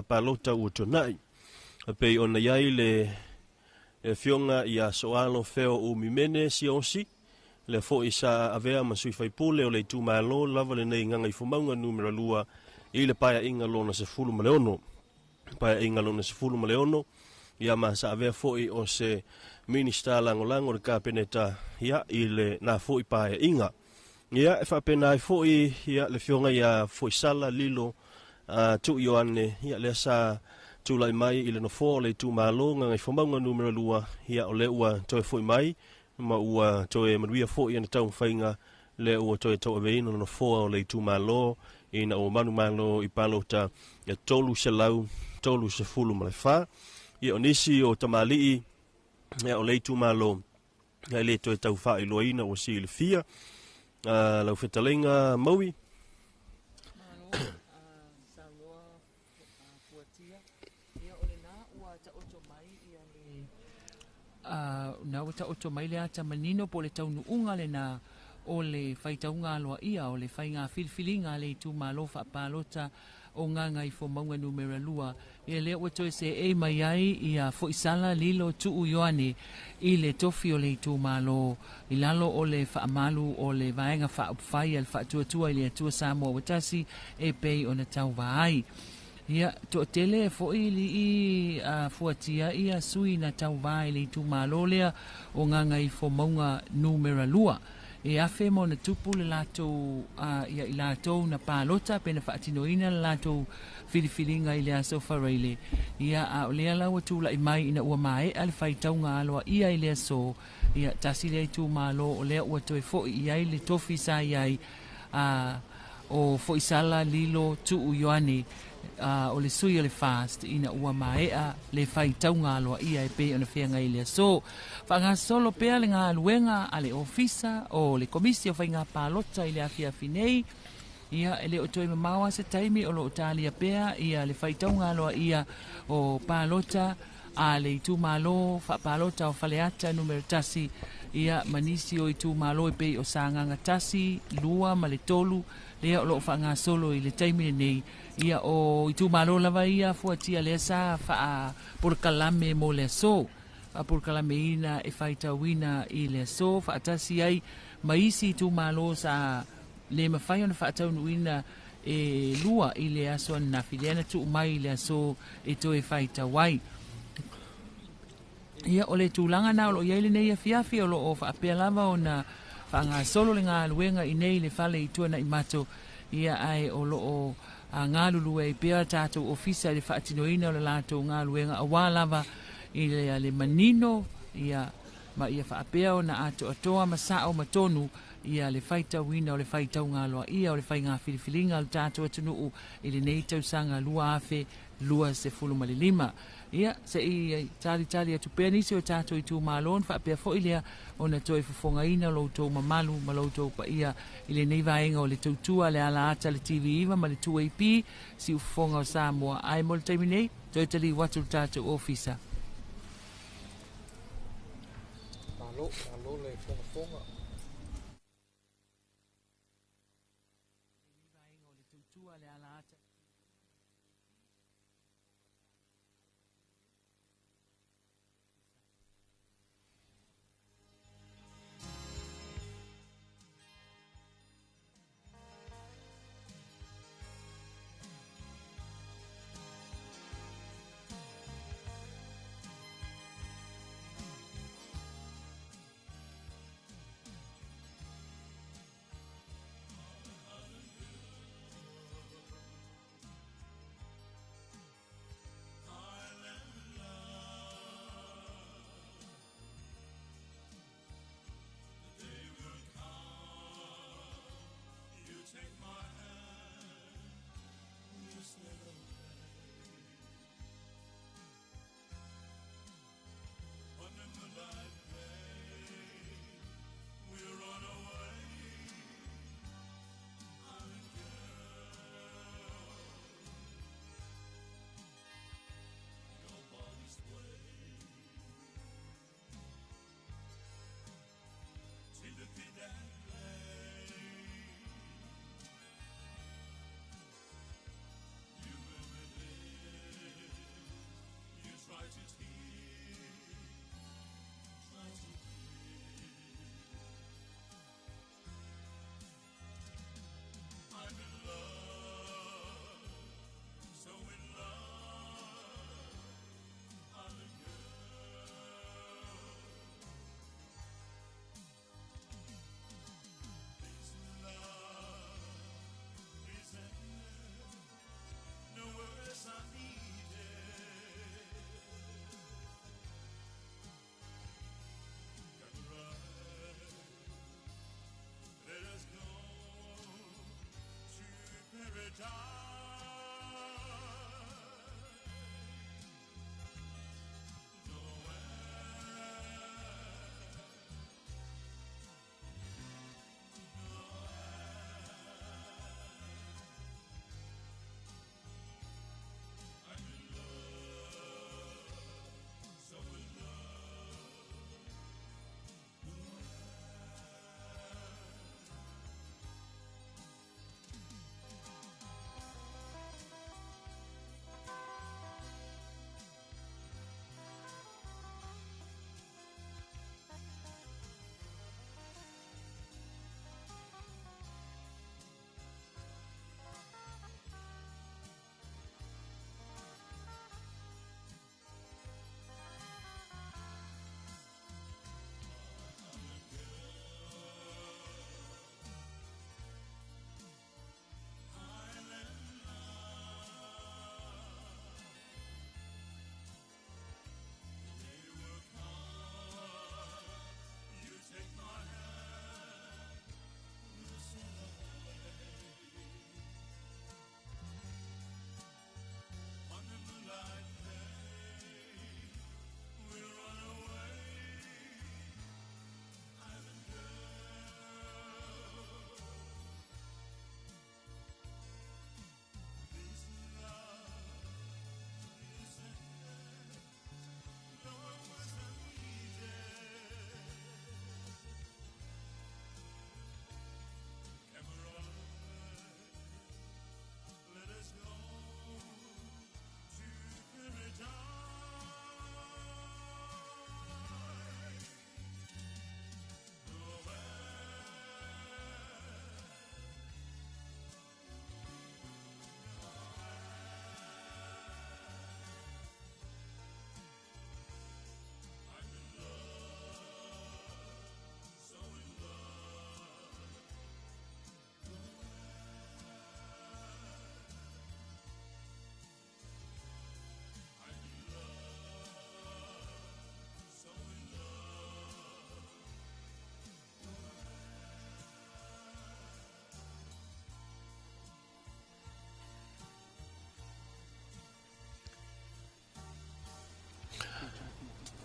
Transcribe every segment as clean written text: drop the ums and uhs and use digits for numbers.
whapalota ua tonai. Pei ona iai le fionga ia soalo feo u mimene si osi. Le fo isa avea masui faipule o le tu malo lava le nei nganga i fumaunga numero lua i le paia inga lona se fulu maleono. Paia inga lona se fulu maleono. Ia masa avea foi o se minista langolango le kapeneta ia i le na foi paia inga. Ia e whapena i foi ia le fionga ia foi sala lilo tu ioane ia le sa tu lai mai i le no fo le tu malo nganga i fumaunga numero lua ia o le ua toi foi mai. Ma ua toe manuia fo i na tau whainga le ua toe tau aveino no fo o le tu malo i na o manu malo i palota ia tolu se lau, tolu se fulu ma le wha. Ia o nisi o tamalii ia o le tu malo ia le toe tau wha i loaina o si le fia. Lau whetalenga maui. Na wata oto mai le ata manino po le taunu unga le na o le whaitaunga aloa ia o le whainga filfilinga le tu malofa palota o nganga i fo maunga numera lua ia le wato e se e mai ai ia fo isala lilo tu uyoane i le tofi o le tu malo i lalo o le whaamalu o le vaenga whaupwhai al whaatuatua i le atua Samoa watasi e pei o na tau vai. Ia to tele fo ili i fuatia ia sui na tau vai le tu malolea o nganga i fo maunga numera lua. E afe mo na tupu le lato ia i lato na palota pena whaatinoina le lato filifilinga i le aso whareile. Ia o lea lawa tula i mai ina ua mai al whaitaunga aloa ia i le aso ia tasi le tu malo o lea ua toi fo i ai le tofi sa iai o fo isala lilo tu uyoane o le sui o le fast ina ua maea le whaitaunga aloa ia e pe ona whianga ilia. So, whanga solo pea le ngā luenga a le ofisa o le komisi o whainga pālota i le awhiawhi nei. Ia ele o toi mamawa se taimi o lo o tālia pea ia le whaitaunga aloa ia o pālota a le itu malo pālota o whaleata numero tasi ia manisi o itu malo e pe o sanganga tasi lua ma le tolu lea o lo whanga solo i le taimi nei ia o itu malo lava ia fuatia lea sa wha purkalame mo le so a purkalame ina e whaitawina i le so whaatasi ai maisi itu malo sa le mawhai ona whaataunuina e lua i le aso na filiana tu mai le aso e to e whaitawai. Ia o le tūlanga na o lo iai le nei a fiafi o lo o whaapea lava o na whaanga solo le ngā luenga i nei le whale i tuana i mato ia ai o lo o ngā lulu e pea tātou ofisa le whaatinoina o le lātou ngā luenga a wā lava i le manino ia ma ia whaapea o na ato atoa masao matonu ia le whaita wina o le whaitau ngā loa ia o le whai ngā whiriwhiringa o le tātou atunuu i le nei tausanga lua afe lua se fulu mali lima. Ia, se i tari atu pēr nisi o tātou i tū mālon, whaapea fo i lea o na toi fufonga ina lo tō mamalu, ma lo tō pa ia i le nei vaenga o le tautua, le ala ata, le TV iwa, ma le 2AP, si ufonga o Samoa. Ai mo le taimi nei, toi tali watu tātou ofisa. Malo le fonga.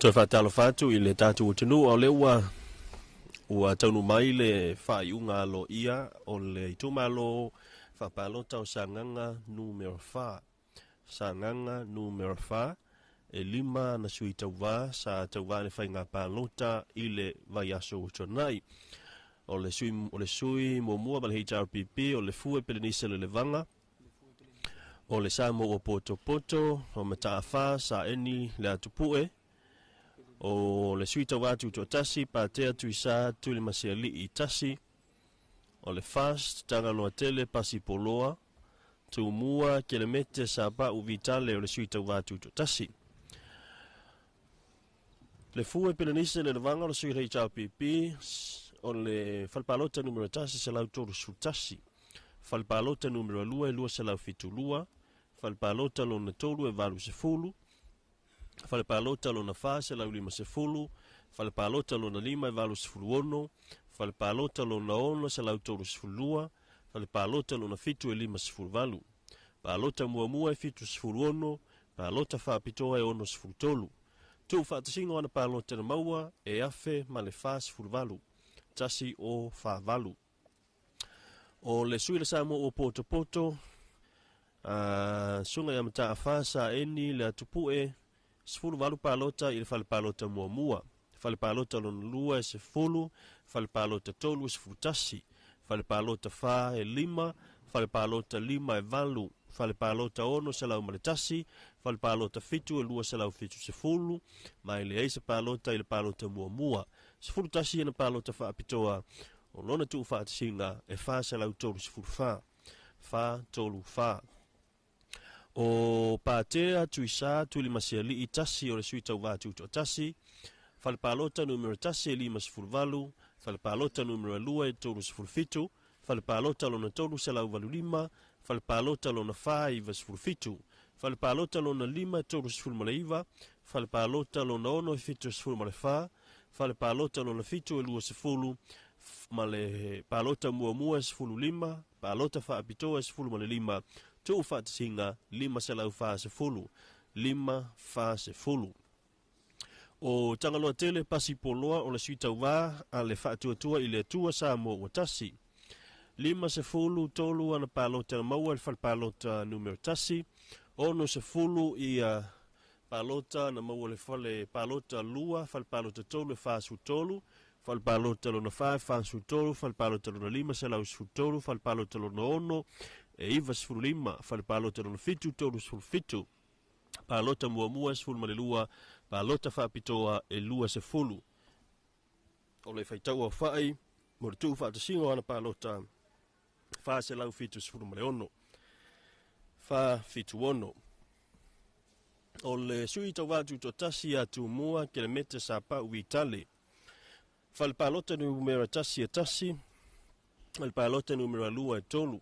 Toi whaatalo whātu I le tātu o tenu o le ua taunu mai le whaiunga lo ia o le itumalo whapalota o sanganga numero 4. Sanganga numero 4 e lima na sui tauwa sa tauwa le whainga palota I le vai aso o tonai. O le sui mo ma le HRPP o le fue pelenisa le levanga. O le samo o poto o mataafa sa eni le atupue. O le suita watu to tasi pa tea tuisa tu le masiali I tasi. O le fast tanga loa tele pasi poloa. Tu mua ke le mete sa pa uvitale o le suita watu to tasi. Le fue pelenisa le levanga o sui HRPP o le falpalota numero tasi se lau toro su tasi. Falpalota numero lua se lau fitu lua. Falpalota lo na tolu e valu se fulu. Falpalota lo na fase lau lima se fulu. Falpalota lo na lima e valu se fulu ono. Falpalota lo na ono se lau tolu se fulu lua. Falpalota lo na fitu e lima se fulu valu. Palota mua e fitu se fulu ono. Palota whaapitoa e ono se fulu tolu. Tu whaatasingo ana palota na maua e afe ma le fase fulu valu. Tasi o fa valu. O le sui le samo o poto. Sunga ya mta afasa eni le atupue sfulu valu palota I le fale palota mua. Fale palota lon lua e se fulu. Fale palota tolu e se futasi. Fale palota fa e lima. Fale palota lima e valu. Fale palota ono se lau maletasi. Fale palota fitu e lua se lau fitu se fulu. Mai le eise palota I le palota mua. Se fulu tasi e na palota fa apitoa. O lona tu fa atasinga e fa se lau tolu se fulu fa. Fa tolu fa. O patea tuisa tu lima se li itasi o le suita watu to tasi. Fale palota numero tasi e lima se fulu valu. Fale palota numero lua e tolu se fulu fitu. Fale palota lona tolu se lau valu lima. Fale palota lona fa iwa se fulu fitu. Fale palota lona lima e tolu se fulu maleiva. Fale palota lona ono e fitu se fulu malefa. Fale palota lona fitu e lua se fulu. ma le palota muamua 15, palota faapitoa 15, tu faatasinga 5.10, 5.10. O tangaloa tele pasi poloa o le suitauva a le faatuatua i le atua sa mo ua tasi. 5.10 tolu ana palota na maua le palota numero tasi. Ono 10 ia palota na maua le fale palota lua, palota tolu fasu tolu, palota lona fasu tolu, palota lona 5 tolu, palota lona ono, iva 15, palota lona fitu tolu 15. Palota muamua 10 palota faapitoa lua 10. O le faitau au fai, mo le tuu faatasinga ana palota fa se lau fitu 10. Fa fitu ono. O le sui tau watu to tasi atu mua ke le mete sa pa uitale. Fa le palota numero tasi a tasi, le palota numero lua tolu.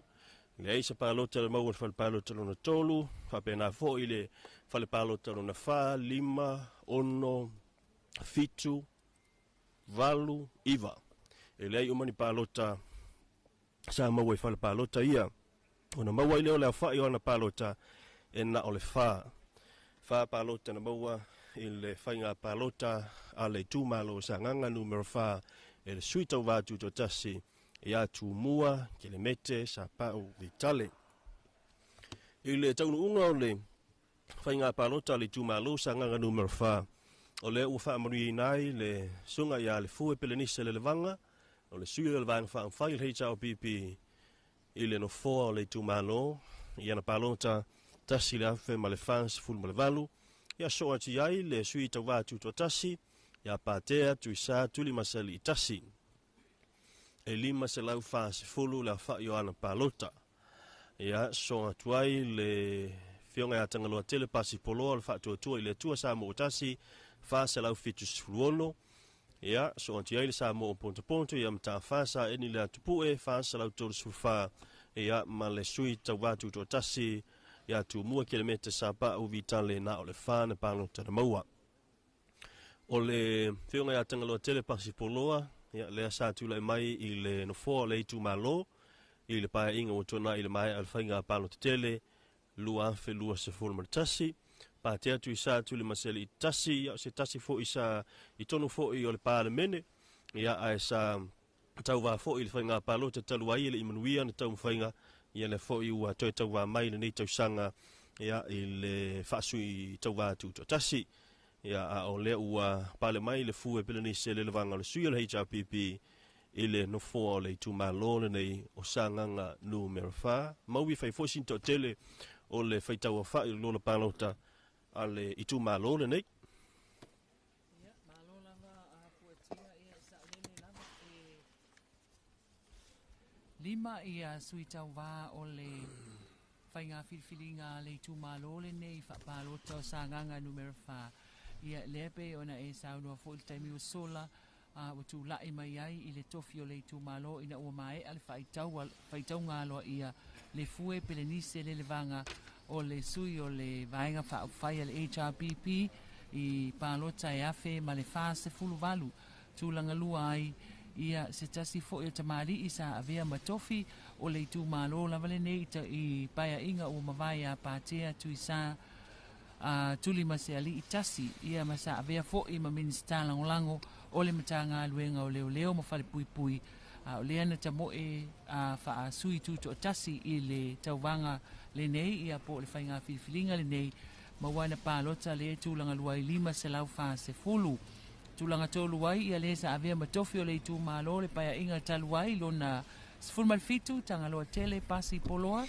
Le aisa palota le maua fa le palota lona tolu, fa pena fo ile fa le palota lona fa, 5, ono, fitu, valu, iva. E le ai umani palota sa maua fa le palota ia. Ona maua ile o le fa i ona palota e na o le fa. Fa palota na maua ile fainga palota a le tūmalo sa nganga numero fa e le suita watu to tasi e atu mua ke le mete sa pau vitale. Ile taunu unga o le fainga palota le tūmalo sa nganga numero fa o le ufa amari nai le sunga ia le fue pelenise le levanga o le suia le vanga fa fai le hita o pipi ile no fo o le tūmalo ia na palota tasi le afe ma le fans ful ma le valu ia so ati ai le suita watu to tasi ia patea tu isa tuli masali tasi e 5 fans fulu la fa Joana palota ia so atu ai le fionga ya tangaloa tele pasi polo le fa tu ile tua sa mo tasi fa se lau fitus fuluono ia so ati ai le sa mo ponto ia mta fa sa eni le tupue fa se lau to sulfa ia ma le suita watu to tasi ia tu mua kilometer sa pa u vitale na o le fa na palota na maua o le fionga ya tangaloa tele pasi poloa ia le sa tu le mai i le no fo le tu malo i le pa inga o tona i le mai al fainga palota tele lua fe lua se forma tasi pa te tu isa tu le maseli tasi ia se tasi fo isa i tonu fo i o le pa le mene ia ai sa tau va fo i le fainga palota talu ai le imanuia na tau fainga ia le fo i ua toi tau va mai ni tau sanga ia i le fasu i tau va tu tasi ia a o le ua pale mai le fu e peleni se le levanga le sui le HRPP ile no fo le tu malole nei o sanga numero fa maui fai fo sin tele o le fai tau fa i lo palota ale i tu malole nei ia malola va a puatia ia sa lele lava lima ia suita va o le fainga filfilinga le tu malole nei fa palota o sanga numero fa ia lepe ona e sauno fo il taimi o sola o tu lai mai ai i le tofi o le tu malo ina ua mai ale faitau ngalo ia le fue pelenise le levanga o le sui o le vaenga fa fai le HRPP i palota e afe ma le fase fulu valu tu langa lua ai ia se tasi fo i tamari isa avea matofi o le tu malo la vale nei i paia inga o mavai a patea tu isa tuli mase ali itasi ia masa avea fo i ma minista langolango o le matanga luenga o leo ma fale pui pui o le ana tamo e fa sui tu to tasi i le tauwanga le nei ia po le fainga filfilinga le nei ma wana palota le tulanga luai 5 se lau fa se fulu tulanga tolu wai ia le sa avea matofi o le tu malo le paia inga taluai lona sfulmal fitu tanga loa tele pasi poloa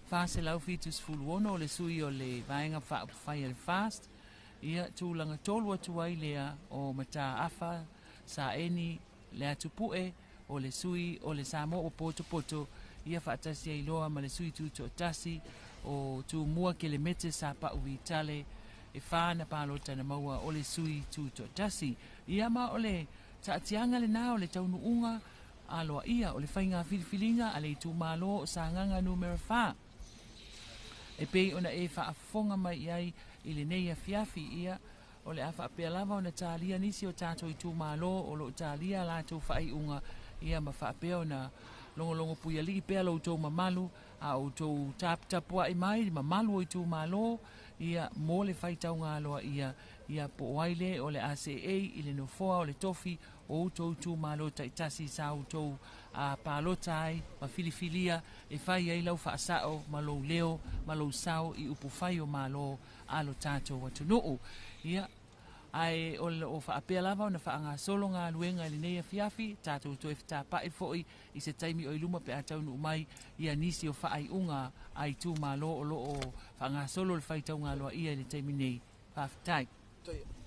fa se lau fitus fuluono le sui o le vaenga fa fai le fast ia tūlanga tolu atu ai lea o mata afa sa eni le atupue o le sui o le samo o poto ia whaatasi ai loa ma le sui tuto tasi o tu mua ke le mete sa pa uitale e whana palota na maua o le sui tuto tasi ia ma o le taatianga le nao le taunu unga aloa ia o le whainga filifilinga a le tu malo sa nganga numero 4 e pei ona e whaafonga mai iai i le nei a fiafi ia o le afa apea lava o na tālia nisi o tātou i tū mālo o lo tālia lātou whai unga ia ma whaapea o na longo pui alii pea lo tau mamalu a o tau tapua e mai mamalu o i tū malo ia mo le whaitau ngā loa ia po waile o le ACA i le nofoa o le tofi o tau tū malo ta itasi sa o tau a palota ai ma filifilia e whai ai lau whaasao ma lo leo ma lo sao i upu whai o malo alo tātou atu nuu ia ai o whaapea lava o na whaanga solo ngā luenga i nei a fiafi, tātou toi whita pae foi i se taimi o iluma pe atau nu mai ia nisi o whaai unga ai tū malo o lo o whaanga solo le whaitau ngā loa ia i le taimi nei whaafitai. Tai.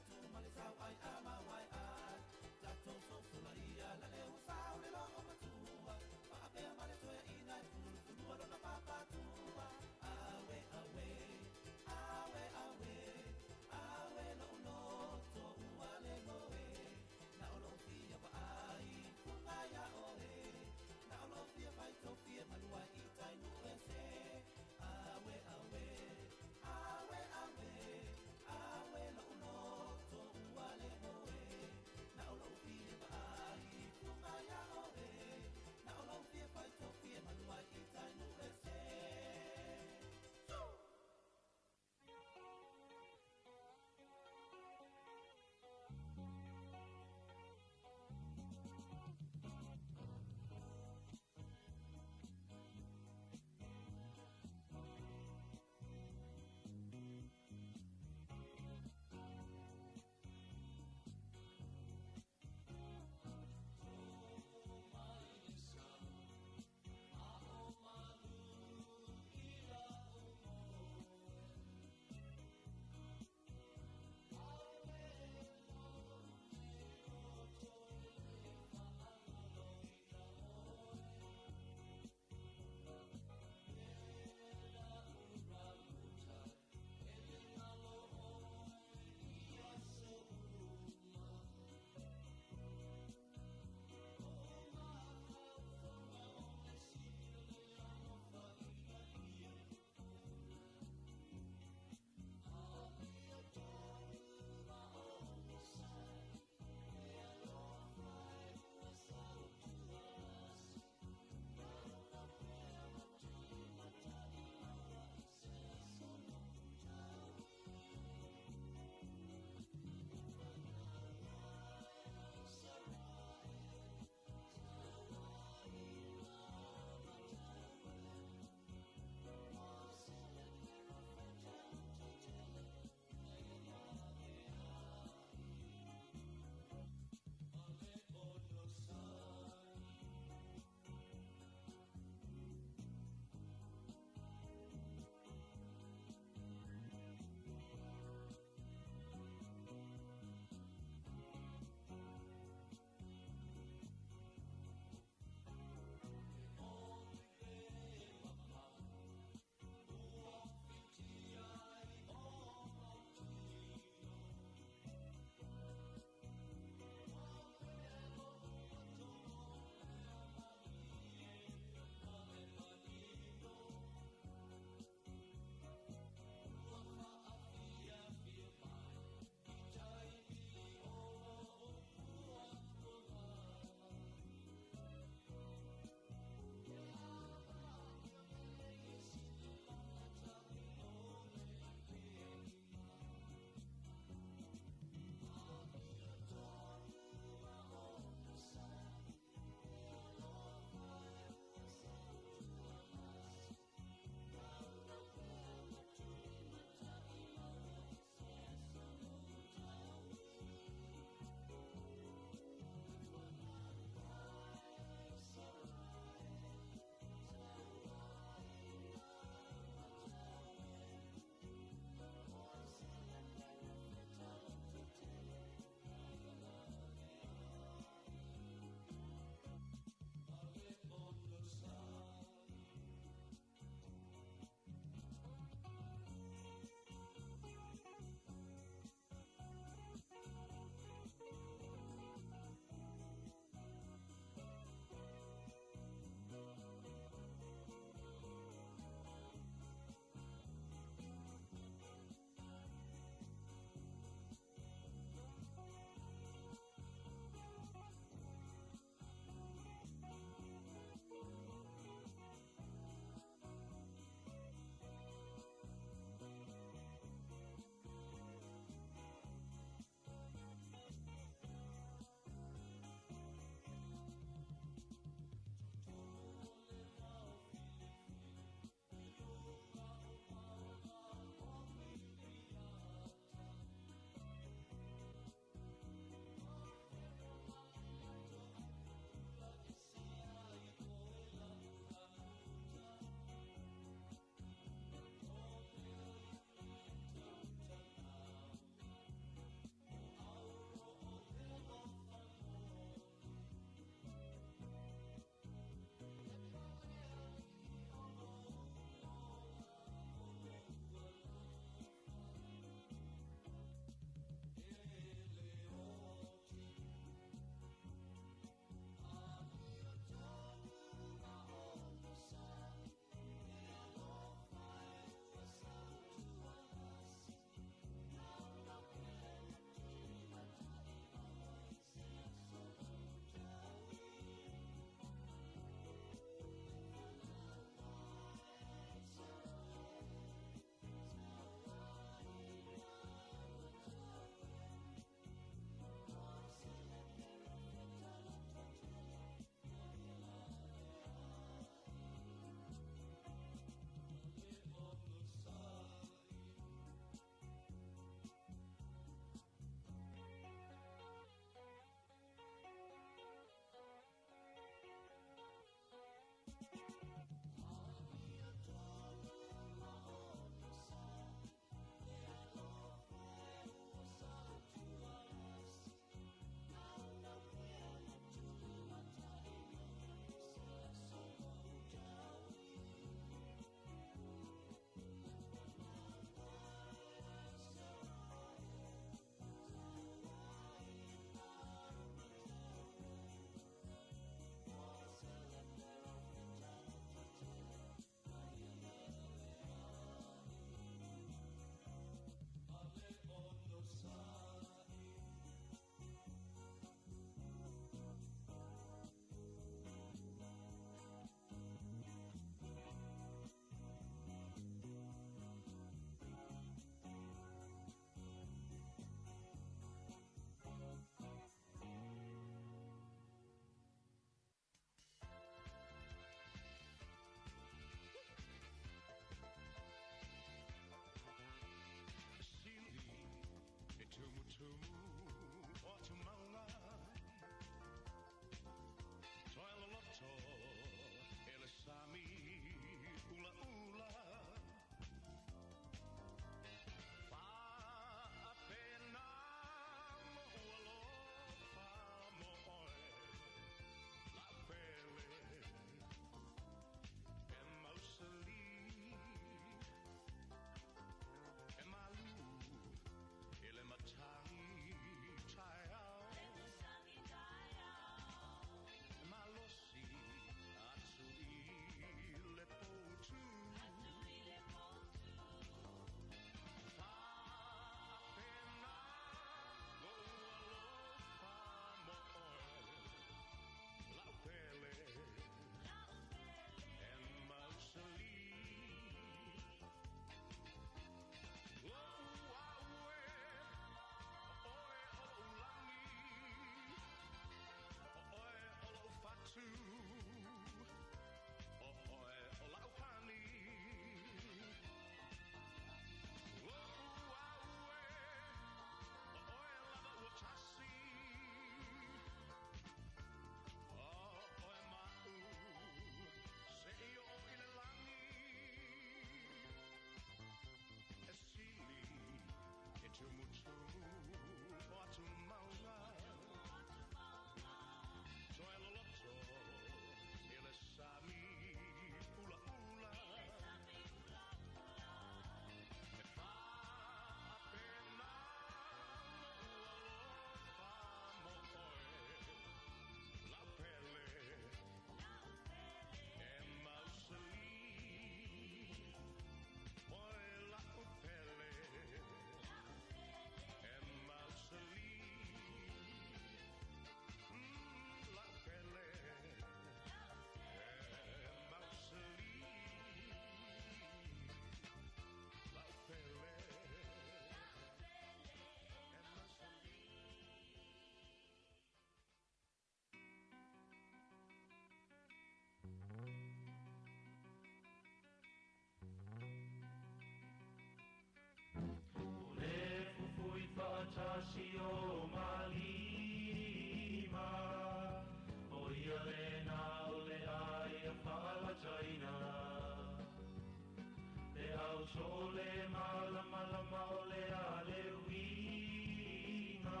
sole malama lama ole ale winga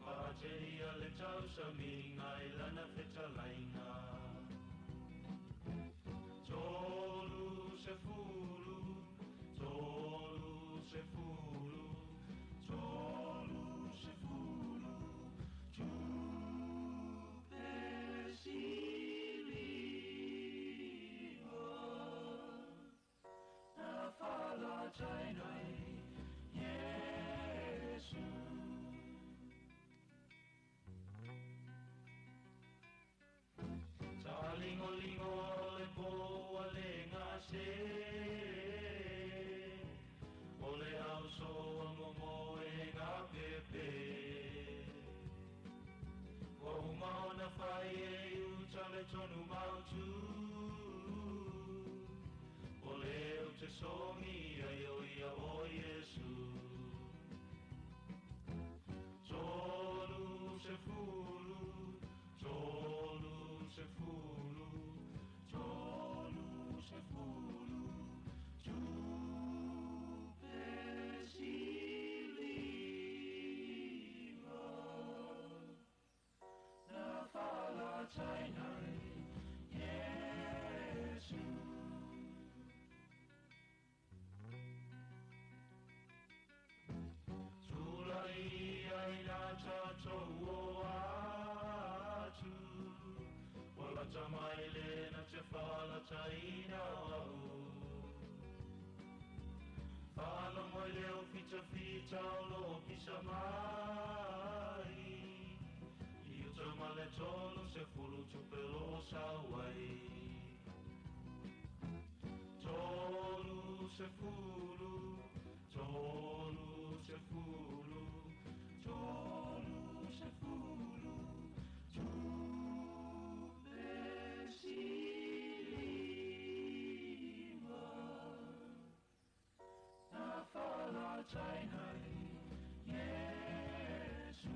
Ma'ateri ale tau sa minga ilana feta lainga Tolu se fulu Tolu se fulu Tolu se fulu Tu pesiliva Na fala tainai Yesu Talingo-lingo ole po ale ngase Ole hauso amomo e ngā pepe Wahumao na whai e utale tonu mautu Ole o te songi ai o ia o Yesu Tolu se fulu Tolu se fulu, tolu se fulu, tu pesiliva, na fala tainai, Yesu. Tulai ai na tatou o atu, Wala tamaile na te whala taina au Whala moi leo fita fita o lo pisa mai I o tamale tolu se fulu tupelo sawai Tolu se fulu, tolu se fulu Tolu se fulu, pesiliva na fala tainai Yesu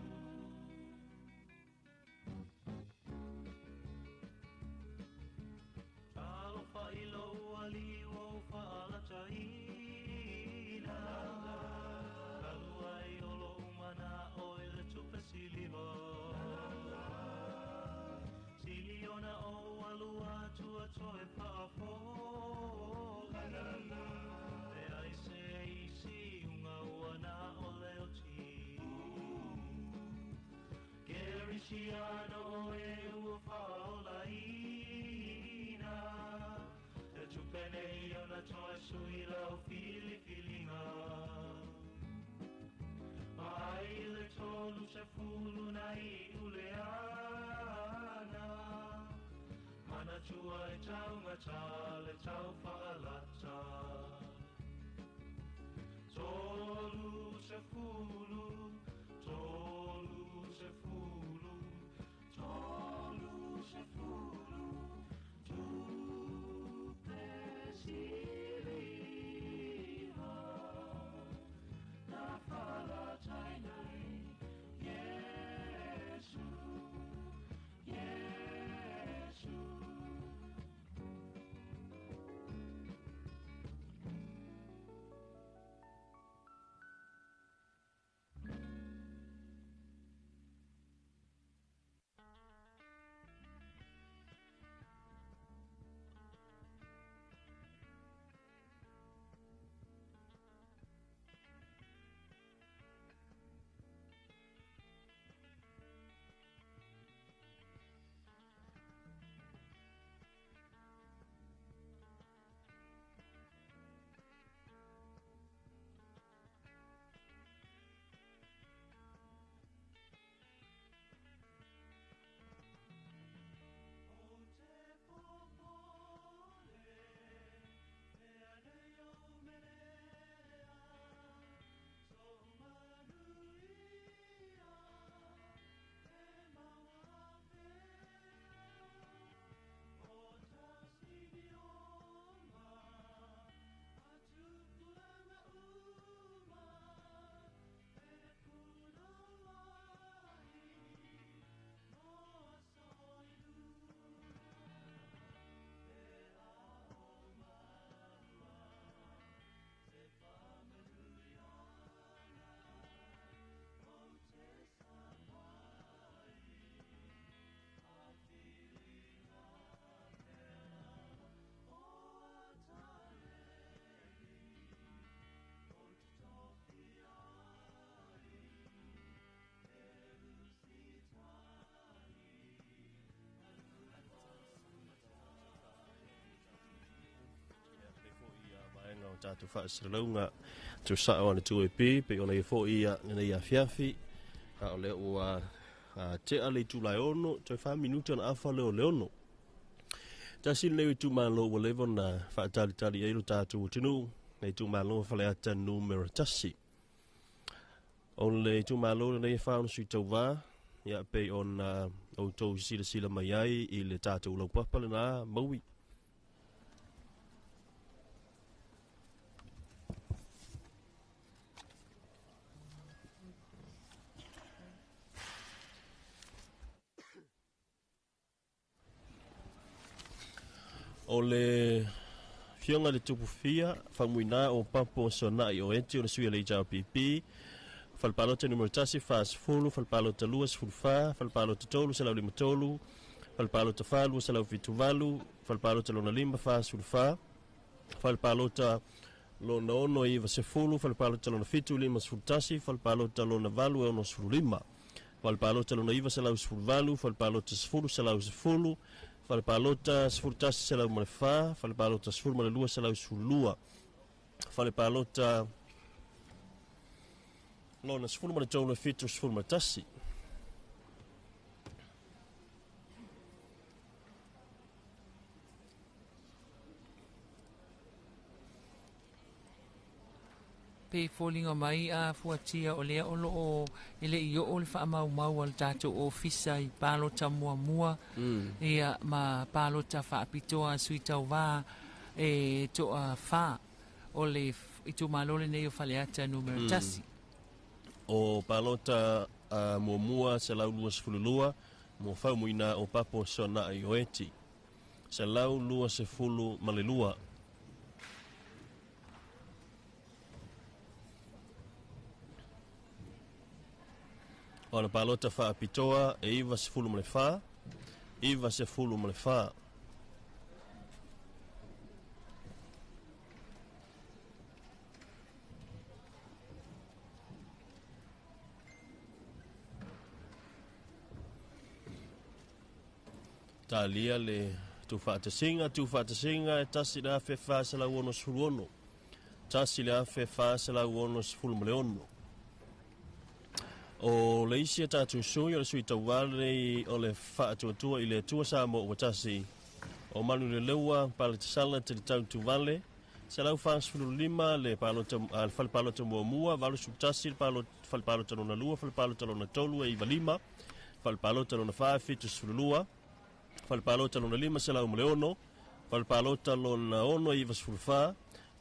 Talo whailo aliwo whaala taina Kalu ai olo umana oile tupe siliva Siliona o alua tua toe pa'afo La la la E ai se isi unga uana o leo ti Geri siano o e ua whaola ina E tupene i ona toe sui lau fili filinga Ai le tolu se fulu na I uleana Mana tua e tau ngata le tau whaalata Tolu se fulu, tolu se fulu Tolu se fulu, tu pesiliva Na fala tainai Yesu Yesu tātou whaasiralaunga tu sao ana tu e pe ona i fo ia nena ia fiafi a o le ua te ale tu lai ono te 5 minuta na afa leo leono ta sin le tu malo o levo na whaatali tali e lo tātou tinu nei tu malo fale ata numero tasi o le tu malo nei whaano sui tau wā ia pe ona o tau sila mai ai i le tātou lau papale na maui. O le fionga le tupu fia, whamuina o papo sona i o enti o le sui le ijao pipi, falpalota numero tasi fas fulu, falpalota luas fulfa, falpalota tolu salau lima tolu, falpalota falu salau fitu valu, falpalota lona lima fas fulfa, falpalota lona ono iwa se fulu, falpalota lona fitu lima sfultasi, falpalota lona valu e ono sfulu lima, falpalota lona iwa salau sfulu valu, falpalota sfulu salau sfulu, falpalota sfurtasi salau malefa, falpalota sfuru malelua salau sulua, falpalota lona sfuru maletolu fitu sfuru maletasi. Pe fallinga mai a fuatia o lea olo o ele i o le wha mau al tātou o fisa i pālota mua ia ma pālota wha apitoa sui tau wā e to a wha o le i tu malole nei o whaleata numero tasi. O pālota mua se lau lua sefululua mo whaumuina o papo sona i oeti. Se lau lua sefulu malelua. O na pālota wha apitoa e iwa se fulu male wha, iwa se fulu male wha. Tā lia le tu whaatasinga e tasi le awhe wha se lau ono sfulu ono. Tasi le awhe wha se lau ono sfulu male ono. O le isi tātou sui o le sui tau wale o le whaatuatua i le tua sa mo watasi o manu le leua pala te sala te le tau tu wale se lau whaasfulu lima le whalpalota mua walu subtasi whalpalota lona lua whalpalota lona tolu e iwa lima whalpalota lona whaafitu sfululua whalpalota lona lima se lau male ono whalpalota lona ono e iwa sfulfa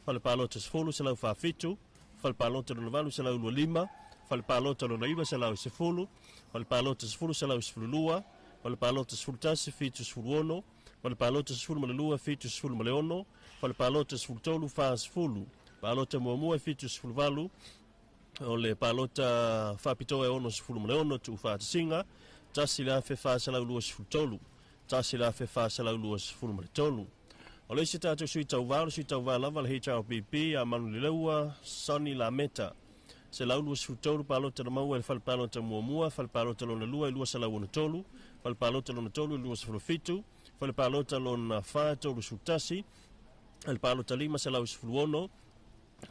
whalpalota sfulu se lau whaafitu whalpalota lona walu se lau lua lima falpalota lona iwa se lau sefulu, falpalota sefulu se lau sefululua, falpalota sefulutasi fitu sefuluono, falpalota sefulu malelua fitu sefulu maleono, falpalota sefulutolu fa sefulu, palota muamua fitu sefuluvalu, o le palota whapitoa e ono sefulu maleono tu whaatasinga, tasi le awhe wha se lau lua sefulutolu, tasi le awhe wha se lau lua sefulu maletolu. O le isi tātou sui tau wā lava le HRPP a manu le leua, Sonny Lameta. Se lau lua sfutolu palota na maua e falpalota muamua, falpalota lona lua e lua se lau ona tolu, falpalota lona tolu e lua sefulufitu, falpalota lona wha tolu sutasi, falpalota lima se lau sefuluono,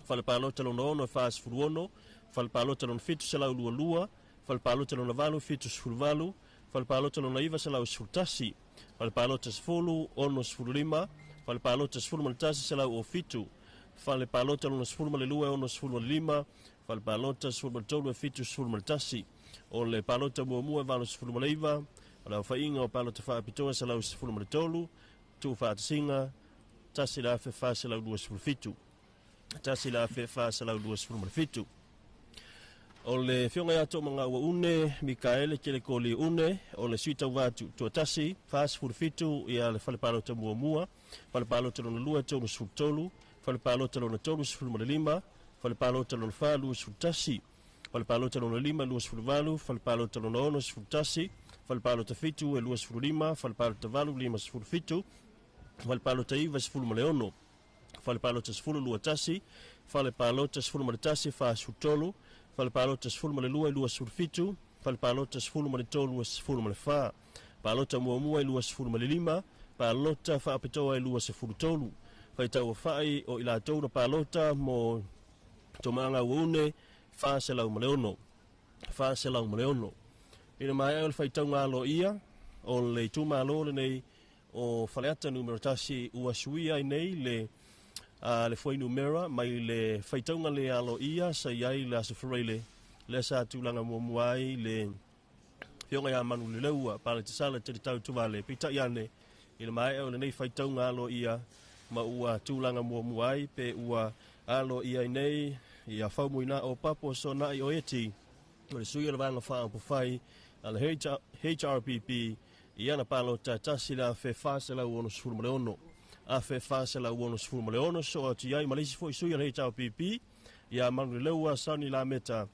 falpalota lona ono e wha sefuluono, falpalota lona fitu se lau lua lua, falpalota lona valu fitu sefuluvalu, falpalota lona iwa se lau sefulutasi, falpalota sefulu ono sefululima, falpalota sefulu maletasi se lau o fitu, falpalota lona sefulu malelua e ono sefulu malelima, falpalota sefulu maletolu e fitu sefulu maletasi o le palota muamua e valu sefulu maleiva o lau whainga o palota whaapitoa se lau sefulu maletolu tu whaatasinga tasi la awhe wha se lau lua sefulu fitu tasi la awhe wha se lau lua sefulu malefitu o le whionga iato mga ua une Mikaele kele koli une o le suita watu tuatasi wha sefulu fitu ia le whale palota muamua whale palota lona lua tonu sefulu tolu whale palota lona tolu sefulu malelima falpalota lona wha lua sefulutasi, falpalota lona lima lua sefuluvalu, falpalota lona ono sefulutasi, falpalota fitu e lua sefululima, falpalota valu lima sefulufitu, falpalota iwa sefulu maleono, falpalota sefulu lua tasi, falpalota sefulu maletasi wha sefulutolu, falpalota sefulu malelua e lua sefulufitu, falpalota sefulu maletolu e sefulu malewha, palota muamua e lua sefulu malelima, palota whaapitoa e lua sefulutolu, faitau fai o ila tau na palota mo tomanga une faselau maleono faselau maleono ina mai o faitau ngalo ia o le tumalo le nei o faleata numero tasi ua suia nei le foi numera mai le faitaunga le alo ia sa iai le asafarele le sa tulanga muai le fionga ya manu le leua pale te sala te tau tuvale pita iane ina mai o le nei faitaunga alo ia ma ua tulanga muai pe ua alo ia nei ia faumuina o papo so na i oeti o le suia le vanga faa pufai ala HRPP iana palota tasila fe fase la uono sfuru maleono a fe fase la uono sfuru maleono so atu iai malisi fo isuia le HRPP ia manu leua sani la meta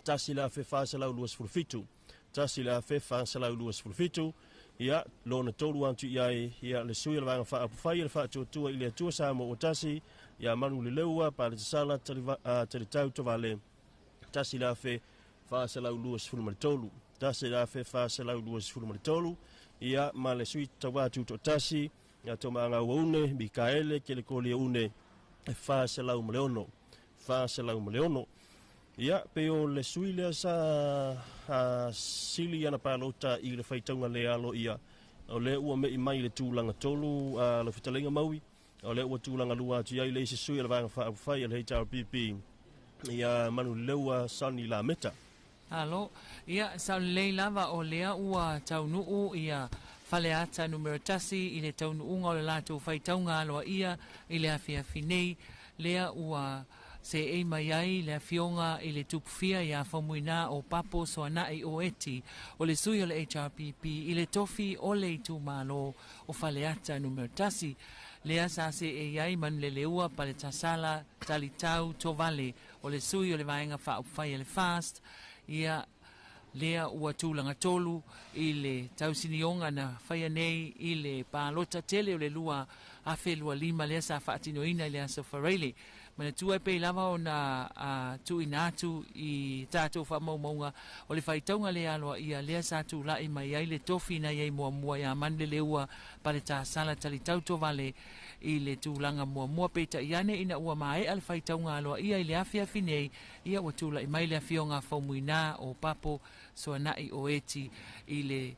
tasila fe fase la ulua sfuru fitu tasila fe fase la ulua sfuru fitu ia lona tolu antu iai ia le suia le vanga faa pufai le faa tuatua ili atua sa mo otasi ia manu leua pale tisala talitau tovale tasila fe fase la ulua sfuru malitolu tasi la fe fase la ulua sfuru malitolu ia ma le sui tawatu to tasi ia tomanga une Mikaele ke le koli une fase la maleono ia pe o le sui le sa sili ana palota i le faitaunga le alo ia o le ua me i mai le tūlanga tolu le fitalenga maui o le ua tūlanga lua atu ia i le sui le vanga whaafai le HRPP ia manu leua sani la meta. Alo, ia sa lei lava o lea ua taunuu ia faleata numero tasi i le taunuunga o le lato faitaunga aloa ia i le afiafi nei lea ua se e mai ai le fionga i le tupufia ia famuina o papo so anai o eti o le sui o le HRPP i le tofi o le itumalo o faleata numero tasi lea sa se e ai man le leua pa le tasala talitau tovale o le sui o le vaenga whaupwhai le fast ia lea ua tūlanga tolu i le tausinionga na whaia nei i le pālota tele o le lua afe lua lima lea sa whaatinoina lea sofareile. Mana tua pe lava o na tu inatu i tātou whamaumaunga o le whaitaunga lea aloa ia lea sa tu lai mai ai le tofi na iei mua mua ia man le leua pa le tā sala tali tauto vale i le tūlanga mua mua peita iane ina ua mae al whaitaunga aloa ia i le afia finei ia ua tūla i mai le afionga whaumuina o papo so nai o eti i le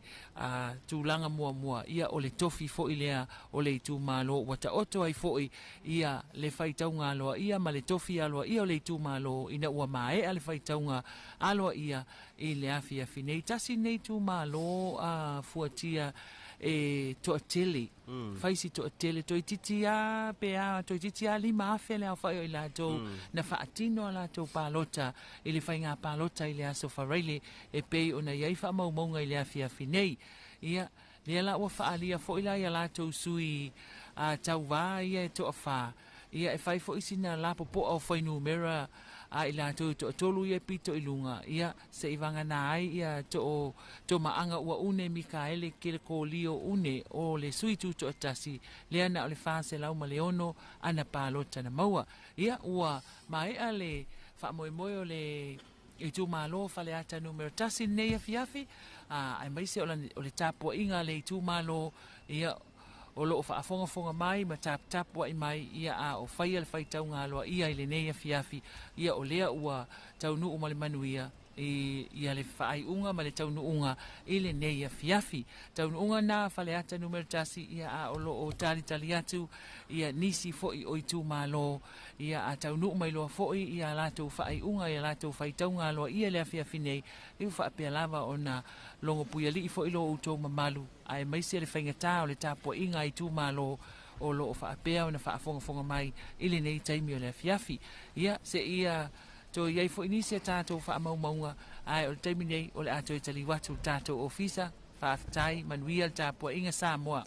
tūlanga mua mua ia o le tofi fo i lea o le tu malo wata oto ai fo ia le whaitaunga aloa ia ma le tofi aloa ia o le tu malo ina ua mae al whaitaunga aloa ia i le afia finei tasi nei tu malo fuatia e to tele faisi to tele to titia pea to titia lima afele au fai la to na faatino la to palota ili fainga palota ile aso farele e pe ona yai fa mau monga ile afia finei ia lela wa faalia fo ila ya la to sui tau va ia to fa ia e fai fo isina la popo au fai numera ila to tolu ia pito ilunga ia se ivanga nai ia to maanga ua une Mikaele ke ko lio une o le suitu to tasi le na o le fase lau maleono ana palota na maua ia ua mai ale fa moi moi o le i tu malo fale ata numero tasi nei afiafi ai mai se o le tapo inga le tu malo ia o lo fa fonga mai ma tap wa mai ia o fai al fai tau ngalo ia ile nei afiafi ia o lea ua taunu o male manuia ia le fai unga ma le taunu unga ile nei afiafi taunu unga na fale ata numero tasi ia o lo o tali atu ia nisi fo i oitu malo ia taunu mai lo fo ia lato fai unga ia lato fai tau ngalo ia le afiafi nei i fa pe lava ona longo puia li fo ilo uto mamalu ai mai se le fengata o le tapo inga i tu malo o lo fa pe ona fa fonga mai ile nei taimi o le afiafi ia se ia to iai fo inisia tātou wha maunga ai o le taimi nei o le ato i tali watu tātou ofisa whaafitai manuia le tāpua inga Samoa.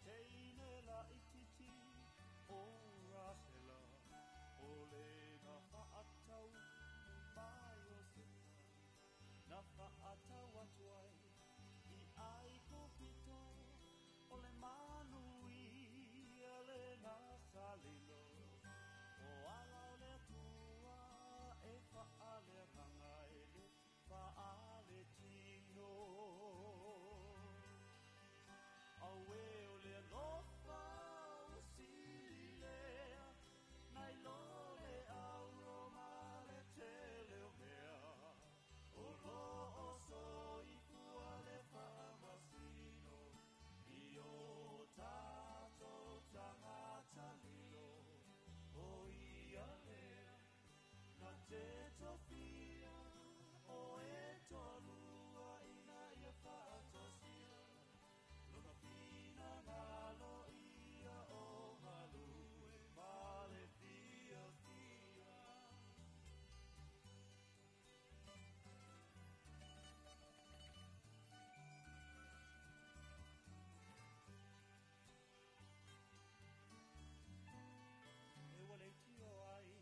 teine la ititi o rasela o le na whaatau mai o sita na whaatau atuai I ai ko pito o le manui a le na salilo o ala o le tua e whaale ranga e le whaale tino awe o le lofa o sili lea nai lo le auro ma le tele o mea o lo o so I kua le whaamasino I o tato tangata lilo o ia lea na te tofia o e tolua ina ia whaatosia Luna pina ngalo ia o malue male fia fia E wale tio ai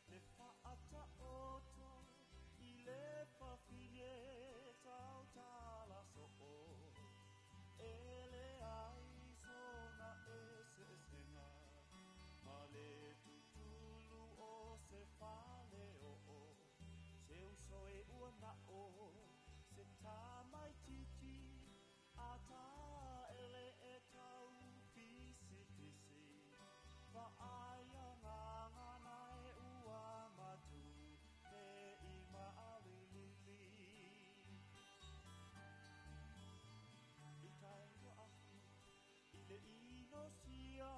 le whaata oto I le whawhine tau tala so o Ele ai sona e se senga Ma le tutulu o se whale o o Se uso e ua na o Se tā mai titi A tā ele e tau pisi pisi Wa aia ngangana e ua matu Te I maali lili I kai wa ahi I le ino sia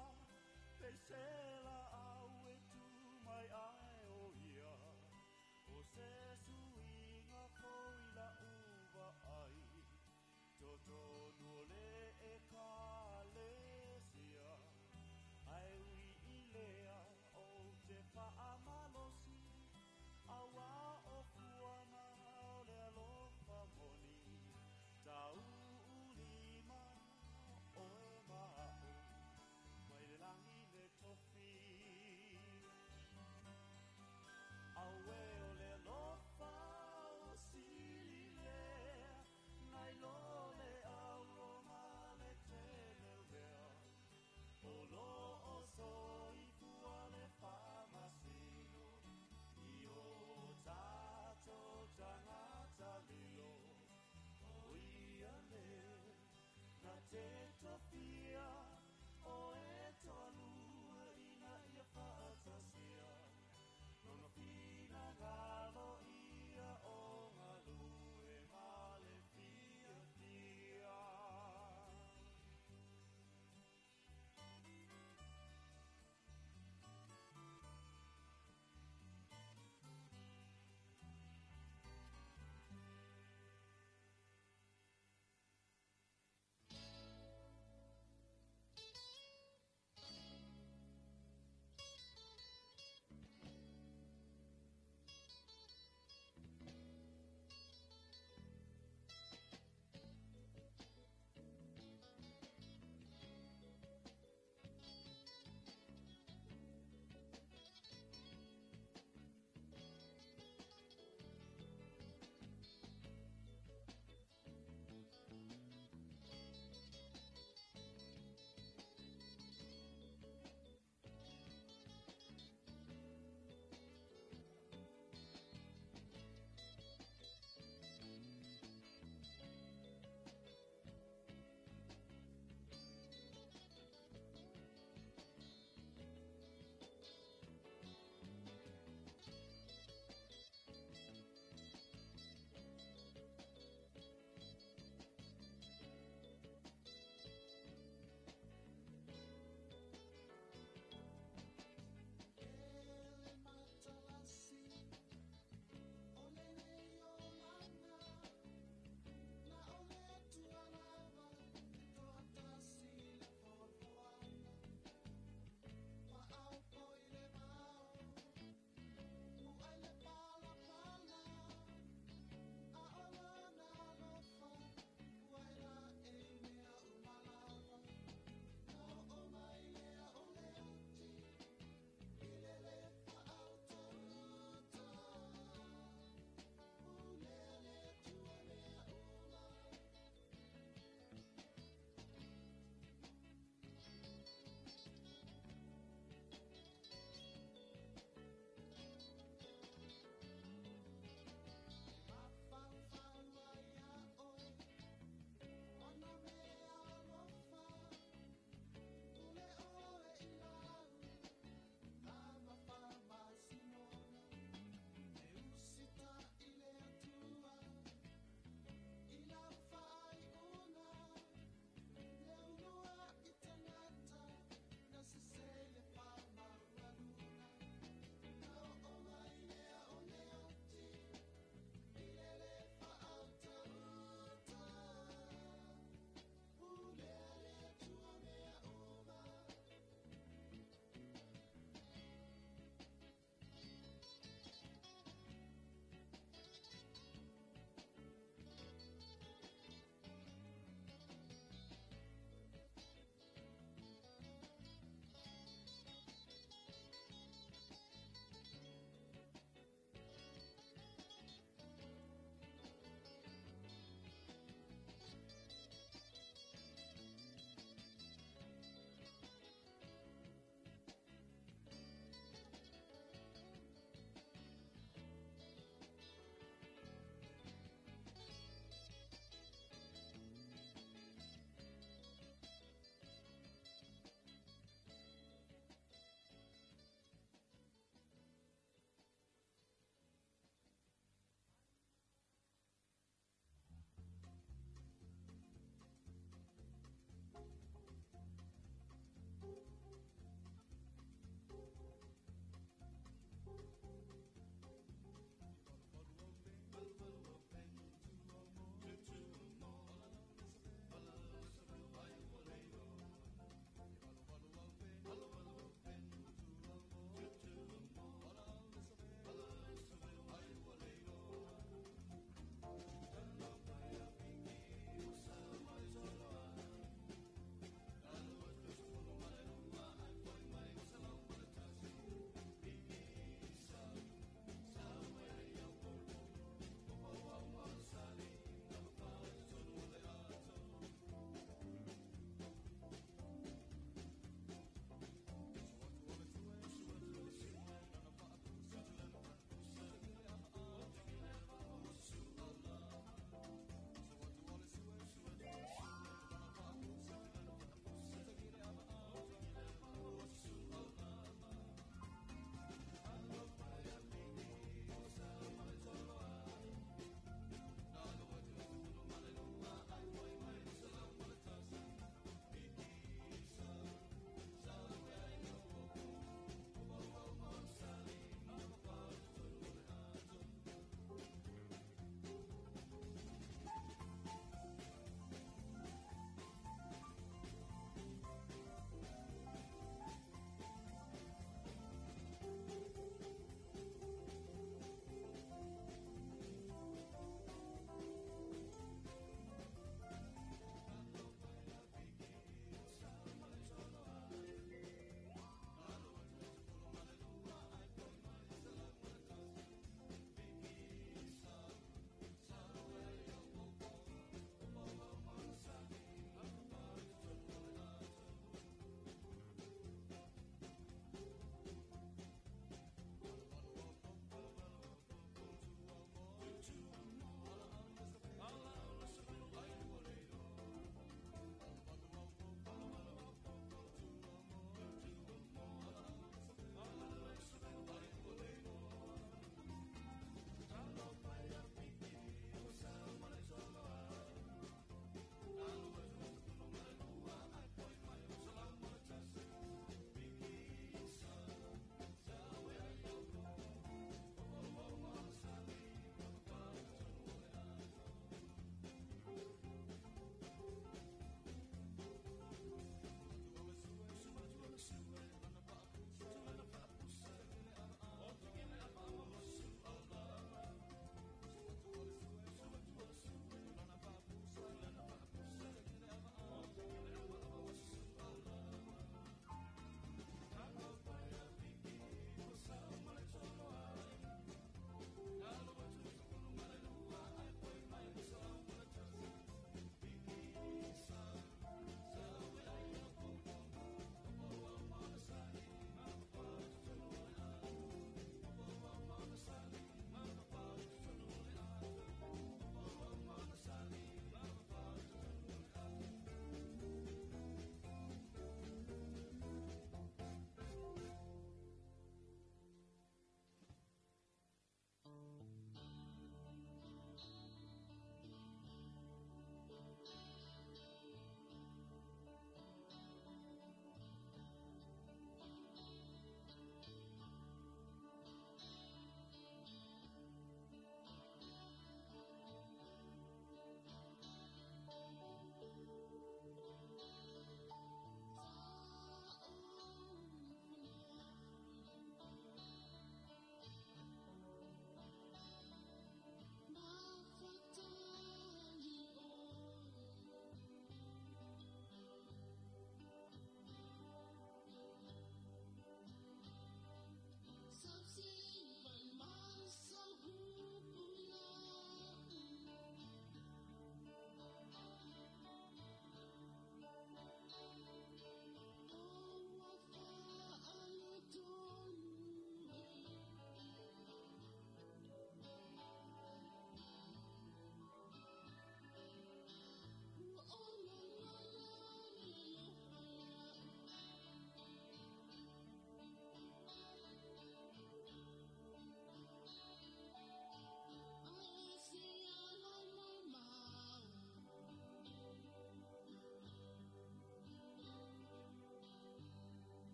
Peisela au e tu mai ai o ia O se suinga koila uwa ai Toto no le e ka le sia Ai ui I lea o te whaamalosi Awa o kuana o le alofa moni Tau ulima o e maho Mai le langi le tofi Awe o le alofa o sili lea Nai lo le au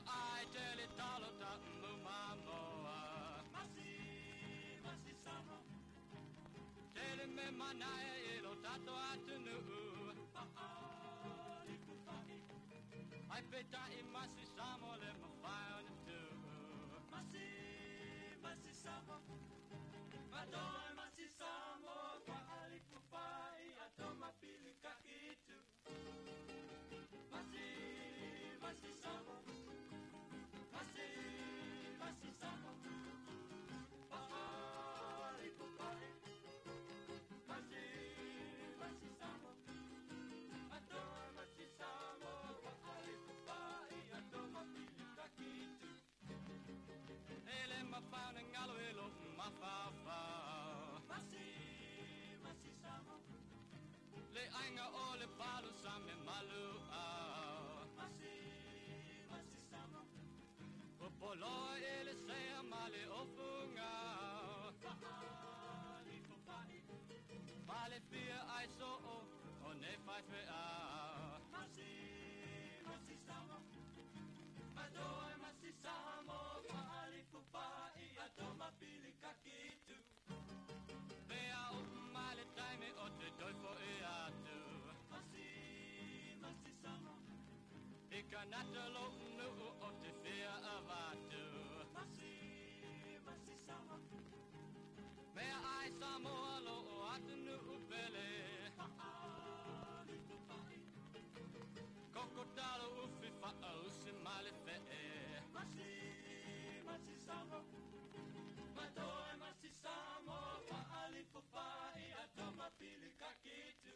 ai te le talo ta mumamoa. Masi samo. Te le me manae e lo tato atunu. Ai peta I masi samo le mawhai on tu. Masi samo. Madoi masi samo. Kwa alifu pai atoma pili ka itu. Masi samo. Masi samo. Alifu pai. Masi samo. Madoi masi samo. Kwa alifu pai atoma pili ka itu. Ele mafana ngalo elo mafafa. Masi samo. Le ainga o le palo same malu a. Masi samo. Popolo ele sea male ofunga. Male fia ai so o ne fai fe a. Masi samo. Madoi masi samo. Mali fupai atoma pili kakitu. Vea o male taime o te doi fo e atu. Masi samo. Ika nata lo nu o te fea avatu. Masi samo. Mea ai samo alo o atu nu upele. Kokotalo ufi fa usi male fe. Masi samo. Madoi masi samo. Fa alifu fai atoma pili kakitu.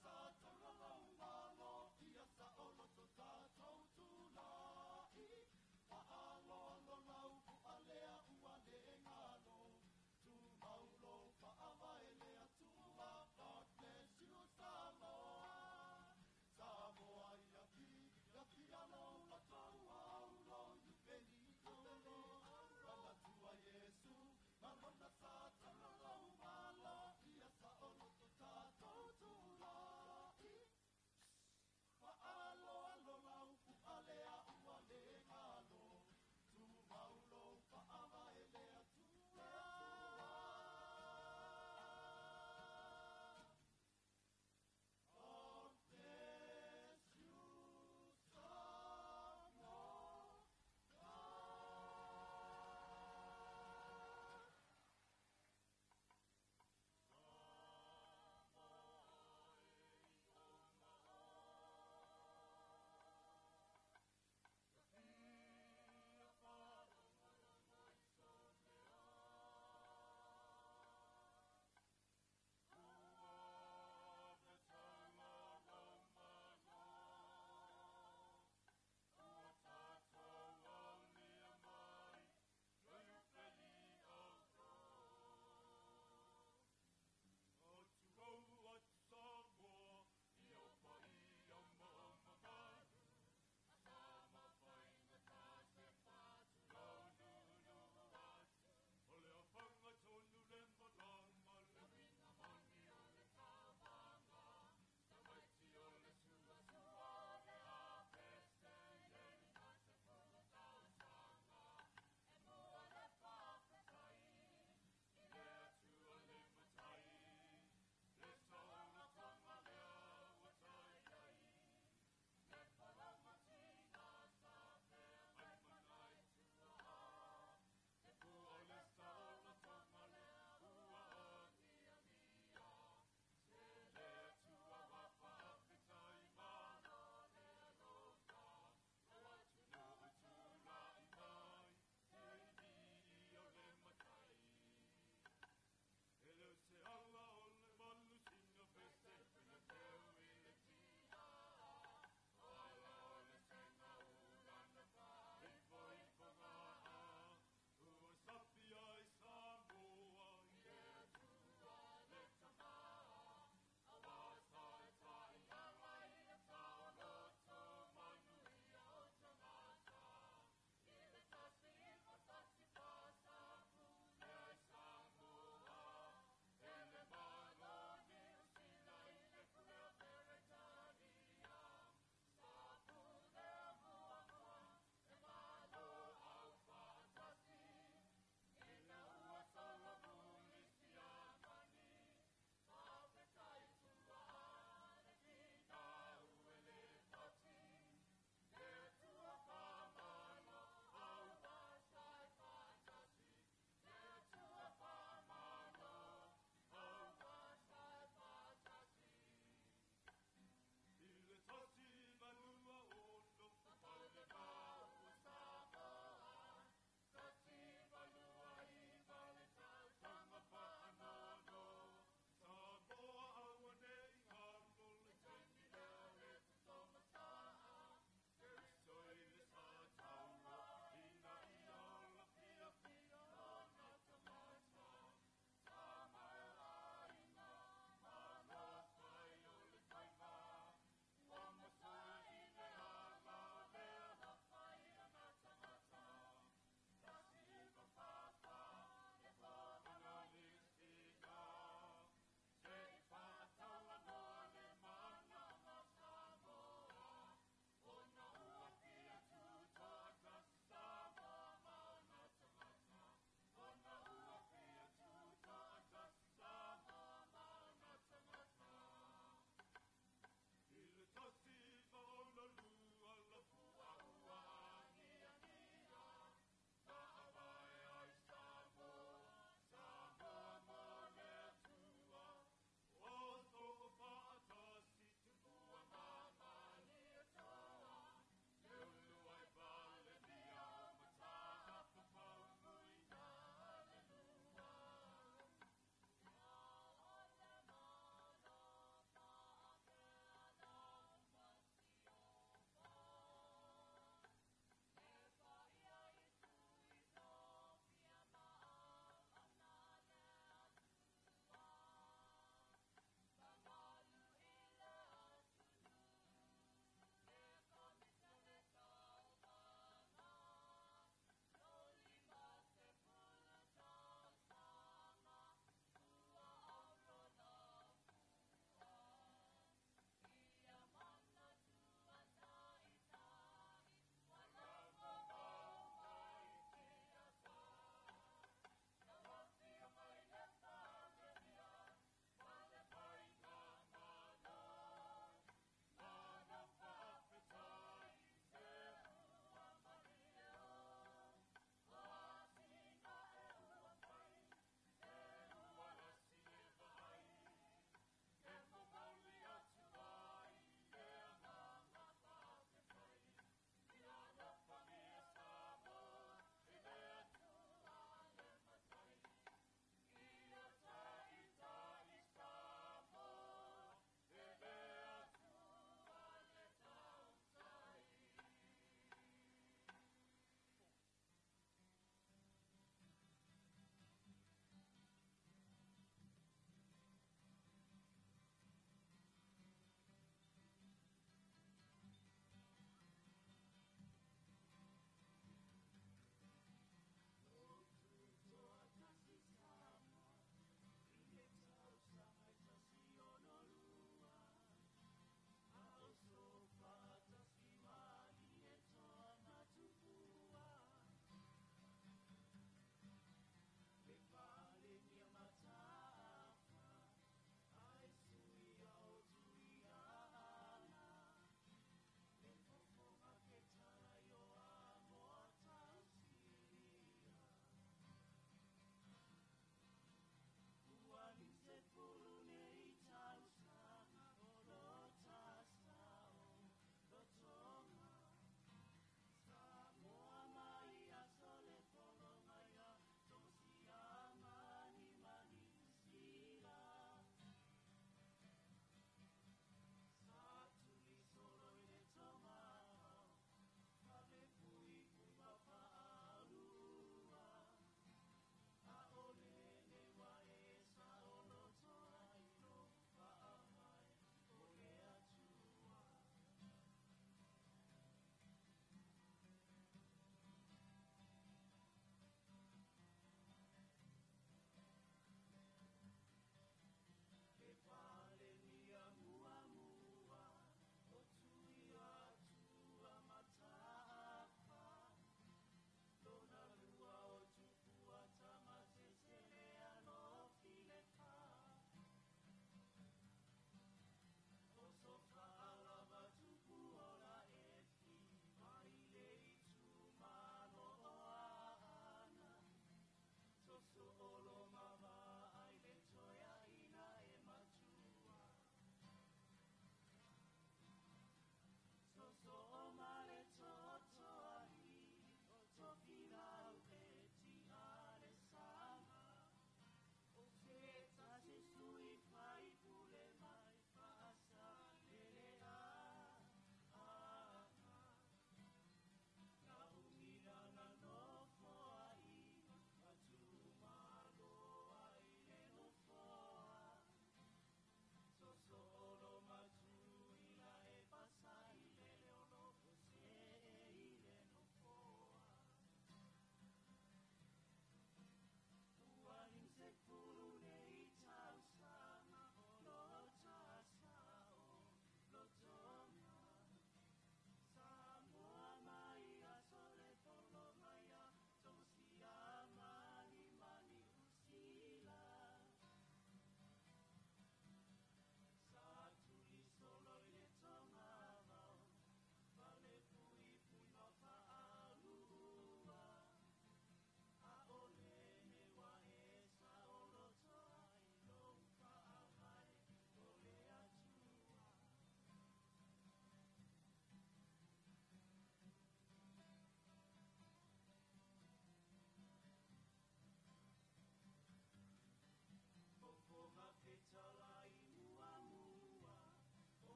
sa taralau malo ia sa olo to tātou tūlai. Paalo alo lau ku alea ua le ngalo. Tu maulo paawai lea tua. God bless you Samoa. Samoa ia ki alo la tau aulo. You peni olo. Rana tua Yesu. Mamona sa taralau malo ia sa olo to tātou tūlai.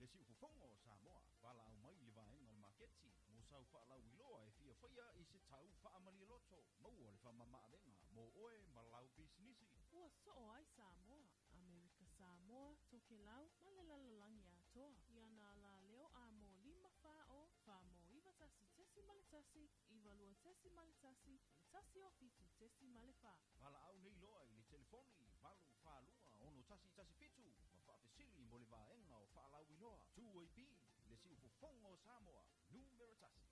le si ufofongo Samoa wala au mai le vaenga o maketi mo sau whaalau iloa e fia whaia i se tau whaamali loto maua le whamama avenga mo oe malau bisinisi. Ua so ai Samoa, Amerika Samoa, Tokelau, ma le lalalangi atoa. Ia na la leo a mo 5 whao, wha mo iwa tasi tesi ma le tasi, iwa lua tesi ma le tasi, le tasi o fitu tesi ma le wha. Wala au nei loa i le telefoni, valu whalua, ono tasi fitu, ma whaafesili mo le vaenga o whaalau iloa. TUAP, le si ufofongo Samoa, numero tasi.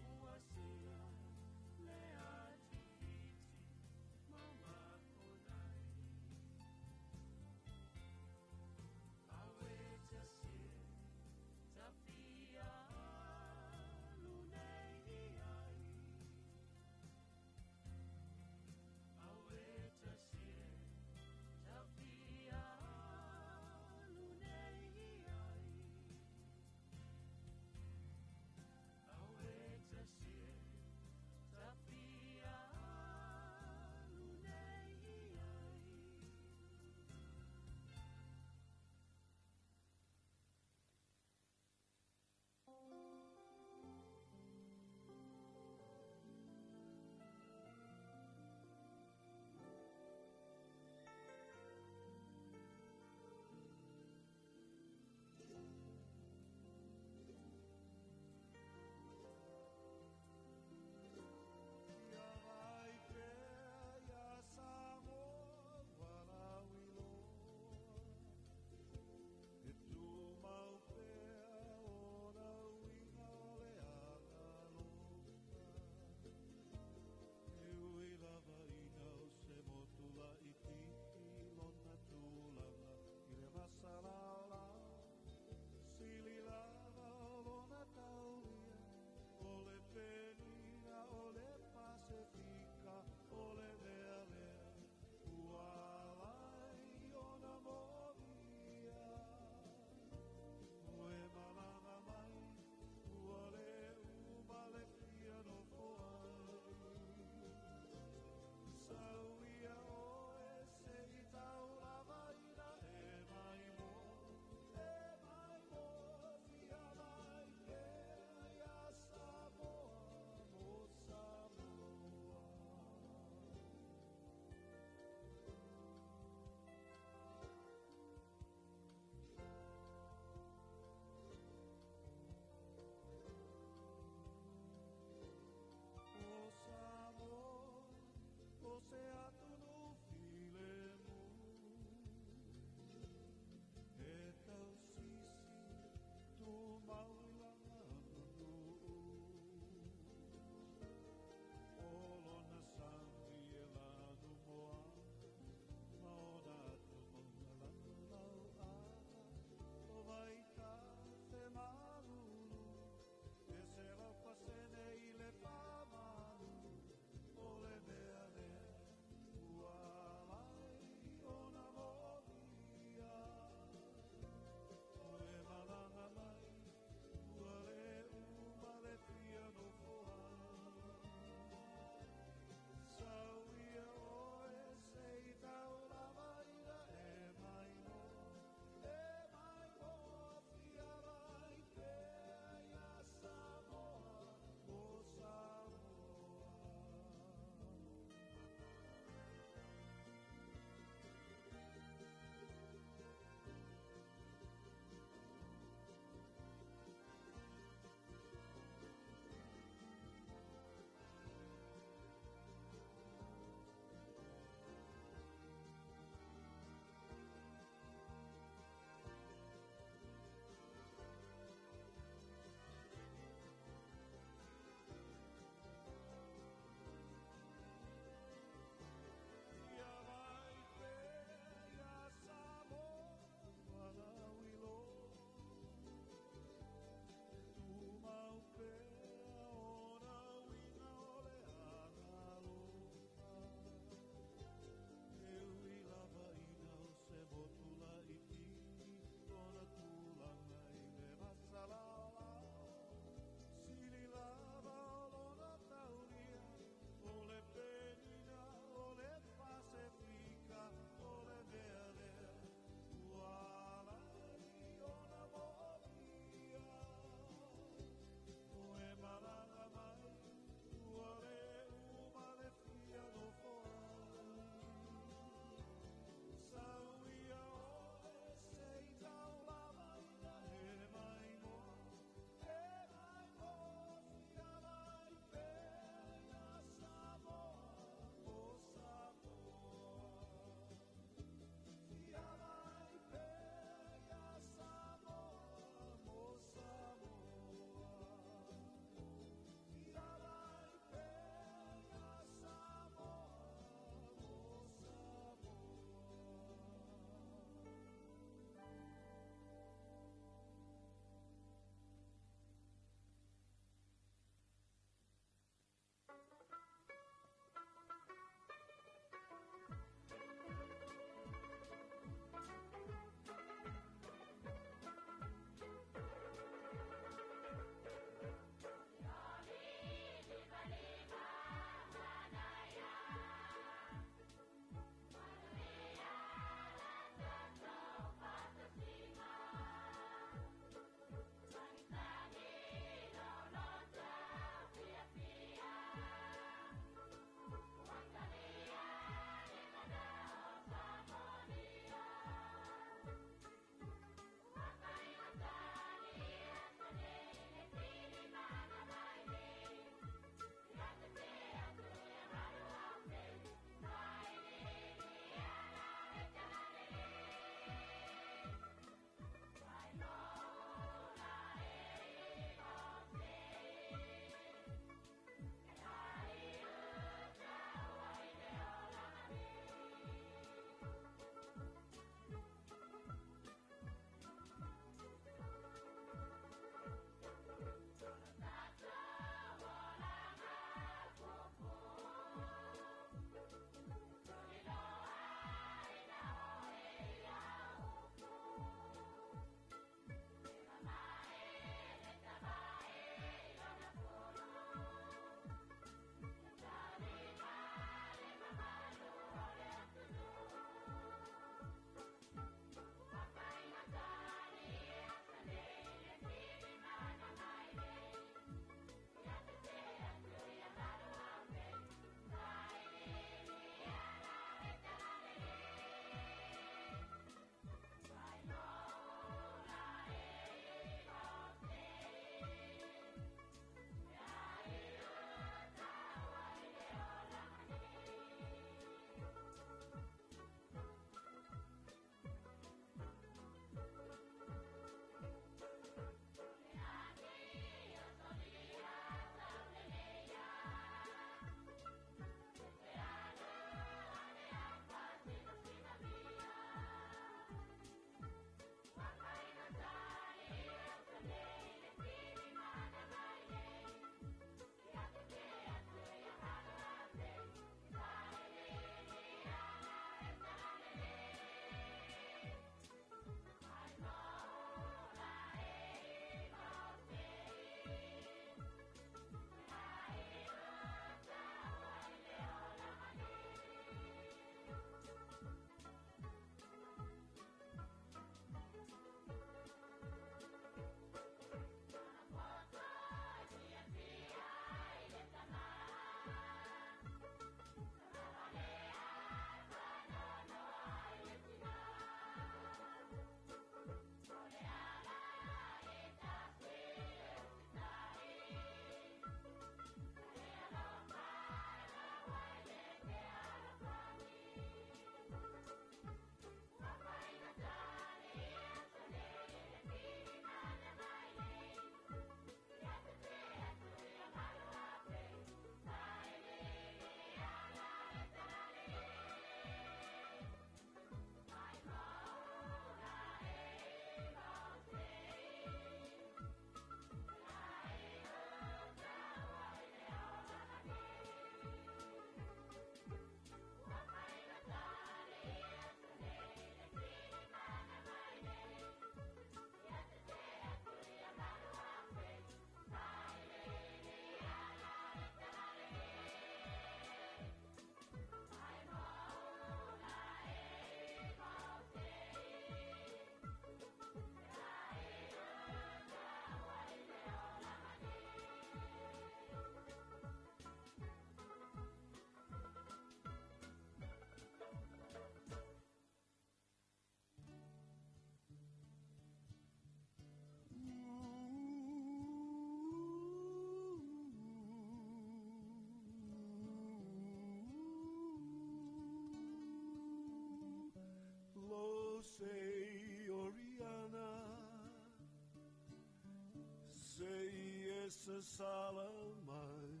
se sala mai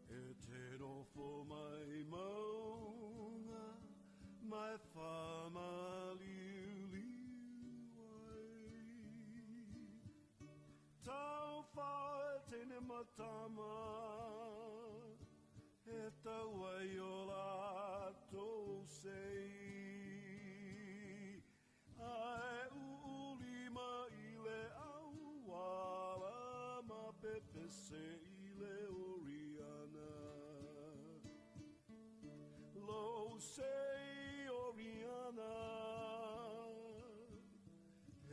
e te rofo mai maunga mai whama liu liu ai tau whae tene matama e tau ai o latou sei ai ulima i le auala ma pepe se i le oriana lo sei oriana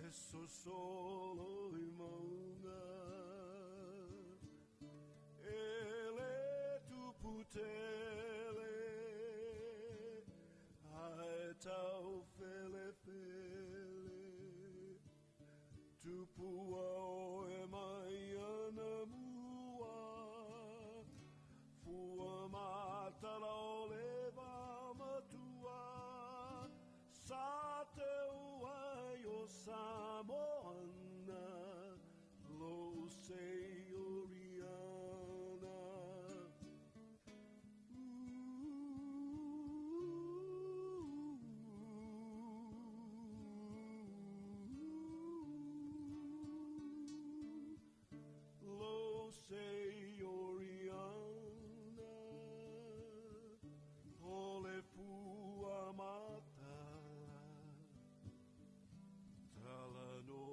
e so solo i maunga e le tuputele ai tau fele fele tupua o e mai ana mua fua matara o le matua sa te uai o Samoana lo sei oriana lo sei oriana o le fua matala tala no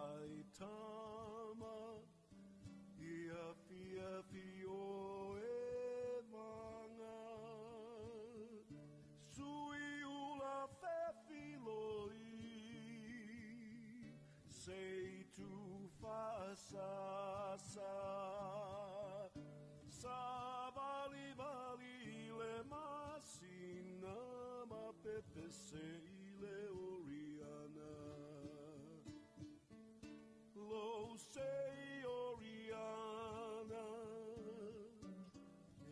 ai tama ia fia fio e vanga sui ula fefiloi sei tu fa sa vali vali le masina ma pepe sei le oriana lo sei oriana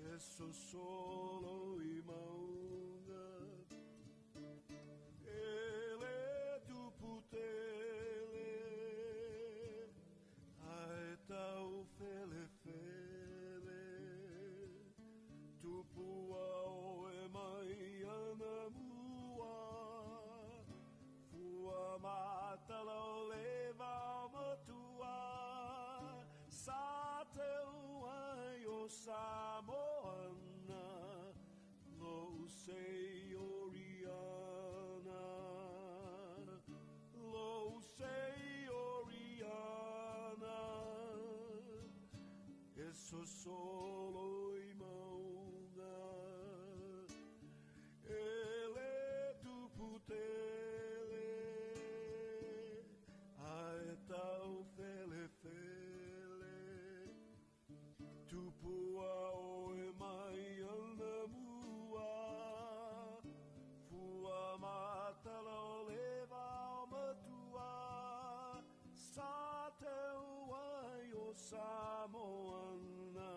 e so solo i maunga e le tuputele ai tau fele fele tupua o e mai ana mua fua matala o leva matua sa te uai o Samoana lo sei oriana lo sei oriana e so solo i maunga e le tuputele ai tau fele fele tupua o e mai ana mua fua matala o leva o matua sa te uai o Samoana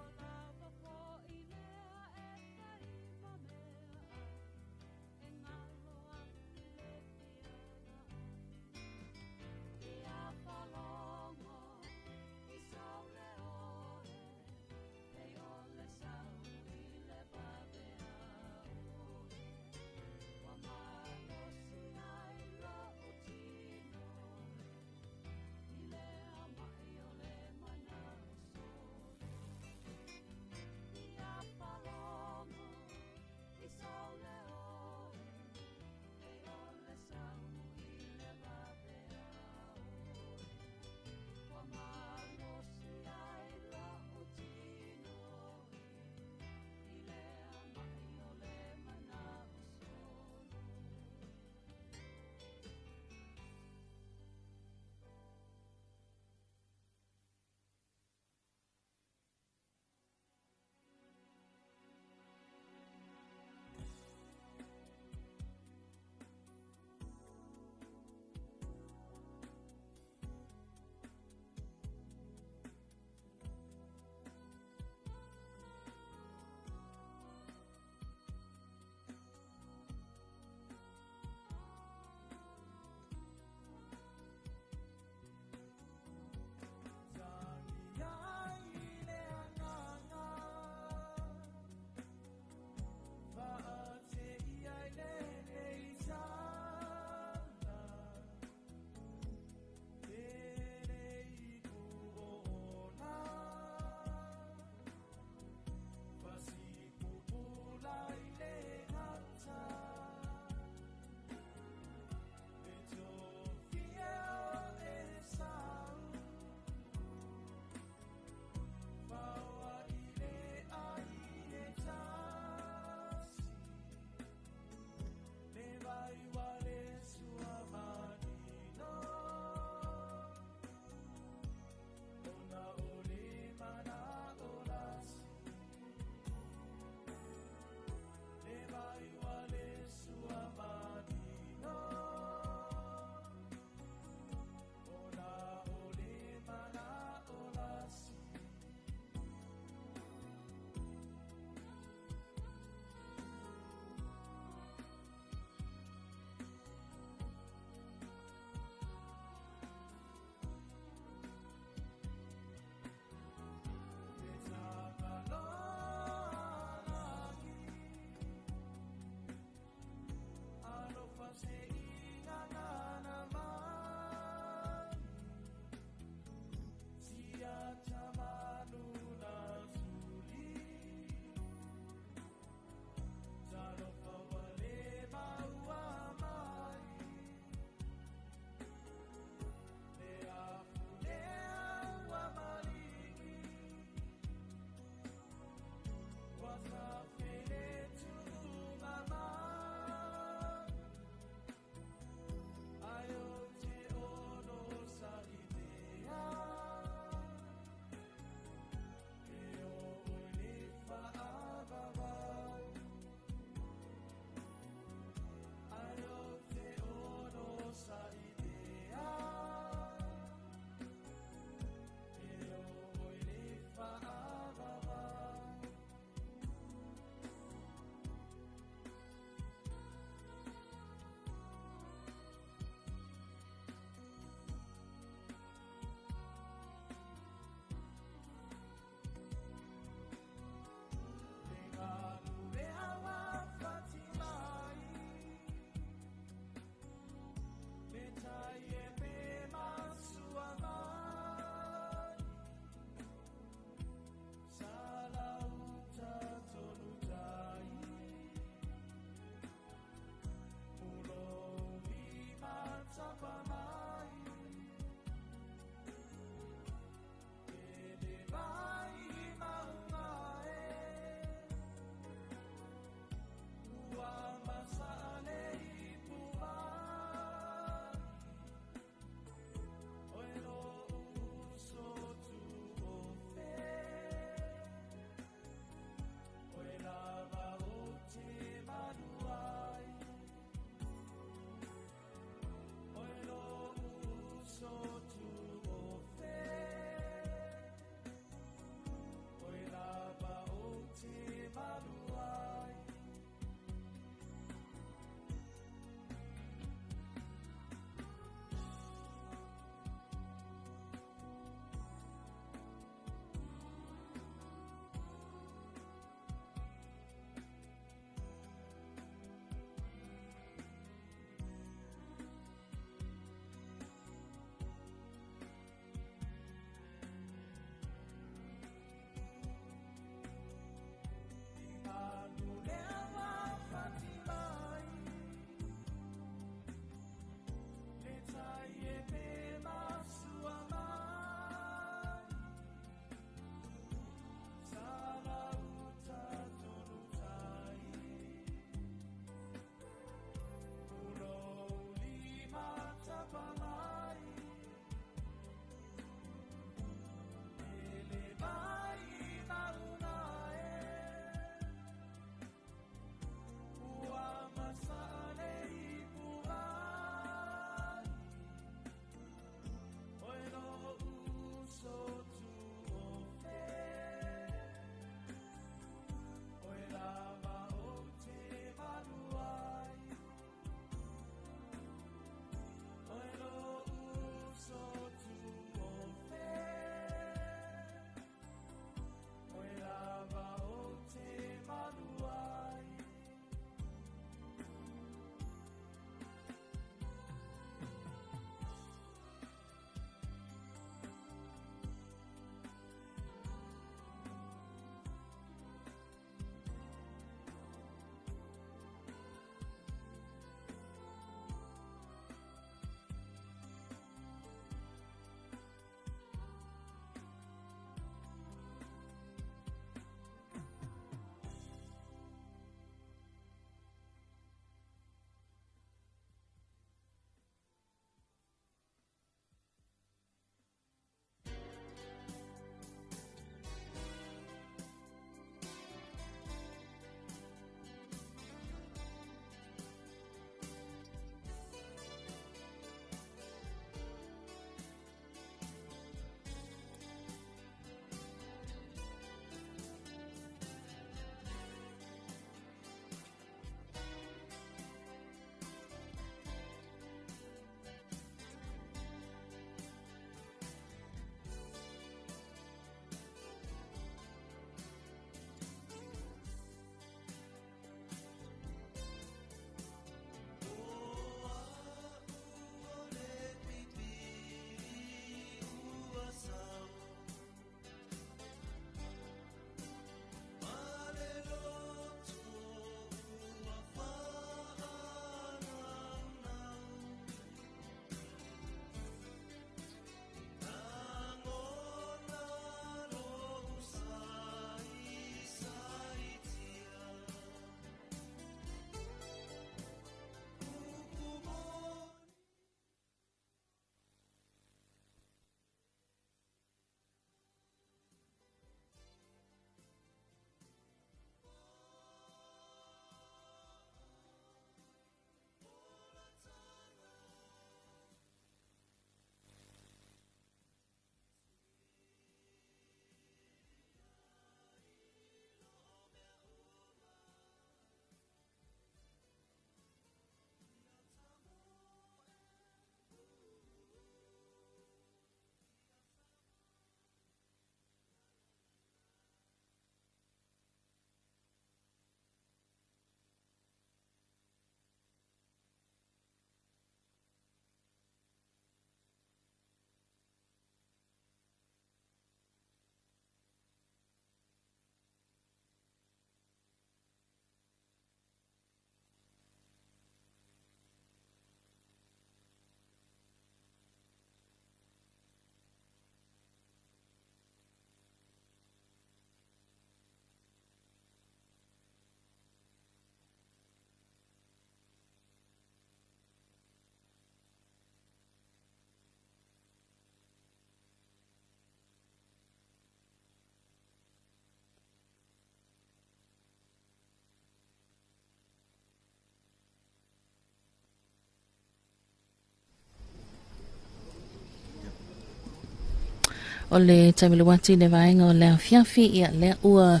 o le taimilawati le vaenga o le afiafi ia le ua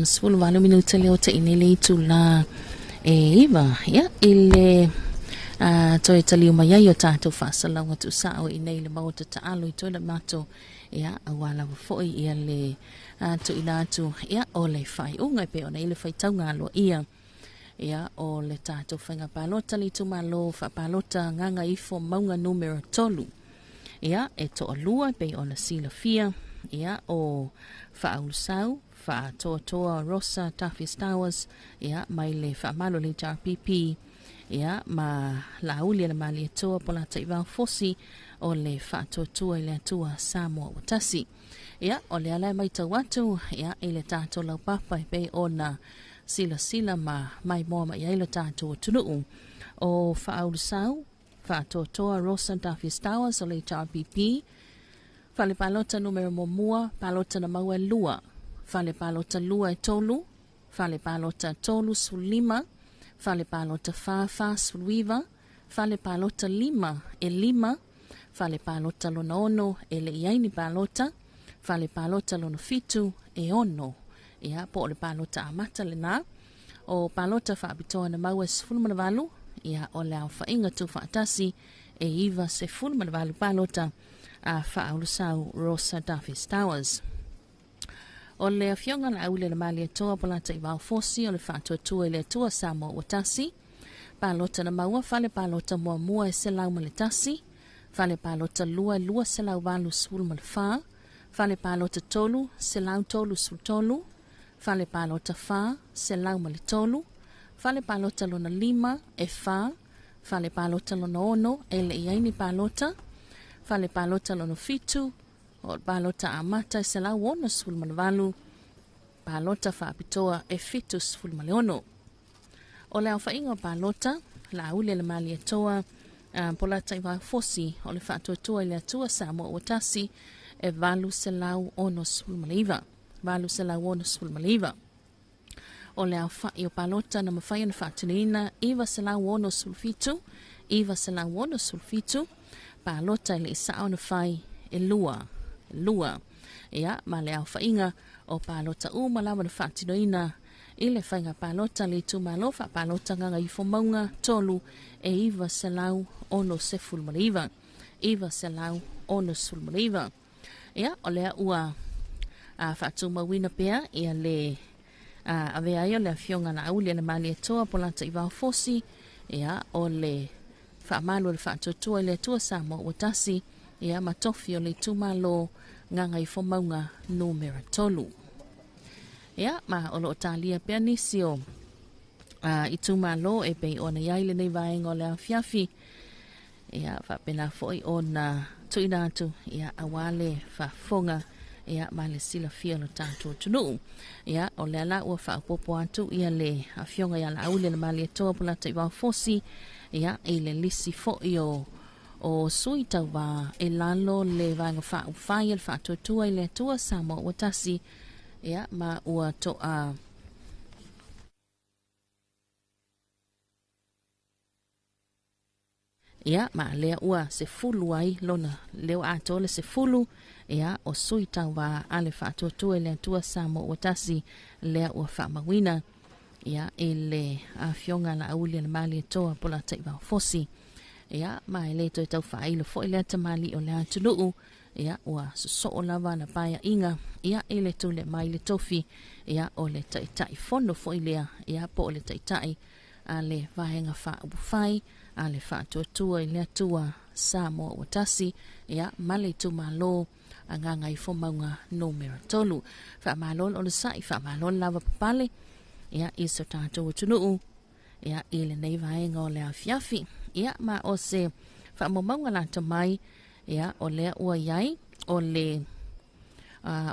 sepulu valu minuta leo te inele itu la iwa ia ile toi taliu mai ai o tātou whaasalau tu sao i nei le mauta taalo i toi le mato ia awala foi ia le tu ina tu ia o le whai unga pe ona ile whai taunga alo ia o le tātou whainga palota li tu malo wha palota nganga ifo maunga numero tolu ia e to alua pe ona sila fia ia o wha aulusau wha toa Rosa Tafis Towers ia mai le wha malo le JRPP ia ma lauli le mali toa pola taivao fosi o le wha toa le tua Samoa Watasi ia o le alai mai tau atu ia ile tātou lau papa pe ona sila ma mai moa mai ile tātou tunuu o wha aulusau wha toa Rosa Tafis Towers o le JRPP Fale palota numero momua, palota na maua lua. Fale palota lua e tolu. Fale palota tolu sulima. Fale palota fa suliva. Fale palota lima e lima. Fale palota lona ono e le iaini palota. Fale palota lona fitu e ono. Ia po le palota amata le na. O palota fa abitoa na maua se fulma na valu. Ia o le au fa inga tu fa atasi e iwa se fulma na valu palota. Whaaulusau Rosa Tafis Towers. O le awhionga la aule le mali atoa polata i wau fosi o le whaatua tua i le atua Samoa Watasi. Palota na maua fale palota mua e se lau maletasi. Fale palota lua se lau walu sul malfa. Fale palota tolu se lau tolu sul tolu. Fale palota fa se lau maletolu. Fale palota lona lima e fa. Fale palota lona ono e le iaini palota. Fale palota lono fitu, o palota amata se la wono sulmanvalu, palota fa apitoa e fitus fulmaleono. O le awhainga palota, la ule le mali atoa, polata iwa fosi, o le whaatuatua i le atua Samoa Watasi, e valu se lau ono sulmaleiva. Valu se lau ono sulmaleiva. O le awhai o palota na mawhaia na whaatunina, iwa se lau ono sulfitu, iwa se lau ono sulfitu, palota le sao na fai e lua ia ma le au fainga o palota malawa na fatinoina ile fainga palota le tu malofa palota nganga ifo maunga tolu e iwa selau ono seful maliva iwa selau ono sul maliva ia o le ua fatu mawina pea ia le ave ayo le fionga na auli le mali toa polata iwa fosi ia o le Whaamalo le whaatotua le tua Samoa Watasi ia matofi o le tumalo nganga i fomaunga numero tolu. Ia ma o lo talia pea nisio i tumalo e pei ona iaile nei vaenga o le awhiafi ia whapena foi ona tuina atu ia awale whafonga ia ma le sila fia lo tātua tunu. Ia o le ala ua whaapopo atu ia le awhionga ia la aule le mali atoa polata i wau fosi ia ele lisi fo o sui tau wa e lalo le vanga fa ufai el fa tua ile tua Samoa Watasi ia ma ua to ia ma le ua se fulu ai lona leo ato le se fulu ia o sui tau wa ale fa tua ile tua Samoa Watasi le ua fa mawina ia ele a fionga la auli le mali toa pola taiva fosi ia mai le to tau fa ile fo ile tamali o le atulu ia wa so lava na paia inga ia ele to le mai le tofi ia o le tai fono fo ile ia po le tai ale vaenga fa bufai ale fa tua ile tua Samoa Watasi ia mali tu malo anganga i fo maunga numero tolu fa malol o le sai fa malol lava pale ia iso tātou tunuu ia ile nei vaenga o le awhiafi ia ma o se whaamomaunga lata mai ia o lea ua iai o le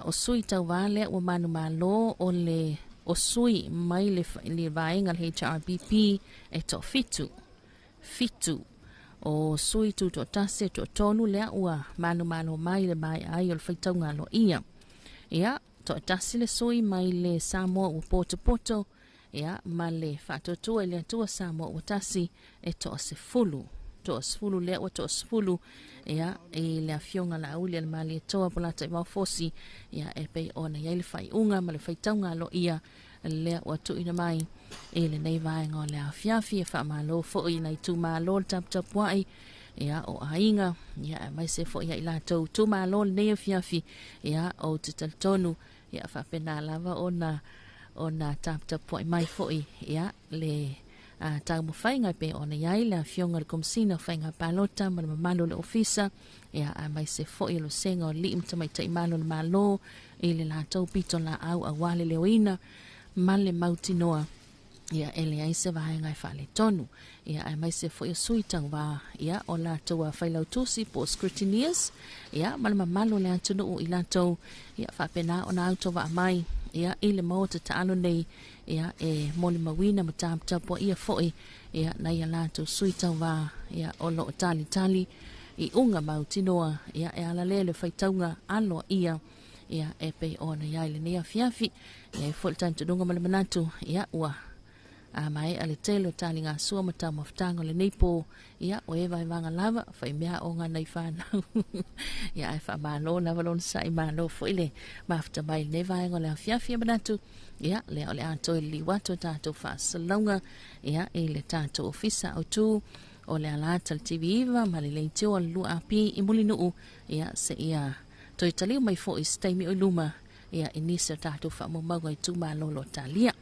o sui tau vale ua manu malo o le o sui mai le vaenga le HRPP e to fitu o sui tu to tase to tonu lea ua manu mai le mai ai o le whaitaunga lo ia to tasi le sui mai le Samoa o poto ia ma le whaatotua le tua Samoa Watasi e to se fulu to sfulu le o to sfulu ia e le afionga la uli le mali toa polata i fosi ia e pe ona ia le fai unga ma le fai taunga lo ia le o tu ina mai e le nei vai ngo le afiafi e fa malo fo i nei tu malo tap tap wai ia o ainga ia mai se fo ia ila tu malo nei afiafi ia o te tonu ia fa pena lava ona tap tap wai mai fo ia le tau mo whainga pe ona iai la fionga le komsina whainga palota ma le mamalo le ofisa ia mai se fo i lo senga o li imta mai tai malo le malo i le la tau pito la au a wale le oina ma le mautinoa ia ele ai se vaenga e whale tonu ia mai se fo i suitang wa ia o la tau a whailau tusi po scrutineers ia ma le mamalo le antunu o i la tau ia whapena ona auto wa mai ia ile mota taalo nei ia e moli mawina mataptapo ia foi ia na ia lato suita wa ia o lo tali i unga mautinoa ia e ala lele faitaunga alo ia e pe ona ia ile nia fiafi ia e full time tudunga malamanatu ia ua mai ale telo tali nga sua mata maftango le nepo ia o eva e vanga lava fai mea o nga nei whana ia e wha malo na valon sa i malo fo ile mafta mai ne vai ngo le fiafi manatu ia le o le ato li wato tato fa salonga ia e le tato ofisa o tu o le alata TV iva ma le leitio al lu api i mulinu ia se ia to italiu mai fo i stay o luma ia inisa tato fa mo mau i tu malo lo talia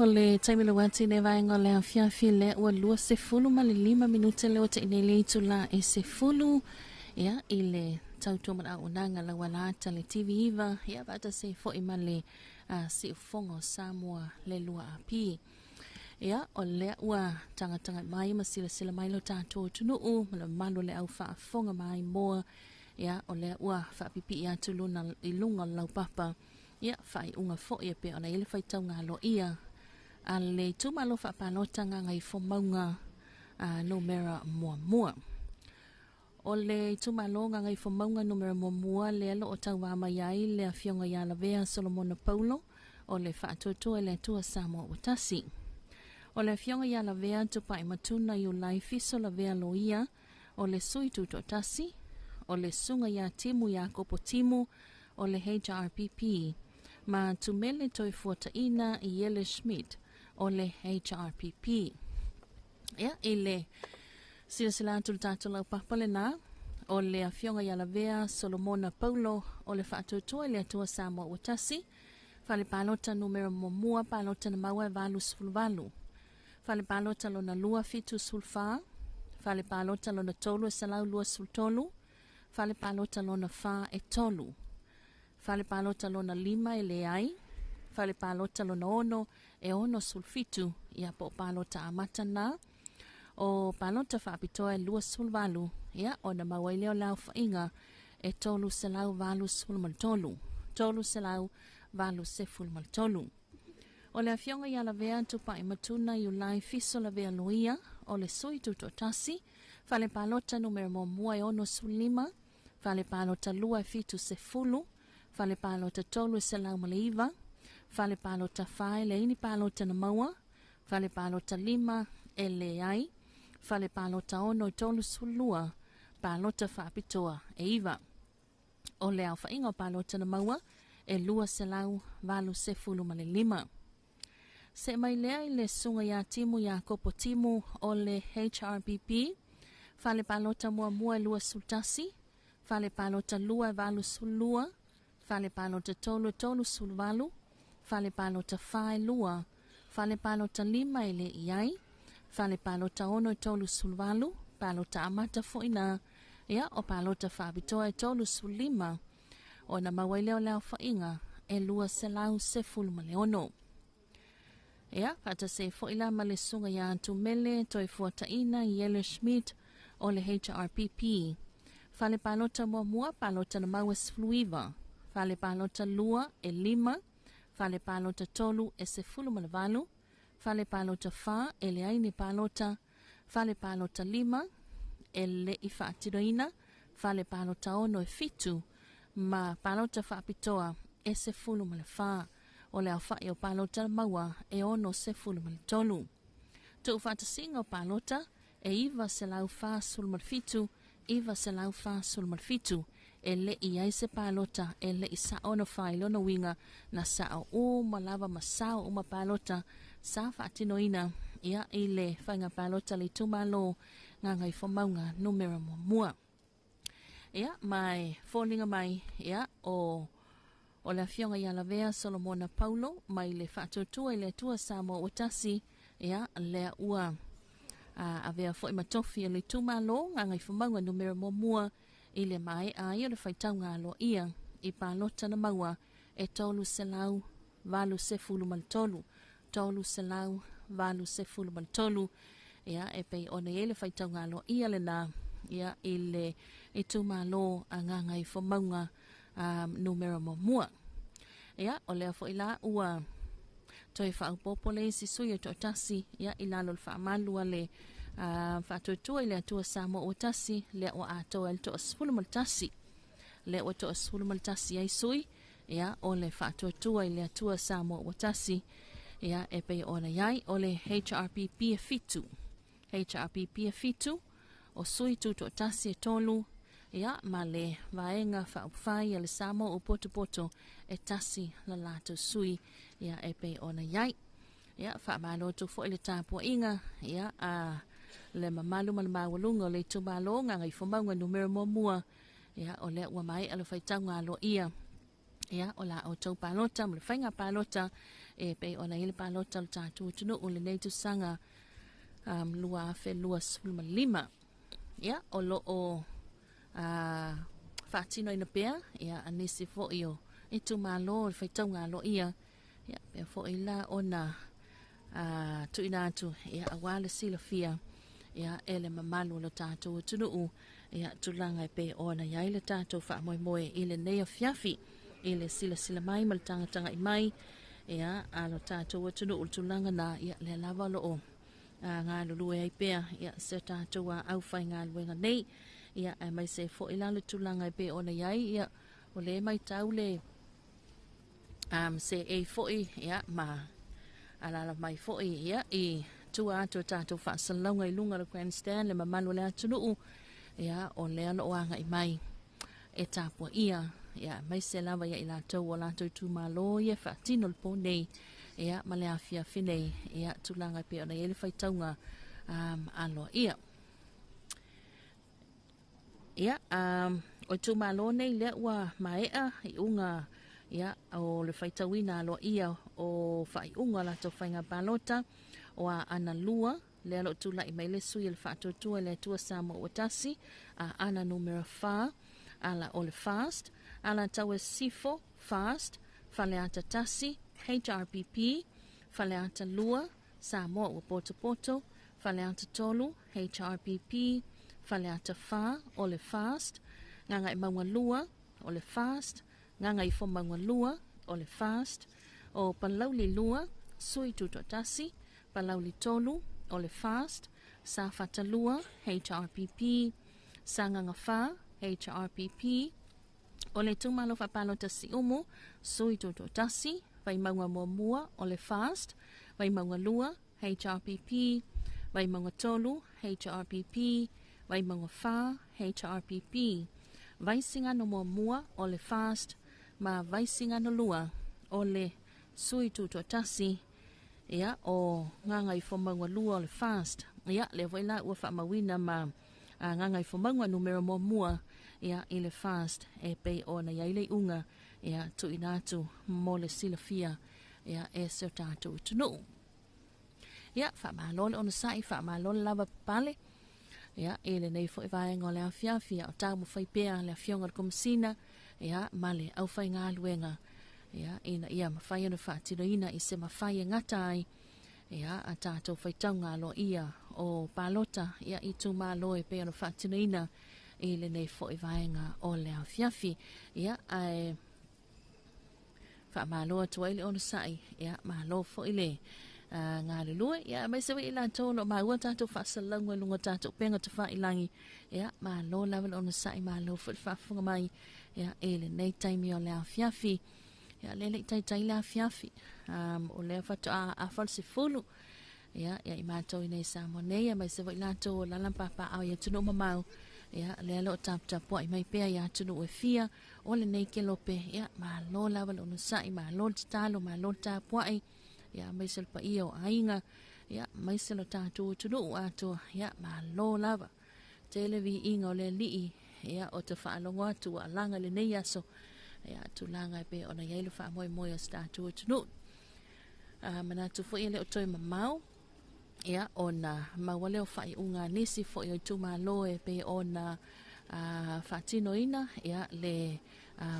Ole taimile wati ne vaenga le afiafi le ua lua sefulu ma le 5 minute le o te inele i tula e sefulu ia i le tautua mana unanga la walata le TV Iva ia bata se fo i male si ufongo Samoa le lua api ia o le ua tanga mai ma sila mai lo tātou tunuu ma le malo le au whaafonga mai moa ia o le ua whaapipi ia tuluna i lunga lau papa ia whai unga fo ia pe ona ile whai tau ngā lo ia a le tumalo whaapalota ngā ngai fo maunga numera mua. O le tumalo ngā ngai fo maunga numera mua le alo o tau wama iai le a fionga ia la vea Solomona Paulo o le whaatotoa le tua Samoa Watasi. O le fionga ia la vea tupai matuna i ulai fiso la vea lo ia o le sui tutotasi o le sunga ia timu ia kopo timu o le HRPP ma tumele toi fuataina i Yele Schmidt o le HRPP. Ia, ile sila tultatula papale na o le afionga ya la vea Solomona Paulo o le whaatotoa le atua Samoa Watasi fale palota numero momua palota na maua valu sfulvalu fale palota lona lua fitu sulfa fale palota lona tolu e salau lua sultolu fale palota lona fa e tolu fale palota lona 5 e leai fale palota lona ono e ono sulfitu ia po palota amata na o palota whaapitoa e lua sulvalu ia o na mawaileo lau whainga e tolu selau valu sulmaltolu tolu selau valu sefulmaltolu o le afionga ia la vea tupa i matuna i ulai fiso la vea loia o le sui tutotasi fale palota numero momua e ono sulima fale palota lua e fitu sefulu fale palota tolu e selau maleiva fale palota fae le ini palota na maua fale palota 5 e leai fale palota ono e tolu sulua palota whaapitoa e iva o le au whainga palota na maua e lua selau valu sefulu male 5 se mai lea i le sunga ya timu ya kopo timu o le HRPP fale palota mua e lua sultasi fale palota lua e valu sulua fale palota tolu sulvalu fale palota fae lua fale palota 5 e le iai fale palota ono e tolu sulvalu palota amata foina ia o palota whaabitoa e tolu sulima o na mawaileo leo whainga e lua selau sefulu male ono ia pata se foila male sunga ya antumele toi fuataina Yele Schmidt o le HRPP fale palota mua palota na maua sfluiva fale palota lua e 5 fale palota tolu e sefulu male valu fale palota fa e le aini palota fale palota 5 e le ifa atiroina fale palota ono e fitu ma palota whaapitoa e sefulu male fa o le awha e o palota maua e ono sefulu male tolu tu whaatasinga o palota e iwa se lau fa sul male fitu iwa se lau fa sul male fitu e le iai se palota e le isa ono fa ilona winga na sao malava masao uma palota sa whaatinoina ia i le whainga palota le tumalo ngā ngai whamaunga numera mua ia mai fōlinga mai ia o le fionga ia la vea Solomona Paulo mai le whaatotua i le tua Samoa Watasi ia le ua a vea fo i matofi le tumalo ngā ngai whamaunga numera mua i le mai a ia le whaitau ngā lo ia i palota na maua e tolu selau valu sefulu maltolu tolu selau valu sefulu maltolu ia e pei ona ele whaitau ngā lo ia le nā ia i le e tumalo a ngā ngai whamaunga numera mua ia o lea fo ila ua toi whaupopole si sui e totasi ia i lalo le whaamalua le whaatotua i le atua Samoa Watasi le o atoa le toa sfulu maltasi le o toa sfulu maltasi ai sui ia o le whaatotua i le atua Samoa Watasi ia e pei ona iai o le HRPP e fitu o sui tuto tasi e tolu ia ma le vaenga whaupwhai le Samoa o poto e tasi la lato sui ia e pei ona iai ia whaamalotu fo le tāpua inga ia a le mamalu mawalunga le tubalo ngā ngai whamaunga numero mua ia o le ua mai ala whaitau ngā lo ia ia o la o tau palota mo le whainga palota e pe ona ile palota le tātou tunu o le nei tusaga lua afe lua sulma lima ia o lo o whaatino ina pea ia anisi fo i o e tu malo le whaitaunga lo ia ia pe fo i la ona tu ina atu ia awale sila fia ia ele mamalu lo tātou tunu ia tulanga pe ona ia ile tātou wha moe moe ile nei o fiafi ile sila mai mal tanga i mai ia alo tātou tunu tulanga na ia le lava lo o ngā lulu e pea ia se tātou au whai ngā luenga nei ia mai se fo ila le tulanga pe ona ia ia o le mai tau le se e fo ia ma ala mai fo ia i tua ato tātou whaasalonga i lunga le grandstand le mamanu le atunu ia o le ano oanga i mai e tāpua ia mai se lava ia i lātou o lātou tu malo ia whaatino le pō nei ia ma le afia finei ia tulanga pe ona ele whaitaunga alo ia ia o tu malo nei le ua maea i unga ia o le whaitauina alo ia o whai unga lātou whainga balota o ana lua le alo tula i maile sui le whaatotua le tua Samoa Watasi ana numero 4 ala o le fast ala tawe sifo fast faleata tasi HRPP faleata lua Samoa o Poto faleata tolu HRPP faleata fa o le fast nganga i maunga lua o le fast nganga i fo maunga lua o le fast o palauli lua sui tutotasi palauli tolu o le fast sa fatalua HRPP sa nganga fa HRPP o le tumalo whapalo tasi umu sui tutotasi vai maunga mua o le fast vai maunga lua HRPP vai maunga tolu HRPP vai maunga fa HRPP vai singa no mua o le fast ma vai singa no lua o le sui tutotasi ia o nganga i fomaunga lua o le fast ia le voila ua whamawina ma nganga i fomaunga numero mua ia i le fast e pei ona ia ile unga ia tu inatu mo le silafia ia e se tātou tunu ia whamalole ona sai whamalole lava pale ia ele nei fo vai ngole afiafia o tamu fai pea le afionga le komisina ia male au fai ngā luenga ia ina ia mawhai ana whaatino ina i se mawhai ngatai ia a tātou whaitaunga lo ia o palota ia i tu malo e pe ana whaatino ina i le nei fo vaenga o le afiafi ia ai whamaloa tua ile ona sai ia malo fo ile ngā lulue ia mai sewe ila tolo maua tātou whaasalangua lunga tātou penga te whailangi ia malo lawa ona sai malo fo whaafunga mai ia ele nei taimi o le afiafi ia lele tai le afiafi o le whatu a falsi fulu ia i mātou i nei Samoa mai sewe ila tolo lalampapa au ia tunu mamau ia le alo tap i mai pea ia tunu e fia o le nei ke lope ia malo lawa ona sai malo talo malo tapua ia mai sel pa io ainga ia mai sel tatu tunu ato ia malo lava televi inga o le lii ia o te whaalongo atu a langa le nei aso ia tu langa pe ona ia ilu wha moe o statu tunu mana tu fo ile o toi mamau ia ona mawale o whai unga nisi fo i o tu malo e pe ona whatino ina ia le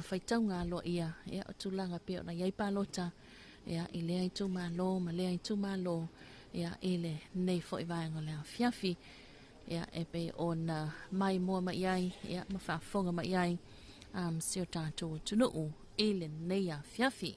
whaitaunga lo ia o tu langa pe ona iai palota ia i lea i tu malo ma lea i tu malo ia ile nei fo i vaenga lea fiafi ia e pe ona mai mua ma iai ia ma whaafonga ma iai sio tātou tunu ile nei a fiafi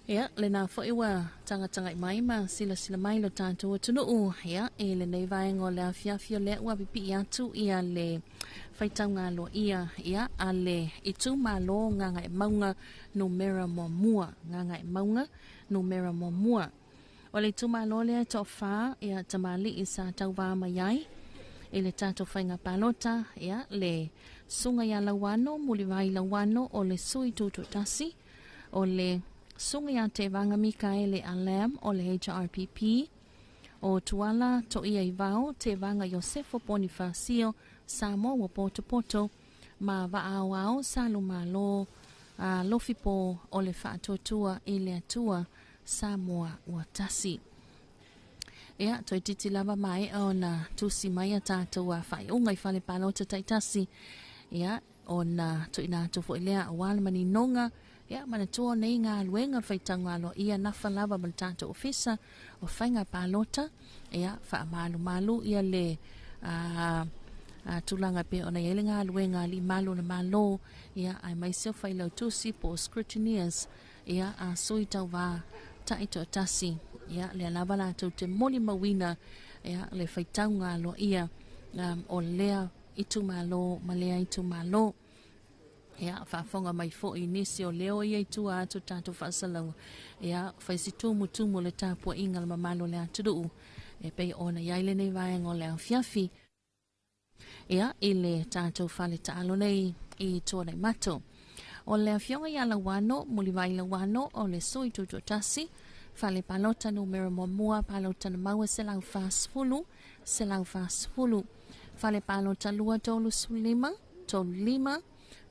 Ia, le nā whaiwa tanga i mai ma sila mai lo tātou atunu o. Ia, e le nei vaenga o le awhiawhia le ua pipi i atu ia le whaitau ngā lo ia. Ia, a le i tū mā lo nganga e maunga no mera mo mua. Nganga e maunga no mera mo mua. O le tū mā lo lea tō whā, ia tamali i sa tau wā mai ai. E le tātou whainga pālota, ia, le sunga ia lawano, muli vai lawano o le sui tūtu tasi. O le sunga ia te vanga Mikaele Alam o le HRPP. O tuala to ia i vau te vanga Josefo Bonifacio Samo wa Poto ma va au salu malo lofipo o le whaatotua i le atua Samoa wa tasi. Ea, toi titi lava mai o na tusi mai a tātou a whai unga i whale pālota taitasi. Ea, o na toi nā tufo i lea a wale mani nonga. Ea, mana tua nei ngā luenga whaitanga alo ia nafa lava man tātou ofisa o whainga pālota. Ea, wha malu ia le tulanga pe o na ele ngā luenga li malu na malo. Ea, ai myself whai lau tusi po scrutineers. Ea, a sui tau wā taito tasi. Ia, le lava la tau te moli mawina. Ia, le whaitau ngā lo ia o lea itu malo, malea itu malo. Ia, whaafonga mai fo i nisi o leo ia itu a atu tātou whaasalau. Ia, whaisi tumu le tāpua inga le mamalo le aturu. E pei ona iaile nei vaenga o le au fiafi. Ia, i le tātou whale taalo nei i tua nei mato. O le awhionga ia la wano, muli vai la wano o le sui tutu tasi. Fale palota numero mua palota na maua se lau fulu. Fale palota lua tolu sulima, tolu lima.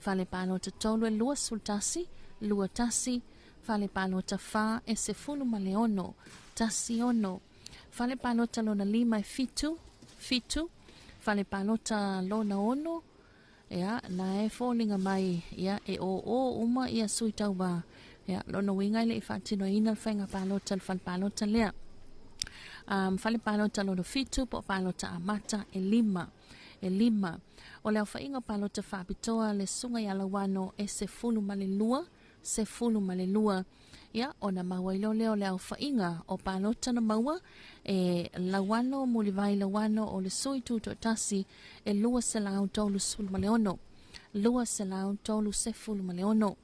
Fale palota tolu e lua sultasi, lua tasi. Fale palota fa e se fulu maleono, tasi ono. Fale palota lona lima e fitu. Fale palota lona ono. Ia, na e fōlinga mai, ia, e o uma ia sui tau wā. Ia, lona winga ile i whaatino ina whainga pālota, whal pālota lea. Whale pālota lona fitu, po pālota amata e lima. O leo whainga pālota whaapitoa le sunga i alawano e se fulu male lua. Ia, o na maua ilo leo whainga o pālota na maua e lawano, muli vai lawano o le sui tuto tasi e lua se lau tolu sulu male ono. Se fulu male ono.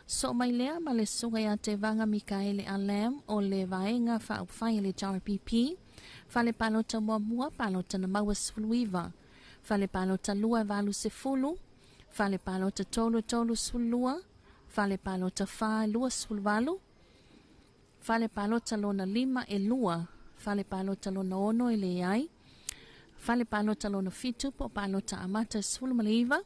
So mai lea ma le sunga ia te vanga Mikaele Alam o le vaenga whaupwhai le JRPP. Fale pālota mua pālota na maua sfuluiva. Fale pālota lua valu se fulu. Fale pālota tolu sfulua. Fale pālota wha lua sfulvalu. Fale pālota lona lima e lua. Fale pālota lona ono e le ai. Fale pālota lona fitu po pālota amata sfulumaleiva.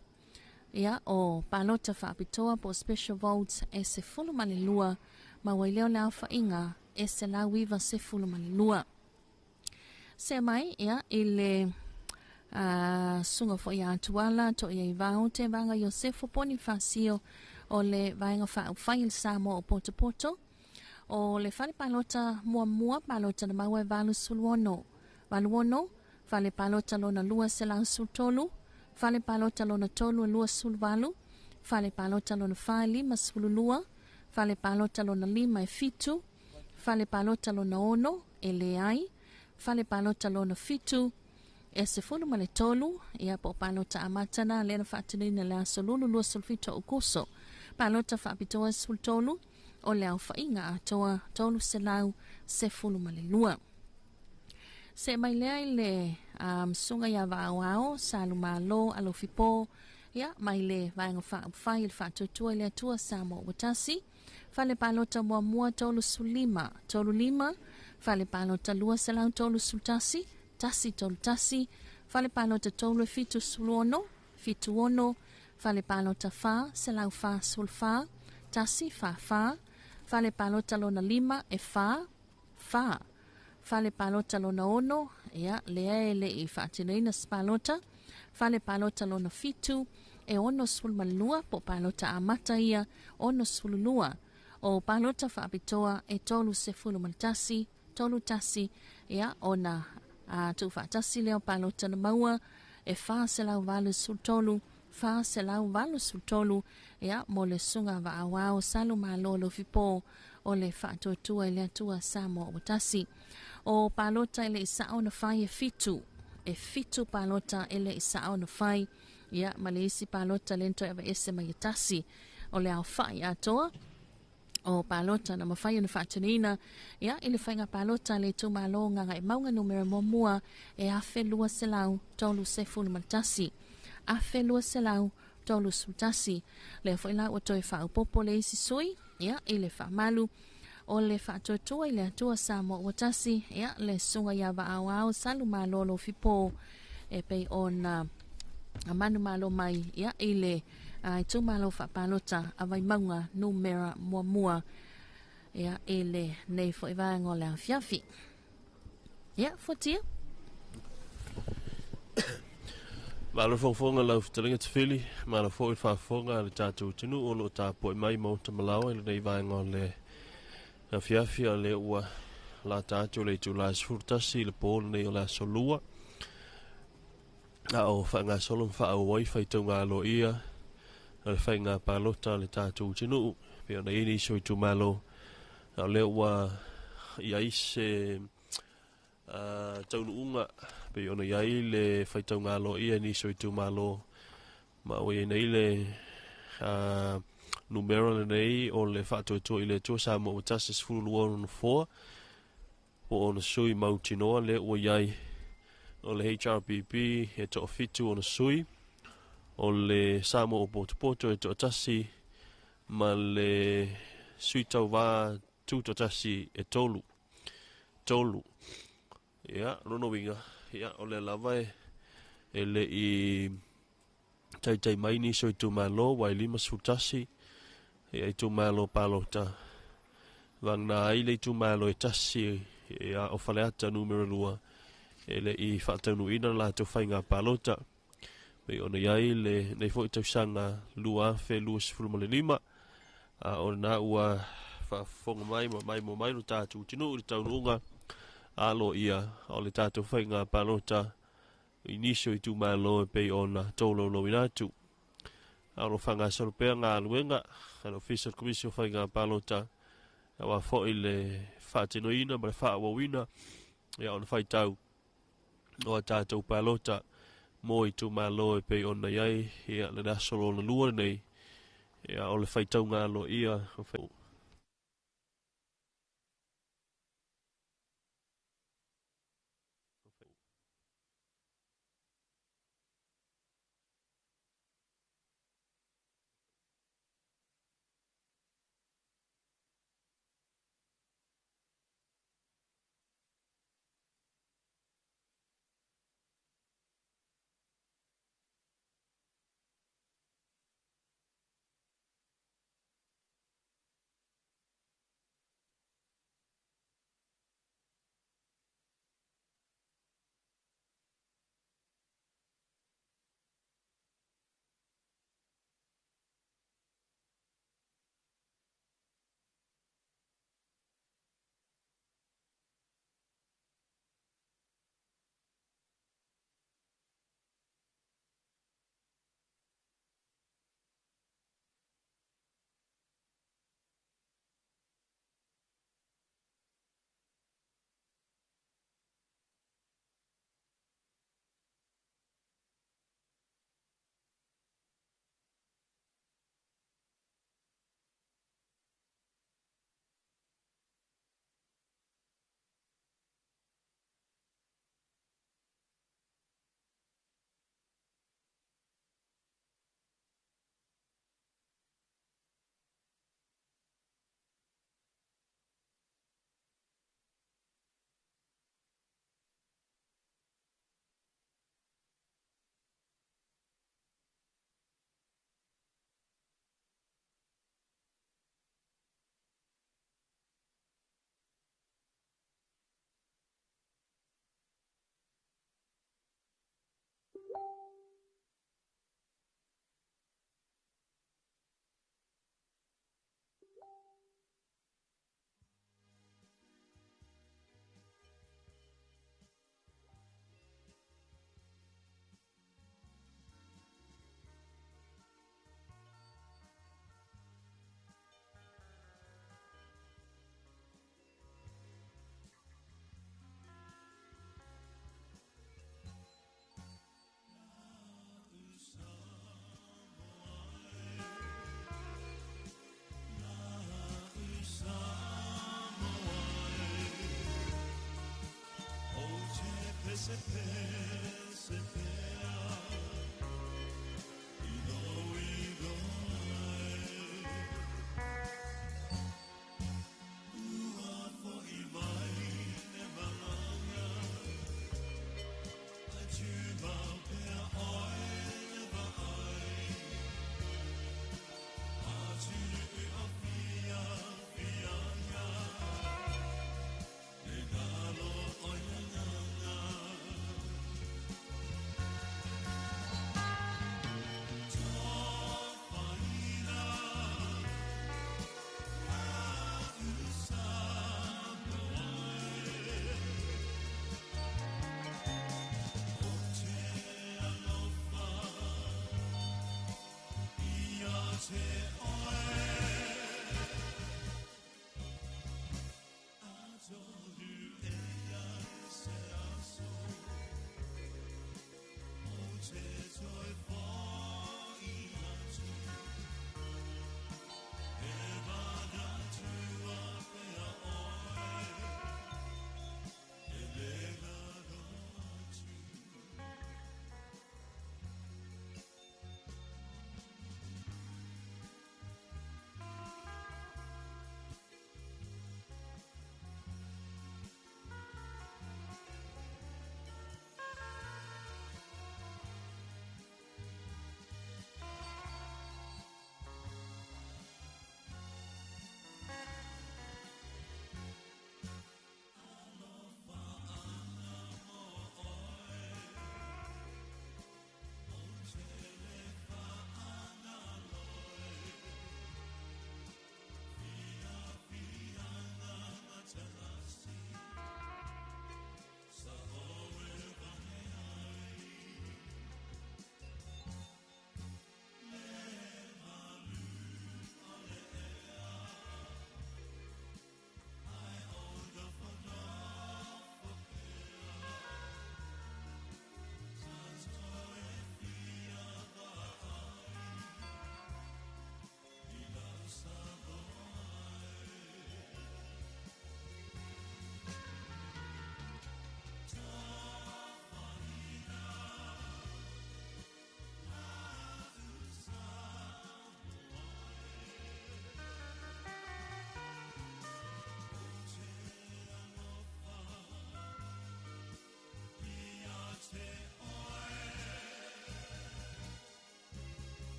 Ia, o pālota whaapitoa po special votes e se fulu male lua. Ma waileo le au whainga e se lau iwa se fulu male lua. Se mai, ia, i le sunga fo ia atuala to ia i vau te vanga Josefo Bonifacio o le vaenga whail Samoa o Poto. O le whale pālota mua pālota na maua e valu suluono. Whale pālota lona lua se lau sultolu. Fale palota lona tolu e lua sulvalu. Fale palota lona whae lima sululua. Fale palota lona lima e fitu. Fale palota lona ono e leai. Fale palota lona fitu e se fulu male tolu. Ia po palota amatana lena whaatinina lea solulu lua sulfito o kuso. Palota whaapitoa sultolu o lea whainga atoa tolu se lau se fulu male lua. Se mai lea i le sunga ia wāwao, salu malo, alofipo, ia, mai le vaenga whai il whaatutua i le atua Samoa watasi. Fale pālota mua tolu lima. Fale pālota lua selau tolu sultasi, tolu tasi. Fale pālota tolu e fitu ono. Fale pālota wha, selau wha sulfa, tasi wha. Fale pālota lona lima e wha. Fale pālota lona ono, ia, lea e le i whaatinaina spalota. Fale pālota lona fitu, e ono sulmalua, po pālota amata ia, ono sululua. O pālota whaapitoa, e tolu se fulumaltasi, tolu tasi, ia, ona tu whaatasi leo pālota na maua, e wha se lau valu sultolu, ia, mo le sunga wa awao, salu malo lo fipo, o le whaatotua i le atua Samoa o Tasi. O palota ele isao na whai e fitu palota ele isao na whai ia ma le isi palota lento ewa ese mai Tasi o le au whai atoa o palota na mawhai na whaatunina ia ili whainga palota le tu malonga ngai maunga numera momua e afe lua selau tolu sefu na Tasi afe lua selau tolu sutasi le whaila o toi whaupopo le isi sui ia ili whamalu o le whaatotua i le atua Samoa o Tasi ia le sunga ia wa au salu malolo fipo e pei ona a manu malo mai ia i le i tu malo whapalota a vai maunga numera mua ia i le nei fo i vaengo le awhiawhi ia fotia Malo fonga lau fitalinga te whili, malo fo i whafonga le tātou tinu o lo tā po i mai mau ta malawa i le nei vaengo le awhiawhi a le ua la tātou le tu la sfurtasi le pōle nei o la solua a o whainga solong wha au wai whaitau ngā lo ia le whainga palota le tātou tinu pe ona ini so i tu malo a le ua i aise taunu unga pe ona iai le whaitau ngā lo ia ni so i tu malo ma o i nei le numero le nei o le whaatoa i le tua Samoa o Tasi sfulu on 4 o ona sui mautinoa le ua iai o le HRPP e to fitu ona sui o le Samoa o Poto e to Tasi ma le sui tau wā tu to Tasi e tolu ia rono winga ia o le lava e le i tai mai ni so i tu malo wai lima sutasi e i tu malo palota vangna ai le tu malo e Tasi ia o faleata numero lua e le i whaatanu ina la tu whainga palota me ona iai le nei fo i tau sanga lua fe lua sifuru le lima a o na ua whafonga mai lo tātu tinu i tau nunga alo ia o le tātou whainga palota inisio i tu malo e pei ona tolo lo inatu alo whanga sorpea ngā luenga alo Fiscal Commission whainga palota a wa fo i le whaatino ina ma le whaawawina ia ona whaitau o a tātou palota mo i tu malo e pei ona iai ia le nasolo na lua nei ia o le whaitau ngā lo ia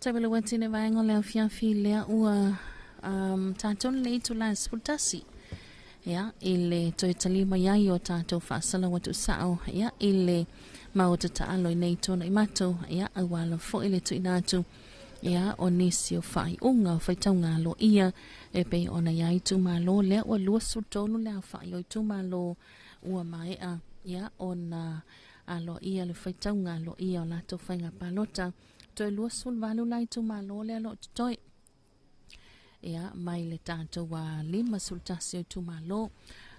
Tabela watine vaengo leo fiafi lea ua taton le tula sputasi. Ya ile toitalima yayo tato fasala watu sao ya ile mauta taalo inaitona imato ya awala fo ile tu inatu ya onisio fai unga faitaunga lo ia epe ona yai tu malo le wa luasu tonu le fai o tu malo ua mai a ya ona alo ia le faitaunga lo ia la to fainga palota to luasu valu lai tu malo le lo toi ya mai le tato wa lima sultasio tu malo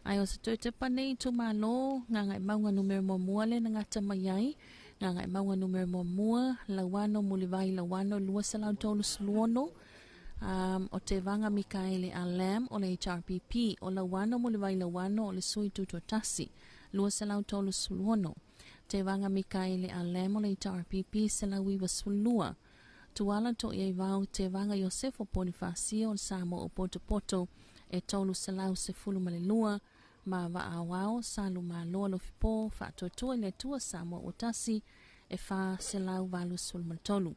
ai o se te pane tu malo nga maunga numero mo le nga tamayai nga maunga numero mo lawano mulivai lawano luasala tolu sluono o te vanga Mikaele Alam o le HRPP o lawano mulivai lawano o le sui tuto tasi luasala tolu sluono te vanga Mikaele Alam o le HRPP sala wiwa sulua tuala to ia vau te vanga Yosefo Bonifacio o Samo o Poto e tolu salau se fulu malelua ma va awao salu ma lo fipo fa to le tua Samo o tasi e fa salau valu sulmantolu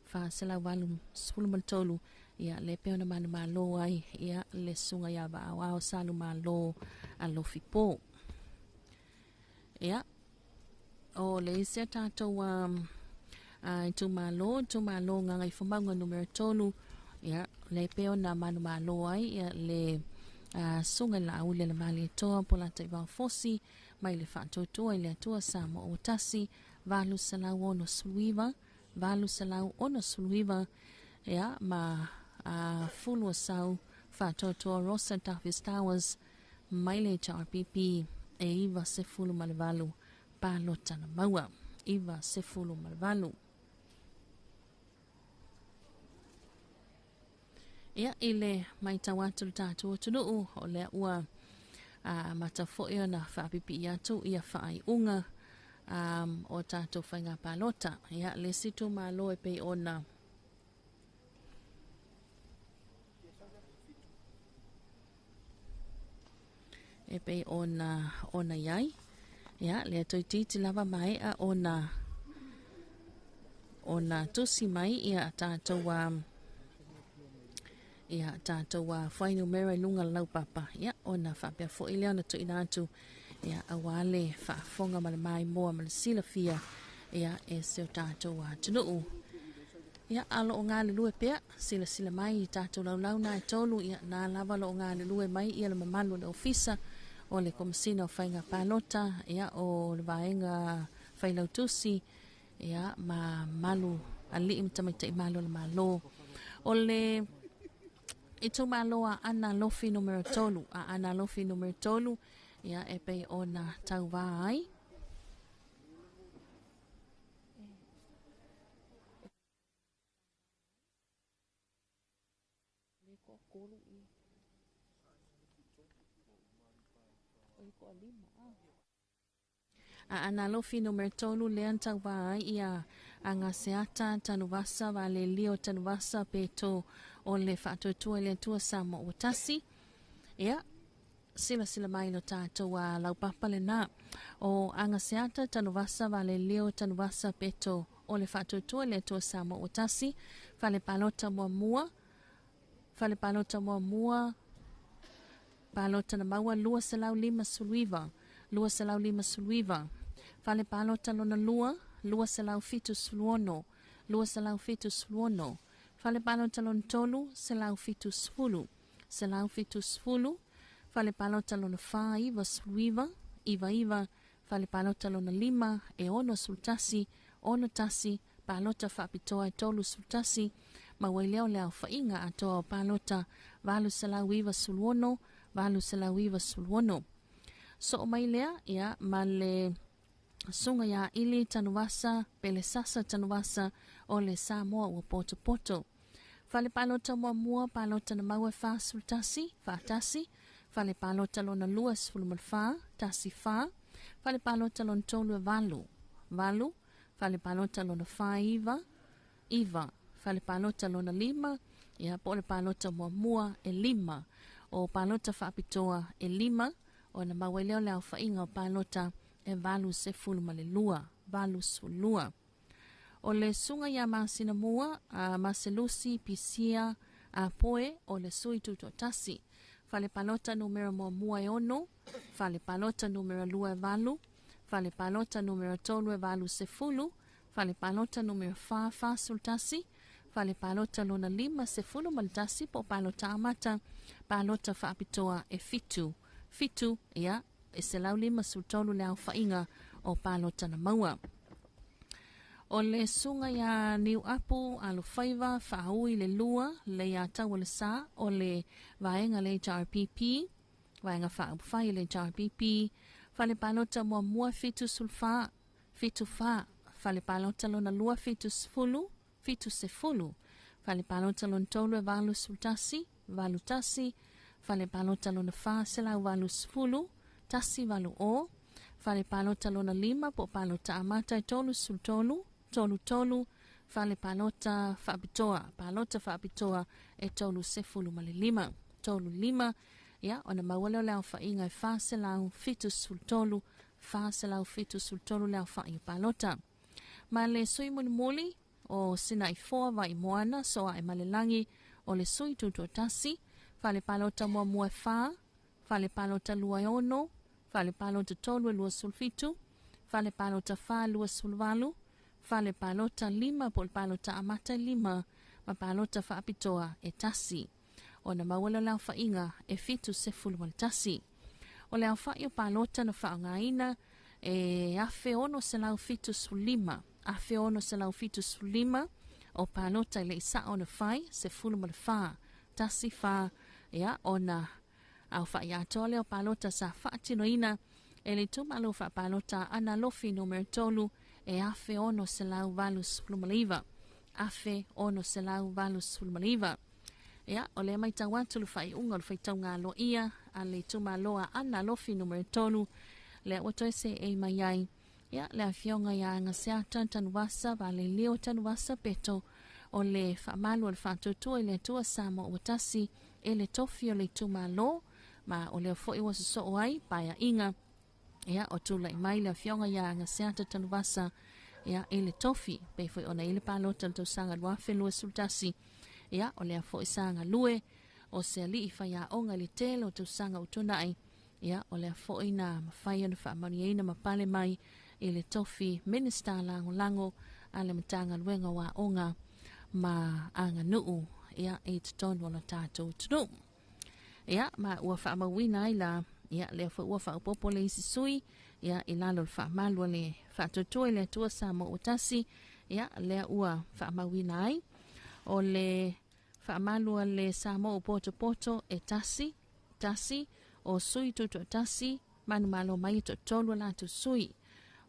fa salau valu sulmantolu ia le peona manu malo ai ia le sunga ia va awao salu ma lo alo fipo ia o le se tato tu malo nga ngai fumanga numero tolu ya le peo na manu malo ai ya le sunga la ule le mali toa pola te va fosi mai le fa to ile tua Samo o tasi valu salau ono suluiva ya ma fulu sau fa to Rosa Davis Towers mai le HRPP e iva se fulu malvalu palota na maua iva se fulu malvalu ia ile mai tawatu tatu tunu o le ua matafo ia na whapipi ia tu ia whaai unga o tatu whainga palota ia le situ malo e pei ona ona yai ia le toititi lava mai a ona tusi mai ia tato wa fainu mera lunga lau papa ya ona fa pe fo ile ona to inatu ya awale fa fonga mai mo mal silafia ya ese tato wa tunu ya alo nga le lue pe sila mai tato lau na tolu ya na lava lo nga le lue mai ia le mamalu le ofisa o le komsina fainga palota ya o le vaenga faila tusi ya ma malu ali imtamita imalo le malo o le ito maloa ana lofi numero tolu ya epe ona tauwai ana lofi numero tolu lean tauwai ia anga seata tanuvasa vale lio tanuvasa peto o le whaatotua le tua Samo o tasi ia sila mai no tato wa lau papa le na o anga seata tanuvasa vale lio tanuvasa peto o le whaatotua le tua Samo o tasi fale palota mua palota na maua lua salau lima suluiva fale palota lona lua salau fitu suluono fale palota lon tolu salau fitu sfulu fale palota lon fa iva suluiva iva fale palota lon lima e ono sultasi palota fa pitoa e tolu sultasi mawaileo le fainga atoa palota valu salau iva suluono so mailea ya male sunga ya ili tanuvasa pele sasa tanuvasa o le Samoa o poto fale palota mua palota na mawe fa sultasi fale palota lona luas fulmal fa tasi fa fale palota lon tolu valu fale palota lona fa iva fale palota lona lima ya pole palota mua e lima o palota fa pitoa e lima o na maweleo le fainga o palota e valu se fulu malelua valu sulua O le sunga ia masinamua maselusi pisia poe o le sui tuto tasi. Fale palota numero mua e ono, fale palota numero 2 e valu, fale palota numero 3 e valu sefulu, fale palota numero 4 sultasi, fale palota lona 5 sefulu maltasi po palota amata, palota faapitoa e fitu. Fitu ia e se lau 5 sultolu le au fainga o palota na maua. O le sunga ya New Apple alo faiva whaui le lua le ya tawa le sa o le vaenga le JRPP, vaenga whai le JRPP, fale palota mua fitu sulfa, fitu fa, fale palota lona lua fitu sefulu, fale palota lona tolu e valu sultasi, valu tasi, fale palota lona fa selau valu sefulu, tasi valu o, fale palota lona 5 po palota amata e tolu sultolu, tolu, fale palota faapitoa e tolu sefulu male 5, tolu 5, ya, ona mawale lau fainga e fase lau fitu sultolu lau fainga palota. Ma le sui muli o sina i 4 vai moana soa e malelangi o le sui tutu tasi, fale palota mua e fa, fale palota lua e ono, fale palota tolu e lua sulfitu, fale palota fa lua sulvalu, fale palota 5 pol palota amata 5 ma palota faapitoa e tasi. Ona mawala lau fainga e fitu sefulu mal tasi. O lau fai o palota na faangaina e afe ono se lau fitu sulima. Afe ono se lau fitu sulima o palota le isa ona fai sefulu mal fa. Tasi fa ya ona au fai atole o palota sa faatinoina e le tumalo fa palota ana lofi numero tolu e afe ono se lau valus flumaliva. Afe ono se lau valus flumaliva. Ya, ole mai tawatu lu fai unga lu fai taunga lo ia, a le tumaloa ana lofi numero tolu, le watoese e mayai. Ya, le afionga ya ngasiata tanwasa, va le leo tanwasa peto, o le faamalu o le faatutu e le tua samo o watasi, e le tofi o le tumalo, ma o le foi wasu so oai, paya inga, ya, o tula imai le afionga ya ngasiata tanwasa, ya, e le tofi, pe foi ona ile palota to sanga luafe lua sultasi, ya, o lea fo isanga lue, o se ali i whaia onga li tele o tu sanga utunai, ya, o lea fo ina mawhaia na whaamaniaina mapale mai, i le tofi minister lango a le matanga luenga wa onga ma anga nuu, ya, e tutonu o na tātou tunu. Ya, ma ua whaamawina ila, ya, lea fo ua whaupopo le isi sui, ya, ilalo le whaamalu le whaatutue le tua sa mo utasi, ya, lea ua whaamawina ai, o le whaamalu le samo o poto e tasi, o sui tuto tasi, manu malo mai to tolu la tu sui,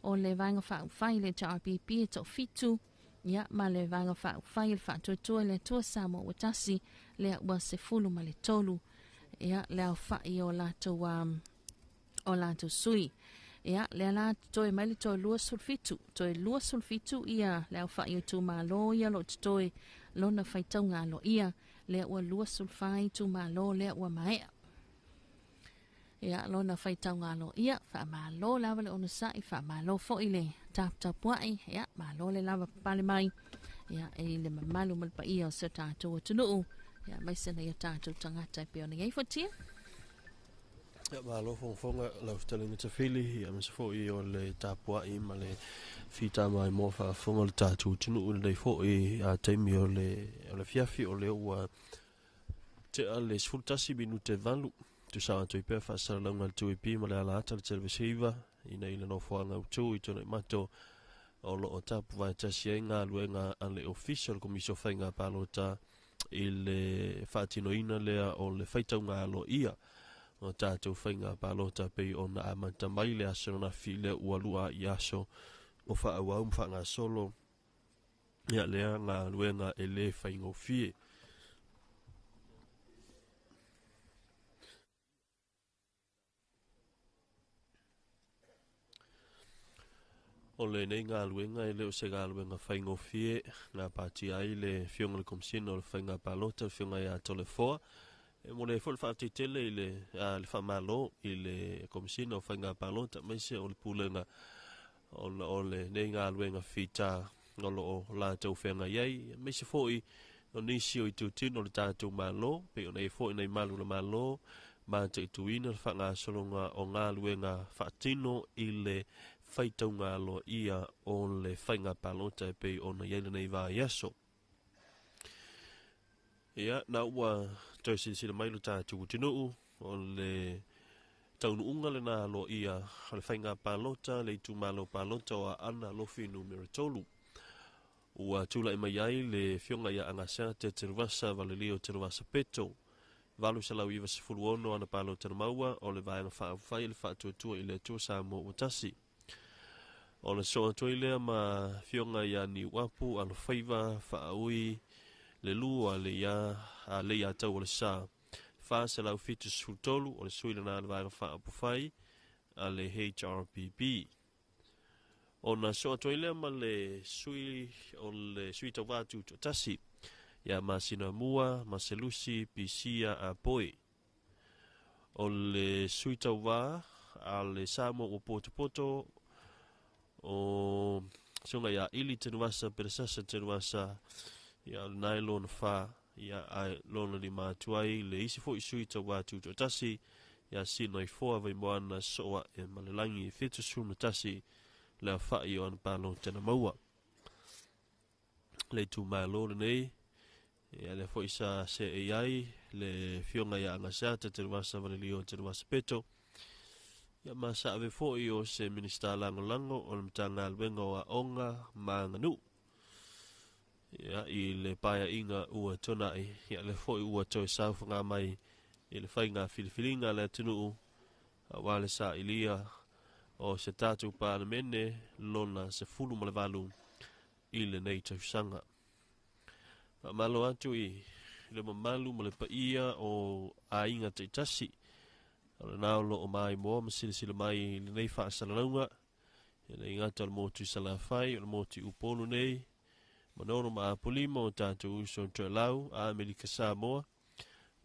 o le vanga whai le JRPP e to fitu, ya, ma le vanga whai le whaatutua le tua samo o tasi, le ua se fulu ma le tolu, ya, le au whai o la tu sui, ya, le la toi mai le toi lua sulfitu ia le au whai o tu malo ia lo toi lona faitaunga lo ia le ua lua sulfai tu malo le ua maea. Ia lona faitaunga lo ia fa malo lava le onusa i fa malo fo ile tap wai ia malo le lava pale mai ia e le malu malpa ia o se tātou tunu ia mai sena ia tātou tangata pe ona ngai fotia. Ja, malo fonga la vertelling te fili ja, men se fo i o le tapua i ma le fita mai mo fa fonga le tatu tunu le fo i a taimi o le fiafi o le ua te ale sfultasi minute valu tu sa to i pe fa sa la ngal tu i pi ma le ala ta le televisiva i nei le no fo nga tu i tonu mato o lo o tapu vai tasienga luenga ale official komisio fainga palota i le fatinoina lea o le faitaunga lo ia o tātou whainga palota pei o na amanta mai le aso na file ua lua i aso o whaau mwhanga solo ia lea ngā luenga e le whaingo fie. O le nei ngā luenga e leo se ngā luenga whaingo fie ngā pāti ai le fionga le komsino le whainga palota fionga i a tole foa e mo le fol fa tele le fa malo ile komsino fa nga palota mai se o le pulenga o le nei nga luenga fita ngolo o la tau whenga iei, me se fōi o nisi o i tūtino o le tātou malo, pe o nei fōi nei malu la malo, ma te tuina fa ngā solonga o ngā luenga whaatino i le whaitau ngā loa ia o le whainga palota e pe o na iele nei vā iaso. Ia, na ua tau sila mailu tātou tinu o le taunu unga le nā loa ia o le whainga palota, le tu malo palota o ana lofi numero tolu. Ua tula mai ai le fionga ia angasea te terwasa valelio terwasa peto. Valu sa lau iwa se fuluono ana palo tana maua o le vaenga whaafai le whaatuatua i le tua sa mo utasi. O le soa toilea ma fionga ia ni wapu alo whaiva whaaui le lua le ia a le ia tau o le sa. Wha sa lau fitu sfultolu o le suila na le vaenga whaapufai a le HRPP. O na soa toilea ma le sui o le sui tau vātu utasi. Ia masina mua, maselusi, pisia a poi. O le suita wā, a le samo o poto o sunga ia ili tenuasa, peresasa tenuasa, ia nailon wha, ia ai lona li mātuai, le isi fo i suita wā tuto tasi, ia sino i foa vai moana soa e malelangi i fitu suna tasi, le wha i o anpalo tena maua. Le tu malo le nei, ia le foi sa se ai le fionga ia ngasa te terwasa valelio terwasa peto ia masa ave foi o se minister lango o le mtanga alwenga o onga manganu ia i le paia inga ua tonai ia le foi ua toi saufunga mai i le whainga filifilinga le tunu wale sa ilia o se tatu paramene lona se fulu malevalu i le nei tausanga. Malo atu i le mamalu ma le paia o a inga te tasi. Ala nao lo o mai moa masilisila mai le nei whaasalaunga. E le ingata le motu salawhai, le motu upolu nei. Manono ma apolima o tātou uso ntua lau, a Amerika Samoa.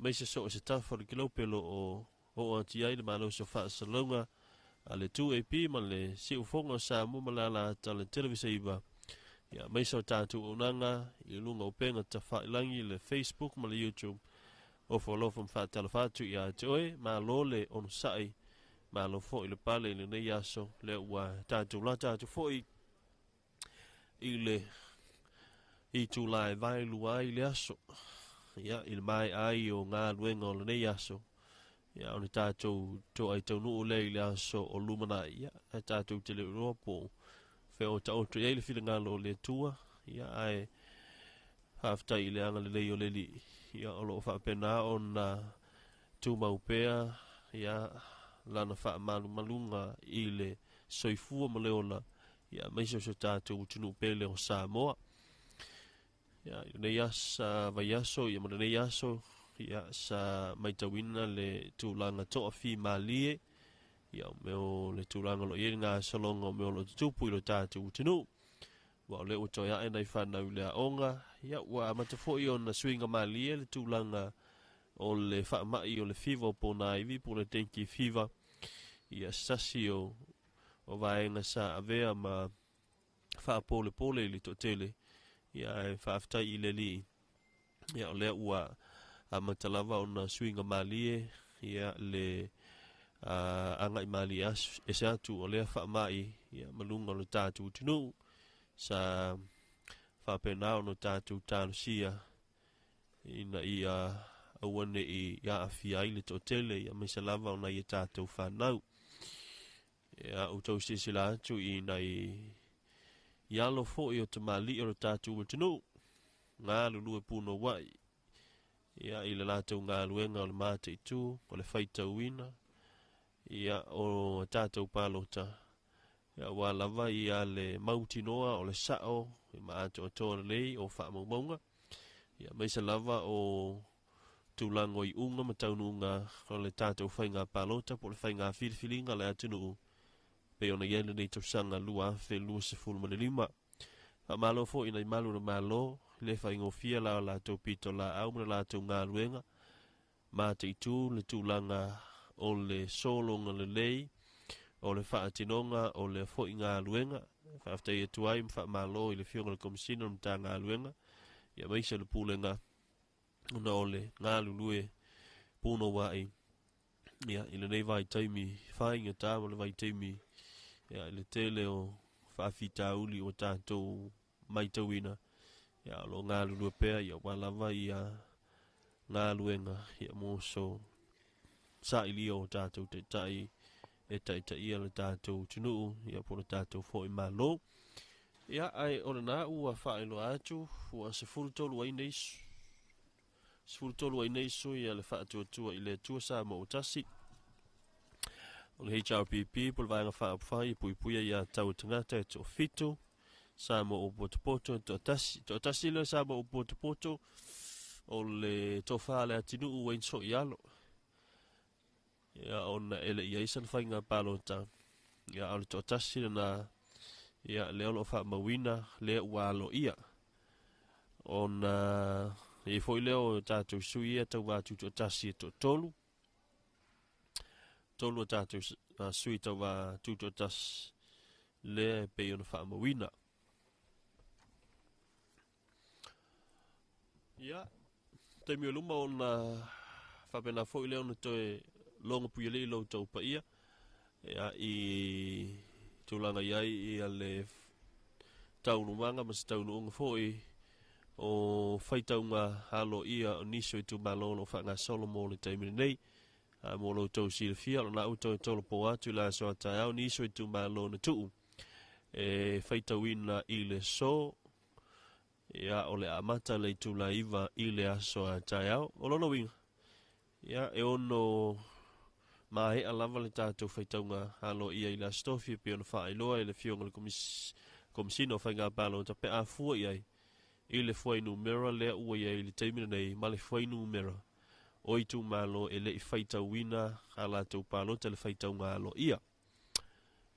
Meisa so o se tafa le kilopelo o ati ai le malo so whaasalaunga. A le 2AP ma le si ufonga Samoa ma la ta le televisa iwa. Ia meisa o tātou unanga i lunga o penga ta whailangi le Facebook ma le YouTube o whalofam whaatala whātu i a te oe ma lo le ono sai ma lo fo i le pale i le nei aso le ua tātou la tātou fo i le i tū lai vai lua i le aso ia i le mai ai o ngā luenga o le nei aso ia o ni tātou to ai tau nuu le i le aso o lumana ia tātou te le uropo feo ta oto ia le fila ngalo le tua ia ai hafta i le anga le leo le li ia o lo fa pena on tu maupea ia lana fa malunga i le soifua ma leona ia meiso so tātou tunu pele o Samoa ia nei asa vai aso ia ma nei aso ia sa maitawina le tūlanga toa fi malie ia meo le tūlanga lo i ngā salonga meo lo tupu i lo tātou tinu. Wa le o toia e nei whanau le aonga. Ia ua matafo i o na suinga malie le tūlanga o le whaamai o le fiva o pōna iwi po le tenki fiva. Ia sasi o vaenga sa avea ma whaapole pole i li to tele. Ia e whaaftai i le li. Ia o le ua matalava o na suinga malie. Ia le anga i mali e se atu o lea whaamai ia malunga no tātou tinu sa whapena o no tātou tānusia ina i awane i ia awhia i le to tele ia mesa lava o na i tātou whanau ia utau sila atu i na i alo fo i o te mali o tātou tinu ngā lulu e puno wai ia i le lātou ngā luenga o le māte i tū o le whaitau wina ia o tātou pālota. Ia wālawa ia le mautinoa o le sao, i maato o tōra lei o whaamaumaunga. Ia meisa lava o tūlango i unga ma taununga o le tātou whainga pālota po le whainga whiriwhiringa le atunu. Pe ona iele nei tausanga lua fe lua se fulma le lima. A malo fo ina i malu na malo, le whaingo fia lao la tau pito la au mana la tau ngā luenga. Mā te itu le tūlanga o le solonga le lei, o le whaatinonga, o le fo i ngā luenga, whaaftai e tuai mwha malo i le fionga le komisina mta ngā luenga. Ia maisa le pūlenga una ole ngā lulue pūno wai. Ia i le nei vai taimi whainga tāma le vai taimi. Ia i le tele o whaafita uli o tātou mai tauina. Ia lo ngā lulue pēr ia walawa ia ngā luenga ia mōso sa ili o tātou te tai e tai tai ia le tātou tunuu ia po le tātou fo i malo. Ia ai o le nā ua whaelo atu ua se fulutolu ai neisu. Se fulutolu ai neisu ia le whaatua tua i le tua sa mo utasi. O le HRPP po le vaenga whaapwhai pui puia ia tau tangata e to fitu. Sa mo o potopoto to atasi le sa mo o potopoto o le tofa le atinu uen so i alo. Ia ona ele ia isa le whainga palota. Ia o le to atasi le na ia le olo wha mawina le ua alo ia. Ona i foi leo tātou sui ia tau wātu to atasi to tolu. Tolu tātou sui tau wātu to atasi le pe ona wha mawina. Ia, te mio luma o na whapena fōi leo na toe longa puia le ilo tau pa ia. Ia i tūlanga iai i a le taunu manga ma se taunu unga fōi o whaitaunga halo ia o niso i tu malolo whanga Solomo le taimini nei. Mo lo tau si le fia o na utau e tolo po atu la so atai au niso i tu malolo na tuu. E whaitauina i le so. Ia o le amata le tula iwa i le aso a tai au. O lono winga. Ia e ono mahe a lava le tātou whaitaunga halo ia i la stofi pe ona wha iloa i le fionga le komisino whainga palo ta pe a fua iai. I le fwai numera lea ua iai le teimina nei ma le fwai numera. O i tu malo e le i whaitauina a la tau palo ta le whaitaunga halo ia.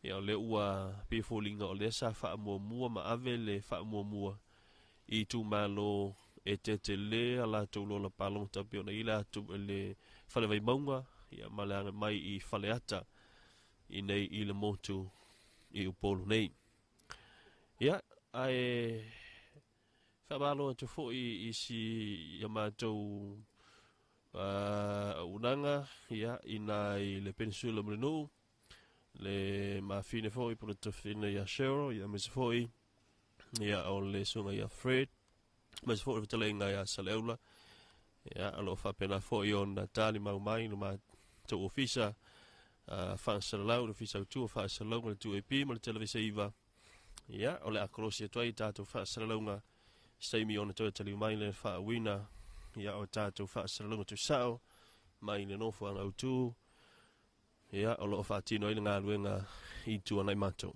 Ia o le ua pe fōlinga o le sa wha mua mua ma ave le wha mua mua. I tu malo e te le ala tu lola palong tapi ona ila tu le fale vai maunga ia malanga mai I fale ata I nei I le motu I upolu nei. Ia ai whabalo atu fo I si yamatou unanga ia I le peninsula Mrenu le mafine fo I po le tafine ia Cheryl ia mese fo ia o le sunga ia Fred mas fo le ngai a Saleula ia alo fa pena fo I on Natali mau mai no ma to ofisa fa salau le ofisa tu fa salau le tu EP mo le televisa iva ia o le akrosi to I tato fa salaunga stay mi on to tali mai le fa wina ia o tato fa salaunga tu sao mai le no fo au tu ia o lo fa tino I nga luenga I tu anai mato.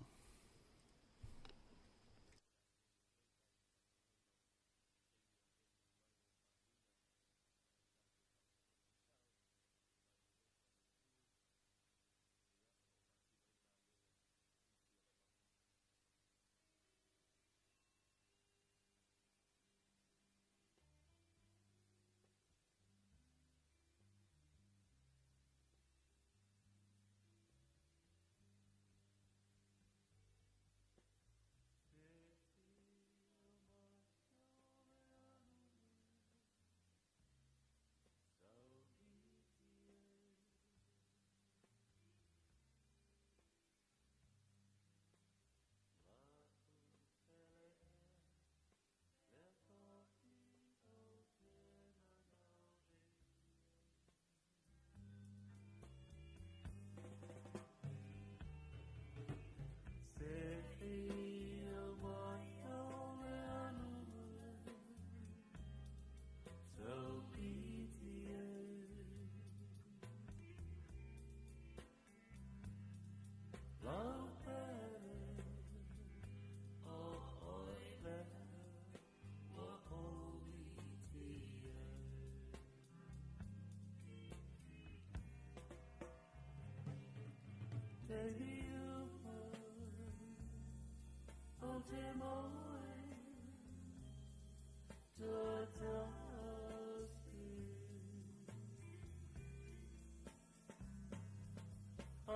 I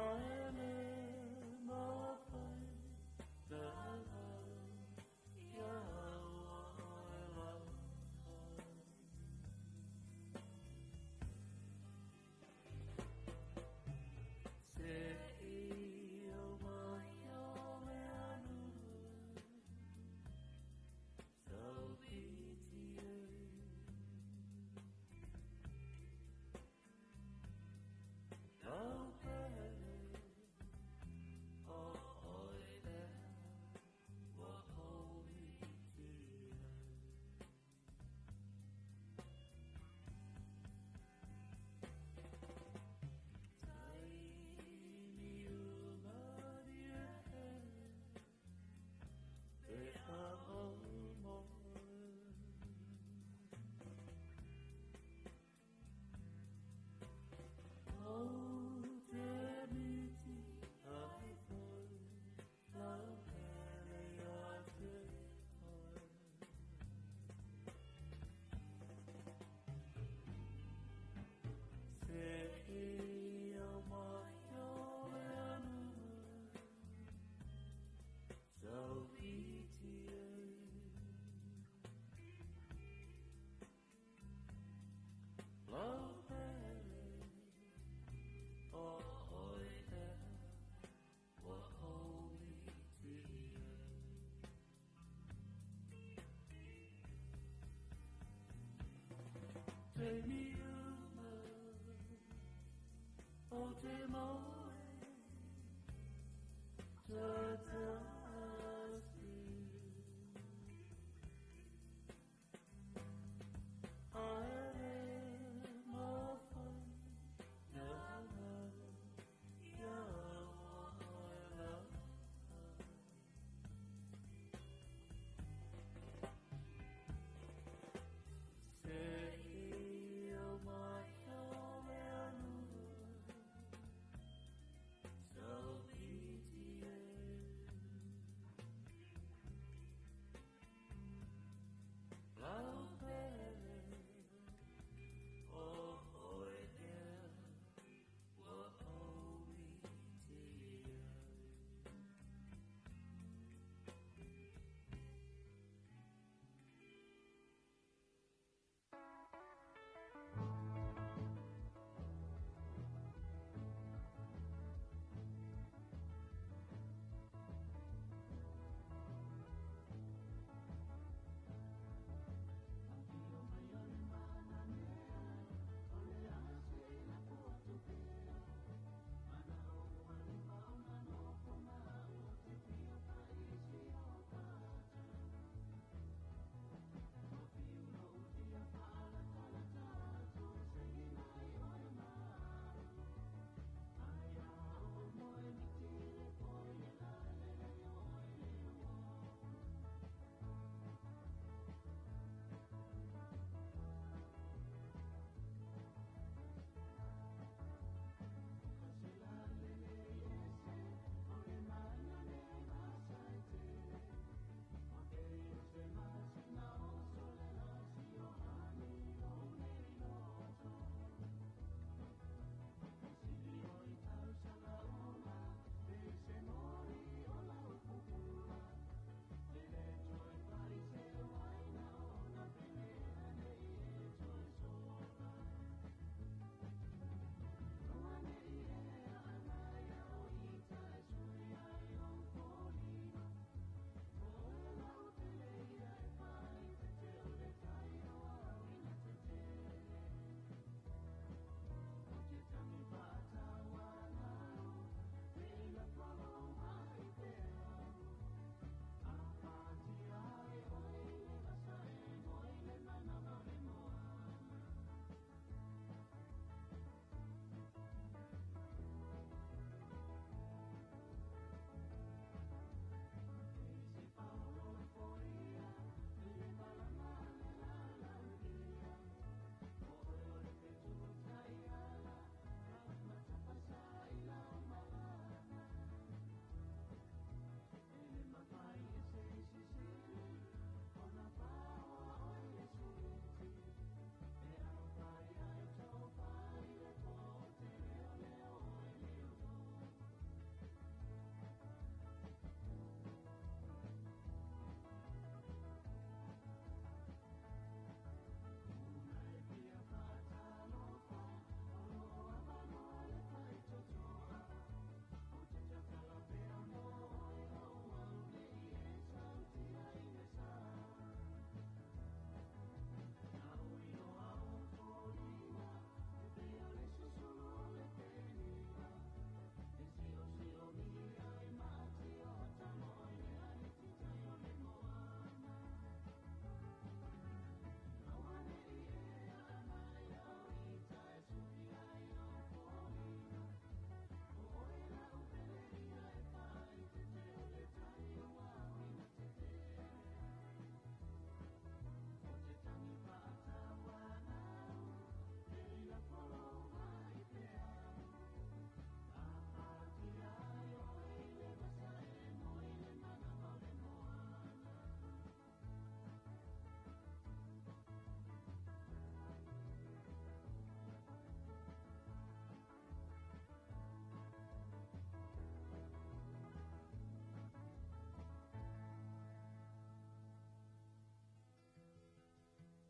am a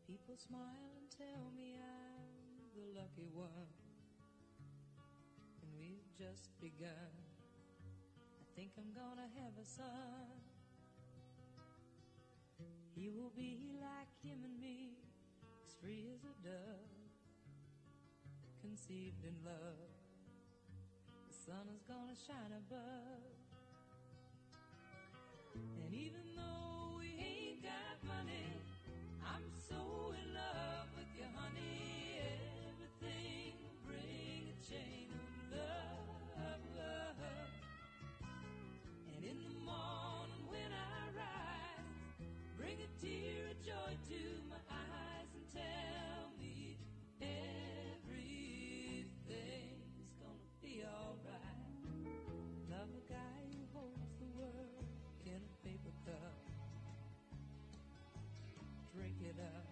People smile and tell me I'm the lucky one, and we've just begun. I think I'm gonna have a son. He will be like him and me, as free as a dove, conceived in love. sun is gonna shine above. And even though we ain't got money, I'm so in love with you, honey. Everything will bring a chain of love. And in the morning when I rise, bring a tear of joy to my eyes and tell me everything's gonna be alright. Love a guy who holds the world in a paper cup. Drink it up.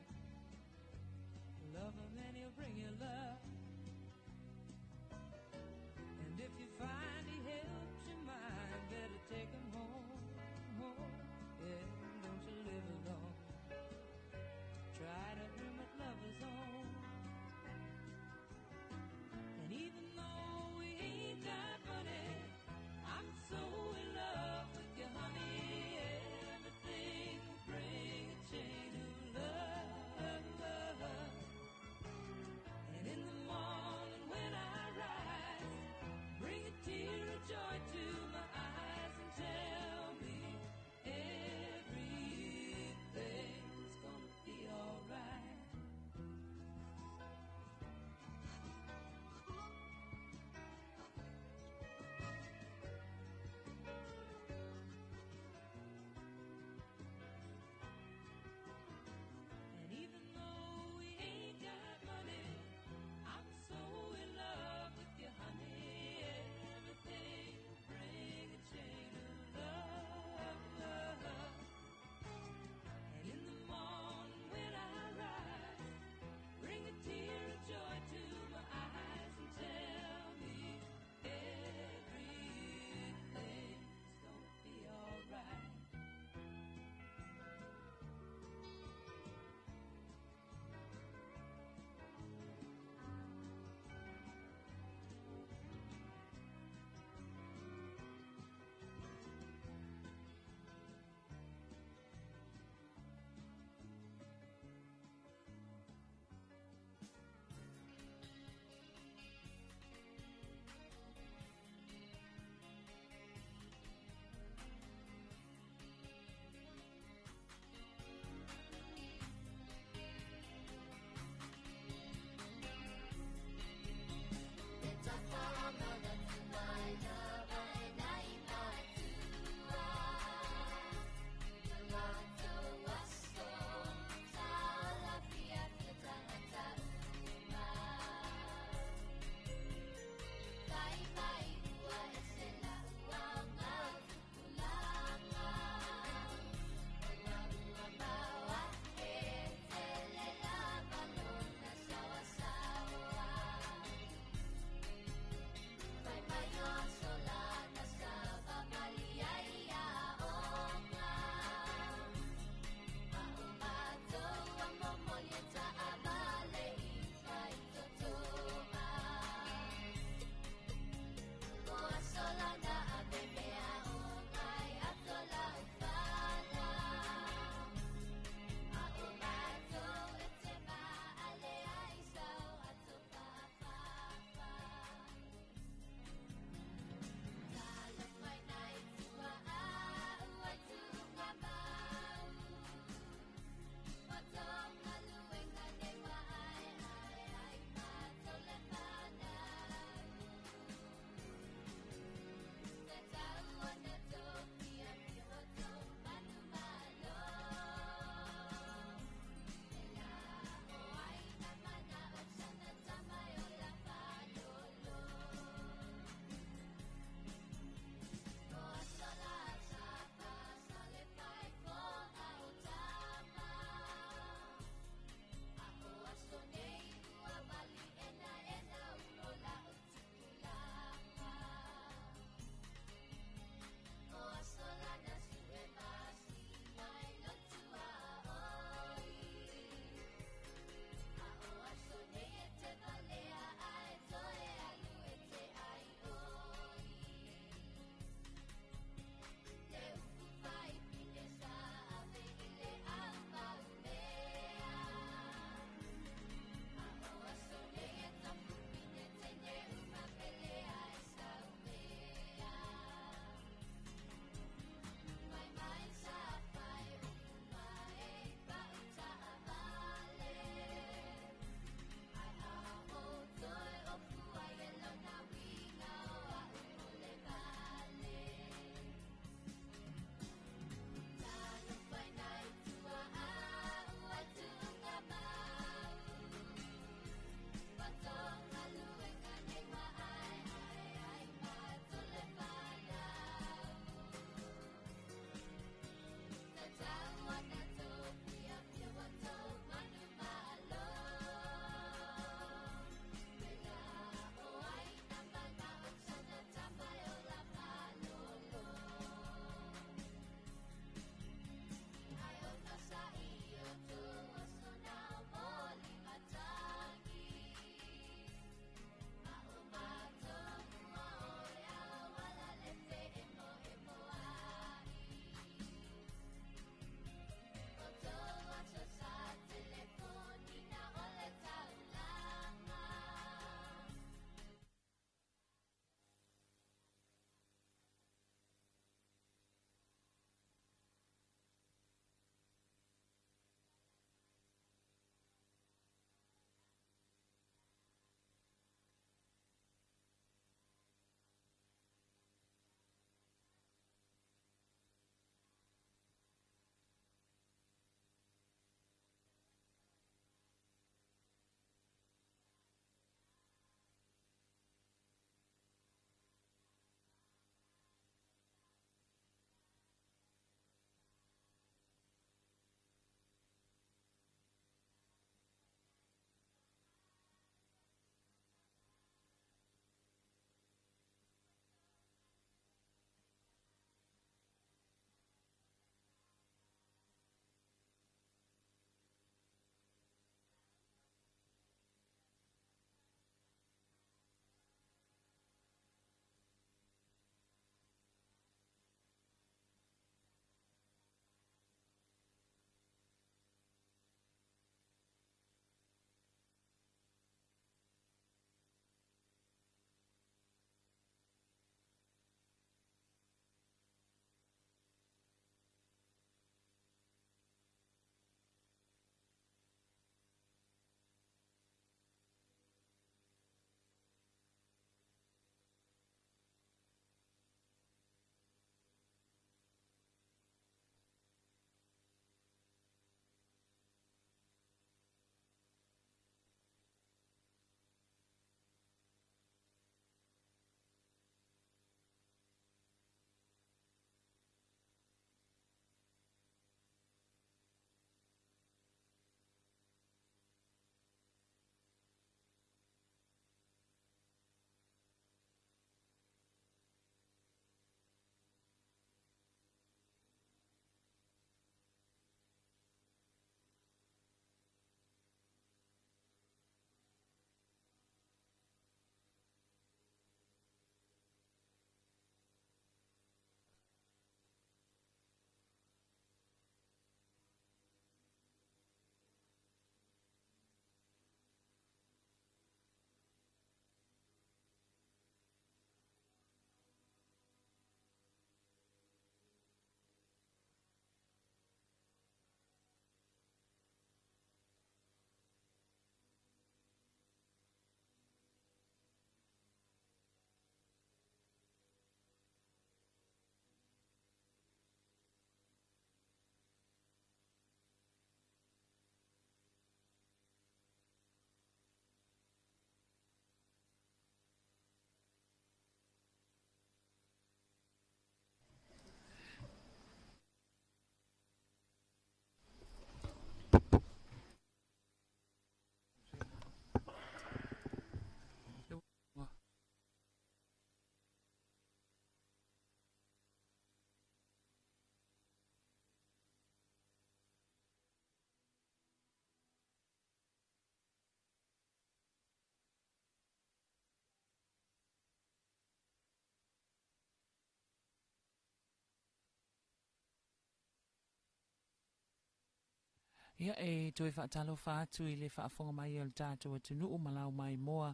Ia e toi whaatalo whaatu I le whaafonga mai o le tātou atu nuu malau mai moa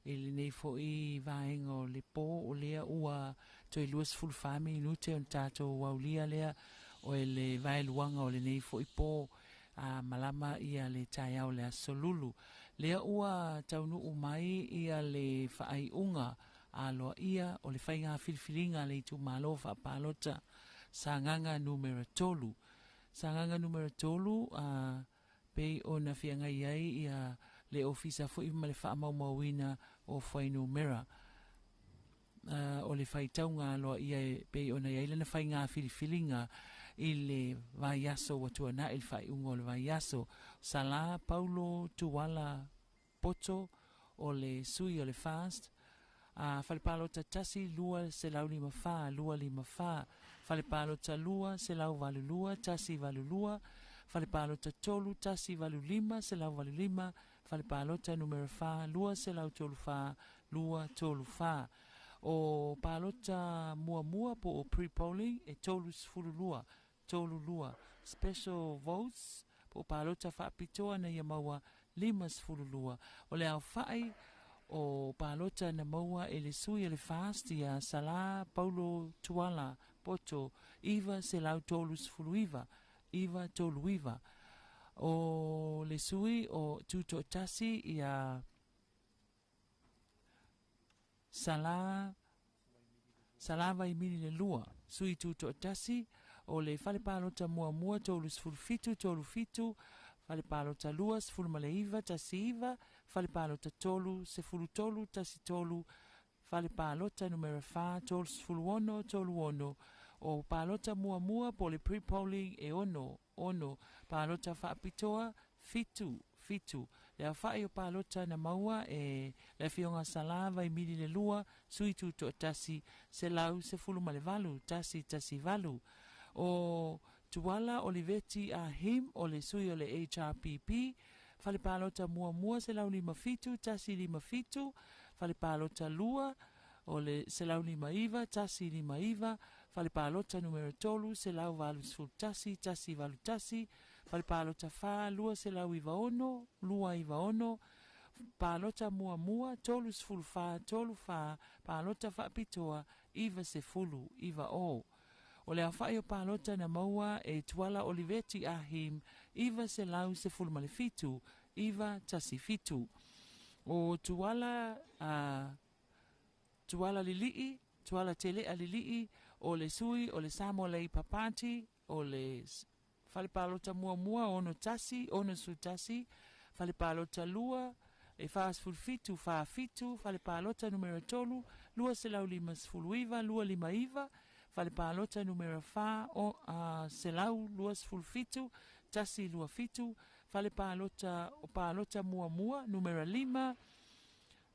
I le nei fo I vaenga o le pō o lea ua toi luas full whami nute o le tātou waulia lea o le vai luanga o le nei fo I pō a malama ia le tai au le asolulu. Lea ua tau nuu mai ia le whaai unga a loa ia o le whainga filifilinga le tu malo whaapalota sa nganga numero tolu. Sanganga numero tolu pei o na fianga iai ia le ofisa fo I ma le wha maumauina o whai numera. O le whai taunga loa ia pei o na iai lana whai ngā filifilinga I le vai aso watua na il whai ungo le vai aso. Sala Paulo Tuwala Poto o le sui o le fast. Whalepalota tasi lua se lau lima wha, lua lima wha. Whalepalota lua se lau valu lua, tasi valu lua. Whalepalota tolu, tasi valu lima, se lau valu lima. Whalepalota numero wha, lua se lau tolu wha, lua tolu wha. O palota mua mua po o pre-polling e tolu sfulu lua, tolu lua. Special votes po palota wha pitoa na ia maua lima sfulu lua. O le au whai o palota na maua e le sui e le fast ia Sala Paulo Tuala Poto Iva se lau tolu sfulu Iva tolu Iva o le sui o tuto tasi ia Sala vai mini le lua sui tuto tasi o le fale palota mua mua tolu sfulu fitu tolu fitu fale palota lua sfulu male Iva tasi Iva fale palota tolu sefulu tolu tasi tolu fale palota numero fa tolu sfulu ono tolu ono o palota mua mua po le pre-polling e ono palota fa apitoa fitu le awhai o palota na maua e le fionga salava I mili le lua sui tuto tasi se lau sefulu male valu tasi valu o Tuwala Oliveti a him o le sui o le HRPP fale palota mua mua se lau lima fitu tasi lima fitu fale palota lua o le se lau lima Iva tasi lima Iva fale palota numero tolu se lau valu sfulu tasi valu tasi fale palota fa lua se lau Iva ono lua Iva ono palota mua mua tolu sfulu fa tolu fa palota fa pitoa Iva se fulu Iva o le awhai o palota na maua e Tuwala Oliveti a him Iva se lau se fulu male fitu Iva tasi fitu o Tuwala lilii Tuwala tele a lilii o le sui o le samo le papati o le fale palota mua mua ono tasi ono su tasi fale palota lua e fas ful fitu fa fitu fale palota numero tolu lua se lau lima sfulu Iva lua lima Iva fale palota numero fa o se lau lua sfulu fitu tasi lua fitu fale palota o palota mua mua numero lima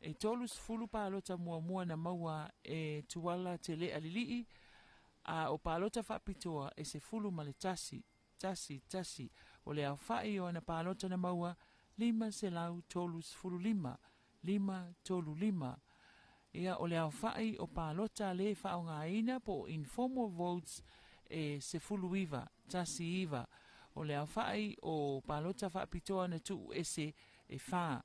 e tolu sfulu palota mua mua na maua e Tuwala tele alilii o palota fa pitoa e se fulu male tasi o le au fai o na palota na maua lima se lau tolu sfulu lima tolu lima ia o le au fai o palota le fa o ngaina po informal votes e se fulu Iva tasi Iva o le au fai o palota fa pitoa na tu ese e fa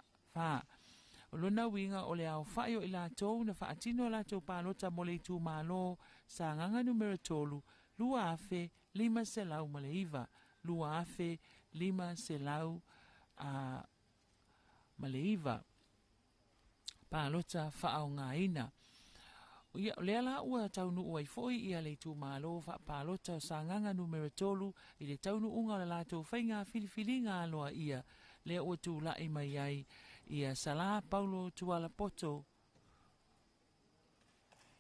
o lona winga o le au fai o ila tou na faatino la tou palota mo le tu malo sa nganga numero tolu lua afe lima se lau male Iva lua afe lima se lau male Iva palota fa o ngaina ia le ala ua taunu ua foi ia le tu malo fa palota o sa nganga numero tolu I le taunu unga la tou whainga filifilinga aloa ia le ua tu la I mai ai ia Sala Paulo Tuwala Poto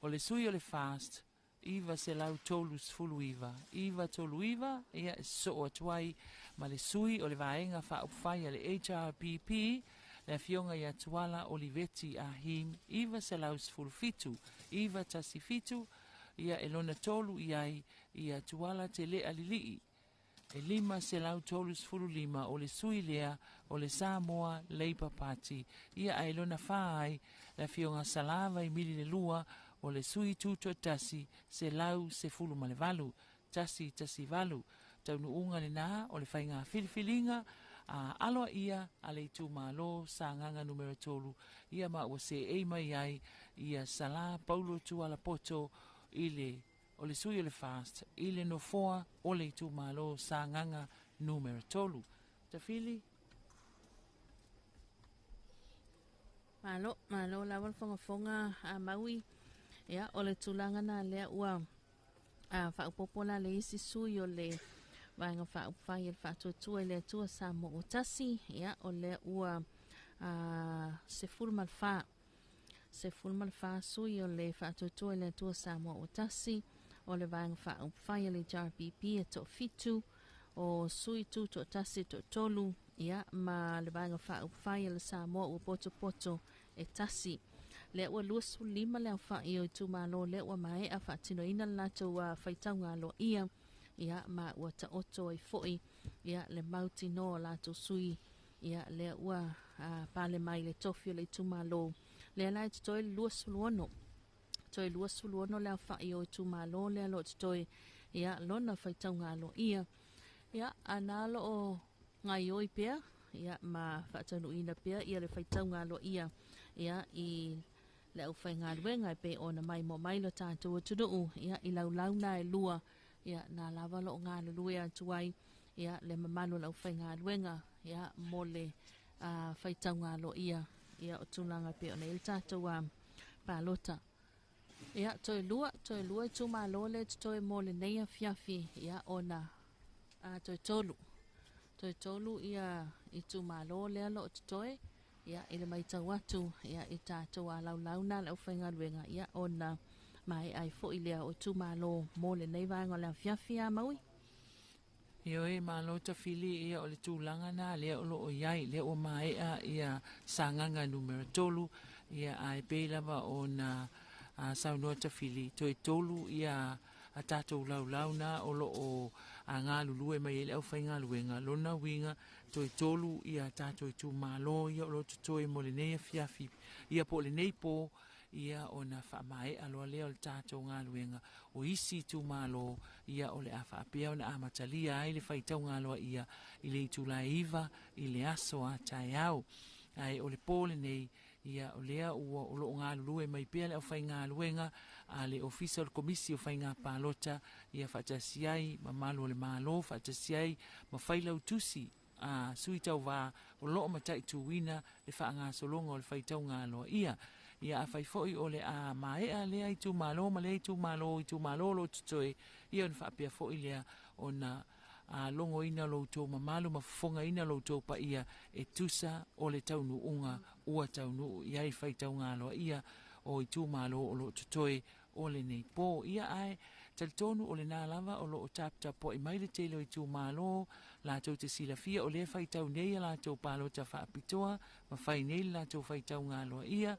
o le sui o le fast Iva se lau tolu sfulu Iva tolu Iva ia so o tuai ma le sui o le vaenga fa upfai le HRPP le fionga ia Tuwala Oliveti a him Iva se lau sfulu fitu Iva tasi fitu ia elona tolu ia Tuwala tele alilii e lima se lau tolu sfulu lima o le sui lea o le Samoa Labour Party ia ailona fai le fionga salava I mili le lua o le sui tuto tasi se lau se fulu male valu tasi valu taunuunga le nā o le whainga whiliwhilinga aloa ia a le itu malo sa nganga numero tolu ia ma ua se ei mai ai ia sala paulo tu ala poto ile o le sui o le fast ile no foa o le itu malo sa nganga numero tolu. Tawhili? Malo lawal fonga a maui ia o le tulanga na lea ua whaupopola le isi sui o le vanga whaupai e whatuatua le tua sa mo utasi ia o le ua se fulmalfa sui o le whatuatua le tua sa mo utasi o le vanga whaupai le JRPP e to fitu o sui tu to tasi to tolu ia ma le vanga whaupai le sa mo u poto e tasi le ua luasu lima le fa i o tu malo le ua mai a fa tino ina lato wa faitanga lo ia ma ua ta oto i foi ia le mauti no lato sui ia le ua pale mai le tofio le tu malo le lai toi luasu luono le fa i o tu malo le lo toi ia lona faitanga lo ia analo o ngai oi pea ia ma fa tano ina pea ia le faitanga lo ia i le au whainga ruenga pe ona mai mo mai lo tātou tudu ia i lau na e lua ia na lava lo ngā lue atuai ia le mamalo lau whainga ruenga ia mo le whaitaunga lo ia o tūlanga pe ona il tātou pālota ia toi lua i tū malo le toi mo le neia fiafi ia ona toi tolu ia i tū malo le lo toi ia ile mai tau atu ia i tātou a lau na lau whainga ruenga ia ona mai ai fo i lea o tu malo mo le nei vanga le fiafia maui. Io e malo ta fili ia o le tūlanga na lea o lo o iai lea o mai ia sanganga numero tolu ia ai peilava o na saunua ta fili toi tolu ia a tātou lau na o lo o ngā lulue mai ele au whainga luenga lona winga toi tolu ia tātou tu malo ia o lo tutoi mo le nei fiafi ia po le nei po ia o na whaamae aloa lea o le tātou ngā luenga o isi tu malo ia o le awha apea o na amatalia ai le whaitau ngā loa ia i le itula iwa i le aso a tai au ai o le pole nei ia o lea ua o loo ngā lulue mai pea le au whai ngā luenga a le ofisa o le komisi o whai ngā pālota ia whaatasiai ma malo le malo whaatasiai ma whailau tusi a sui tau wā o loo matai tuwina le wha ngā solonga o le whaitau ngā loa ia a whaifoi o le a maea lea i tu malo ma lea i tu malo lo tutoe ia on whaapea foi lea o na longo ina lo tō mamalu ma fonga ina lo tō pa ia e tusa o le taunu unga ua taunu ia i whaitau ngā loa ia o i tū malo o lo tutoe o le nei pō ia ai tal tonu o le nā lava o lo o tapta po i mai le tele o i tū malo la tau te silafia o le whaitau nei la tau palo ta whaapitoa ma whai nei la tau whaitau ngā loa ia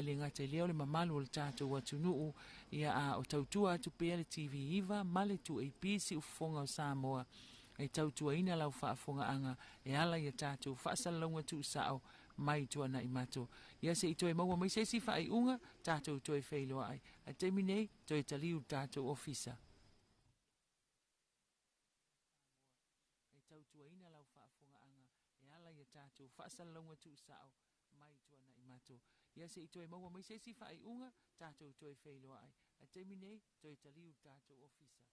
le ngata leo le mamalu o le tātou atunuu ia o tautua atu pea le TV iwa ma le tu AP si ufonga o Samoa e tautua ina lau whaafonga anga e ala ia tātou whaasalonga tu sao mai tua na imato ia se itoe maua mai se si whaai unga tātou toe whailoa ai a temi nei toe taliu tātou ofisa e tautua ina lau whaafonga anga e ala ia tātou whaasalonga tu sao mai tua na imato ia se itoe maua mai se si whaai unga tātou toe whailoa ai a temi nei toe taliu tātou ofisa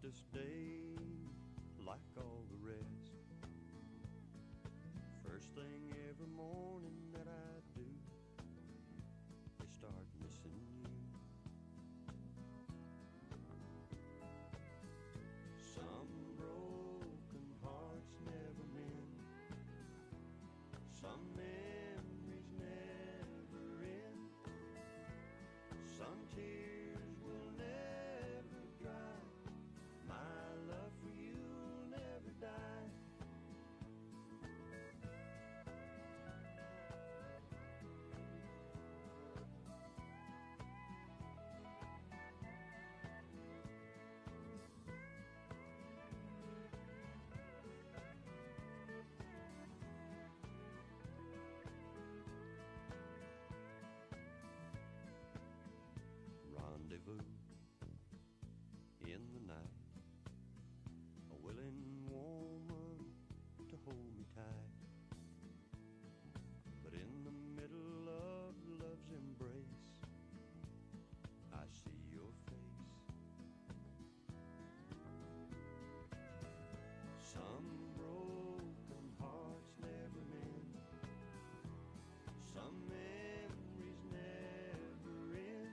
this day like all the rest. First thing every morning that I do is start missing you. Some broken hearts never mend. Some memories never end. Some tears will never dry. My love for you'll never die. Rendezvous in the night, a willing woman to hold me tight. But in the middle of love's embrace, I see your face. Some broken hearts never mend. Some memories never end.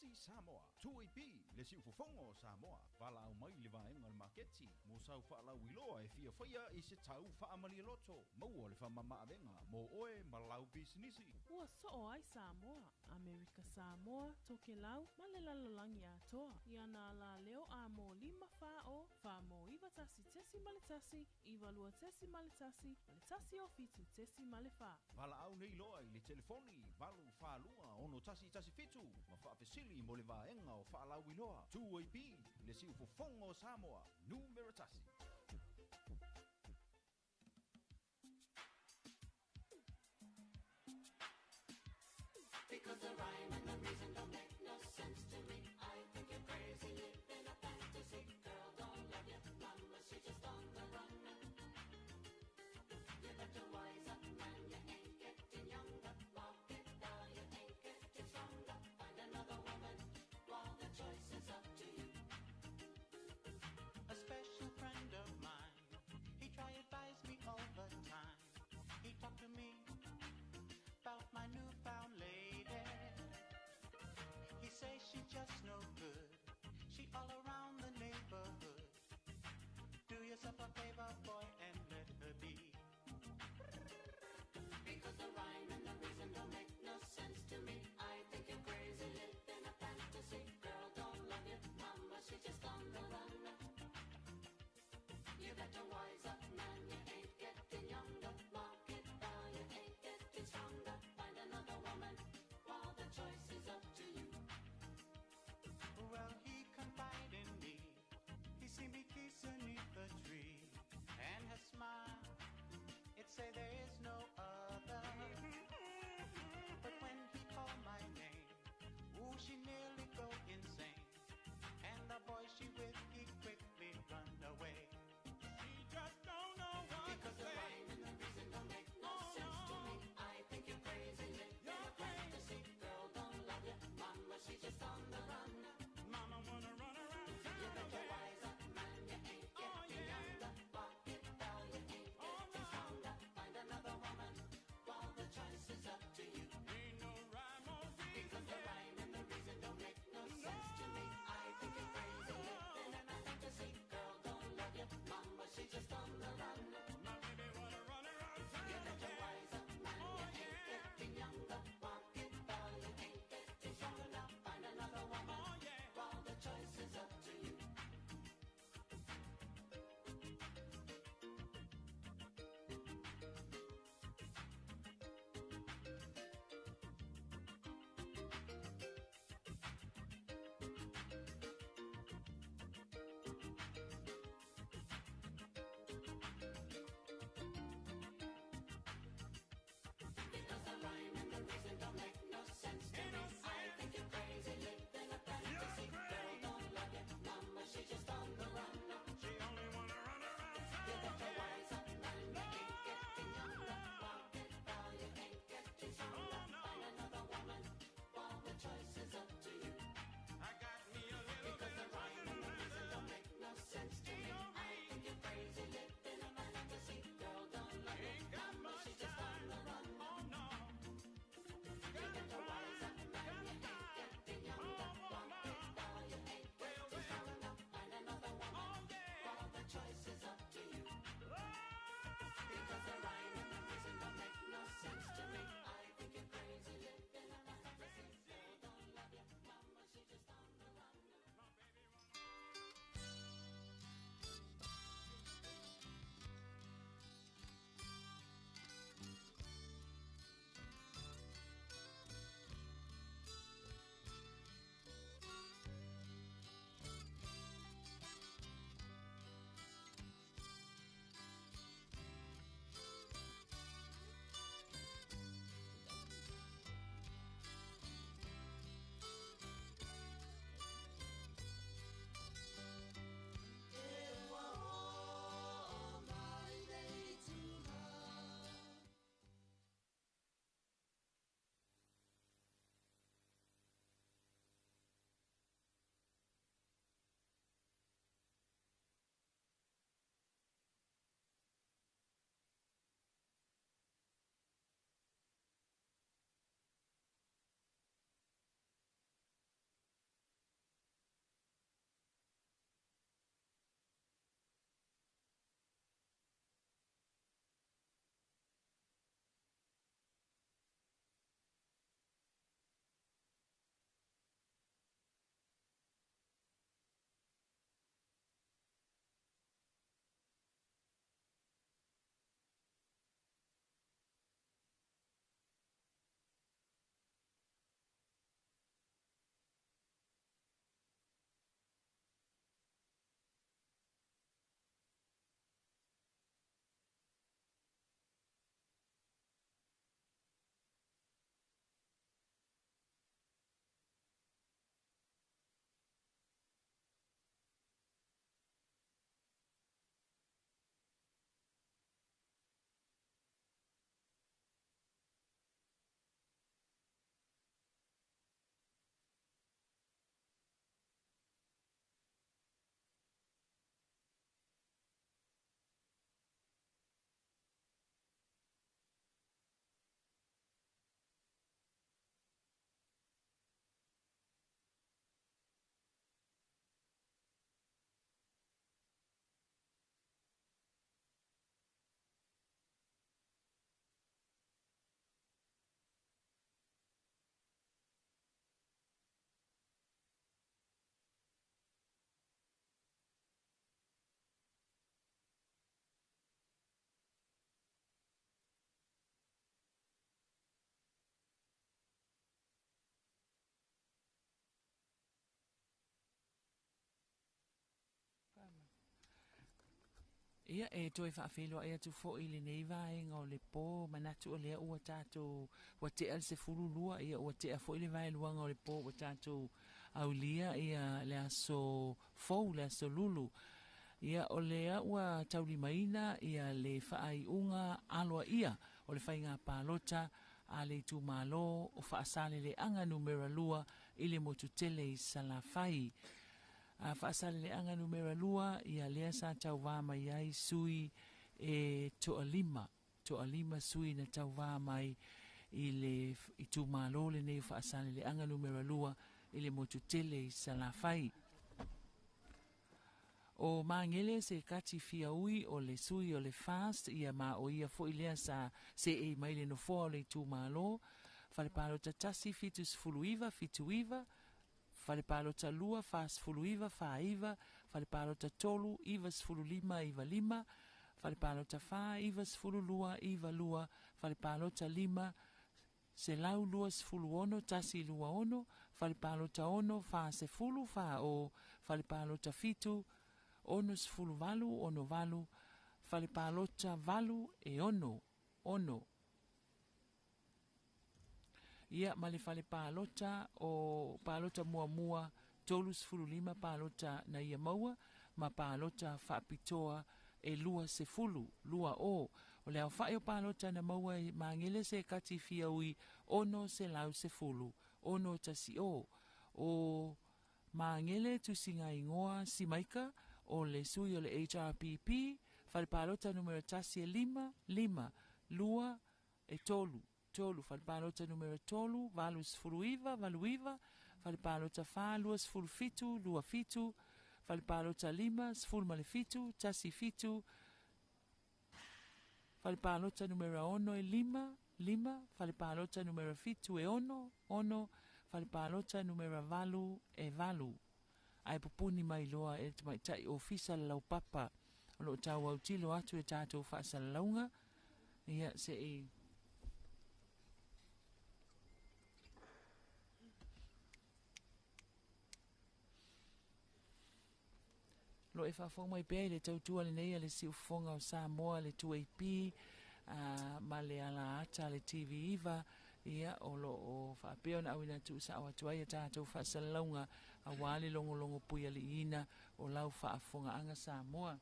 Tassi Samoa. Tuipi, le si ufofongo Samoa. Vala au mai le vaenga le maketi. Mo sau whaala wiloa e fia whaia i se tau whaamali loto. Maua le whamama avenga. Mo oe malau bisinisi. Ua so'o ai Samoa, Amerika Samoa, toke lau, ma le lalalangi atoa. Ia na la leo a mo 5 fa'o, fa mo iwa tasi tesi ma le tasi, iwa lua tesi ma le tasi o fitu tesi ma le fa. Vala au nei loa i le telefoni. Valu whalua ono tasi fitu. Ma whaafesili mo le vaenga o whaalau wiloa. Tuipi, le si ufofongo Samoa. Numero tasi. Because the rhyme and the reason don't make no sense to me. I think you're crazy, live in a fantasy. Girl don't love you, mama, she just on the run. You better wise up, man, you ain't getting younger. Mark it down, you ain't getting stronger. Find another woman, while the choice is up to you. A special friend of mine, he try advise me all the time. He talked to me about my newfound lady. He say she just no good. She all around the neighborhood. Do yourself a favor, boy, and let her be. Because the rhyme and the reason don't make no sense to me. I think you're crazy, live in a fantasy. Girl don't love you, mama, she just on the run. You better wise up, man, you ain't getting younger. Mark it down, you ain't getting stronger. Find another woman, while the choice is up to you. Well, he confided in me. He see me kissing beneath the tree, and her smile, it say there is no other. But when he called my name, ooh, she nearly go insane. And the boy she with, he quickly run away. She just don't know what because to say. Because the rhyme and the reason don't make no sense to me. I think you're crazy, live in a fantasy. Girl don't love you, mama, she just on the run. Mama wanna run around town. You better wise up, man, you ain't getting younger. Walk it down, you ain't getting stronger. Find Ia e toi whaafelo ia tu fo ili nei vaenga o le po manatu o lea ua tātou wa te al se fulu lua ia ua te a fo ili vae luanga o le po wa tātou au lia ia le aso fou le aso lulu ia o lea ua tauli maina ia le whaai unga aloa ia o le whainga pālota a le tu malo o whaasale le anga numera lua ili motu tele i salafai. A whaasale le anga numera lua ia lea sa tau wā mai ai sui e toa lima sui na tau wā mai i tu malo le nei whaasale le anga numera lua ili motu tele i salafai. O mangele se kati fia ui o le sui o le fast ia ma o ia fo ilea sa se e mai le no fo le tu malo fale palo tatasi fitus fuluiva fituiva fale palo ta lua fast fuluiva faiva fale palo ta tolu ivas fululima iva lima fale palo ta fa ivas fululua iva lua fale palo ta lima se lau luas fulu ono tasi lua ono fale palo ta ono fa se fulu fa o fale palo ta fitu ono sfulu valu, ono valu, fale palota valu e ono. Ia male fale palota o palota mua tolu sfulu lima palota na ia maua, ma palota whaapitoa e lua se fulu, lua o leo whae o palota na maua e mangele se kati fia ui, ono se lau se fulu, ono tasi o mangele tu singa ingoa si maika, o le sui o le HRPP, fale palota numero tasi e lima, lua e tolu, fale palota numero tolu, valu sfuluiva, valuiva, fale palota fa, lua sfulu fitu, lua fitu, fale palota lima, sfulu male fitu, tasi fitu, fale palota numero ono e lima, fale palota numero fitu e ono, fale palota numero valu e valu. Ai pupuni mai loa e te mai tai ofisa lau papa o lo tau au tilo atu e tātou whaasa launga ia se e lo e whawhong mai pēi le tautua le nei le si ufonga o Samoa le 2AP ma le ala ata le TV Iva ia o lo o whapeo na awina tu sa awa tuai a tātou whaasa launga a wale longo puia li ina o lau whaafonga anga Samoa.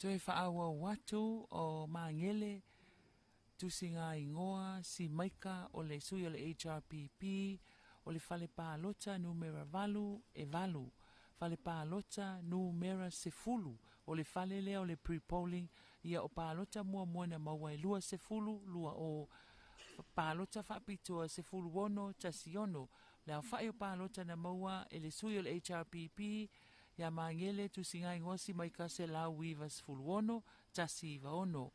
Toi whaawa watu o mangele tusinga ingoa si maika o le sui o le HRPP o le fale palota numera valu e valu. Fale palota numera sefulu o le fale lea o le pre-polling ia o palota mua na maua e lua sefulu lua o palota whapitoa sefulu ono tasi ono. Lea whae o palota na maua e le sui o le HRPP ia mangele tu singa ingosi mai ka se lau wivas fuluono tasi iwa ono.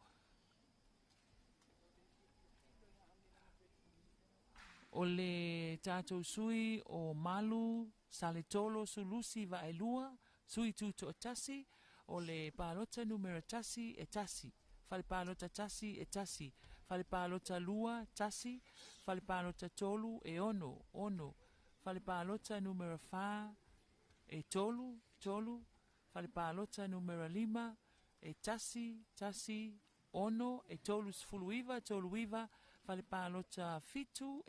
O le tātou sui o malu sale tolo sulusi va e lua sui tuto o tasi o le palota numero tasi e tasi. Fale palota tasi e tasi. Fale palota lua tasi. Fale palota tolu e ono. Fale palota numero fa e tolu, fale palota numero 5, e tasi, ono, e tolu toluiva, fale palota fitu,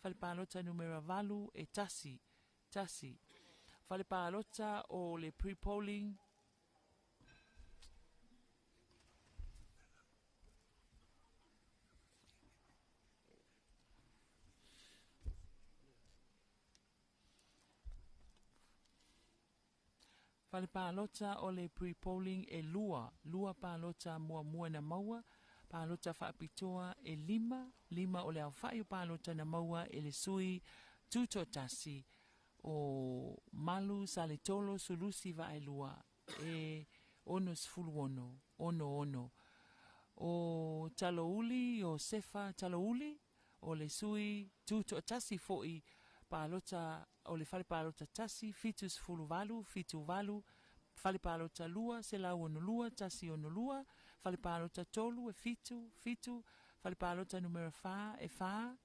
fale palota numero valu, e tasi. Fale palota o le pre-polling, fale palota o le pre-polling e lua palota mua na maua, palota whaapitoa e 5 o le au whai o palota na maua e le sui tuto tasi o malu sale tolo sulusi va e lua e ono sfulu ono. O talouli o sefa talouli o le sui tuto tasi foi palota o le fale palota tasi fitus fulu valu fitu valu fale palota lua se la ono lua tasi ono lua fale palota tolu e fitu fale palota numero fa e fa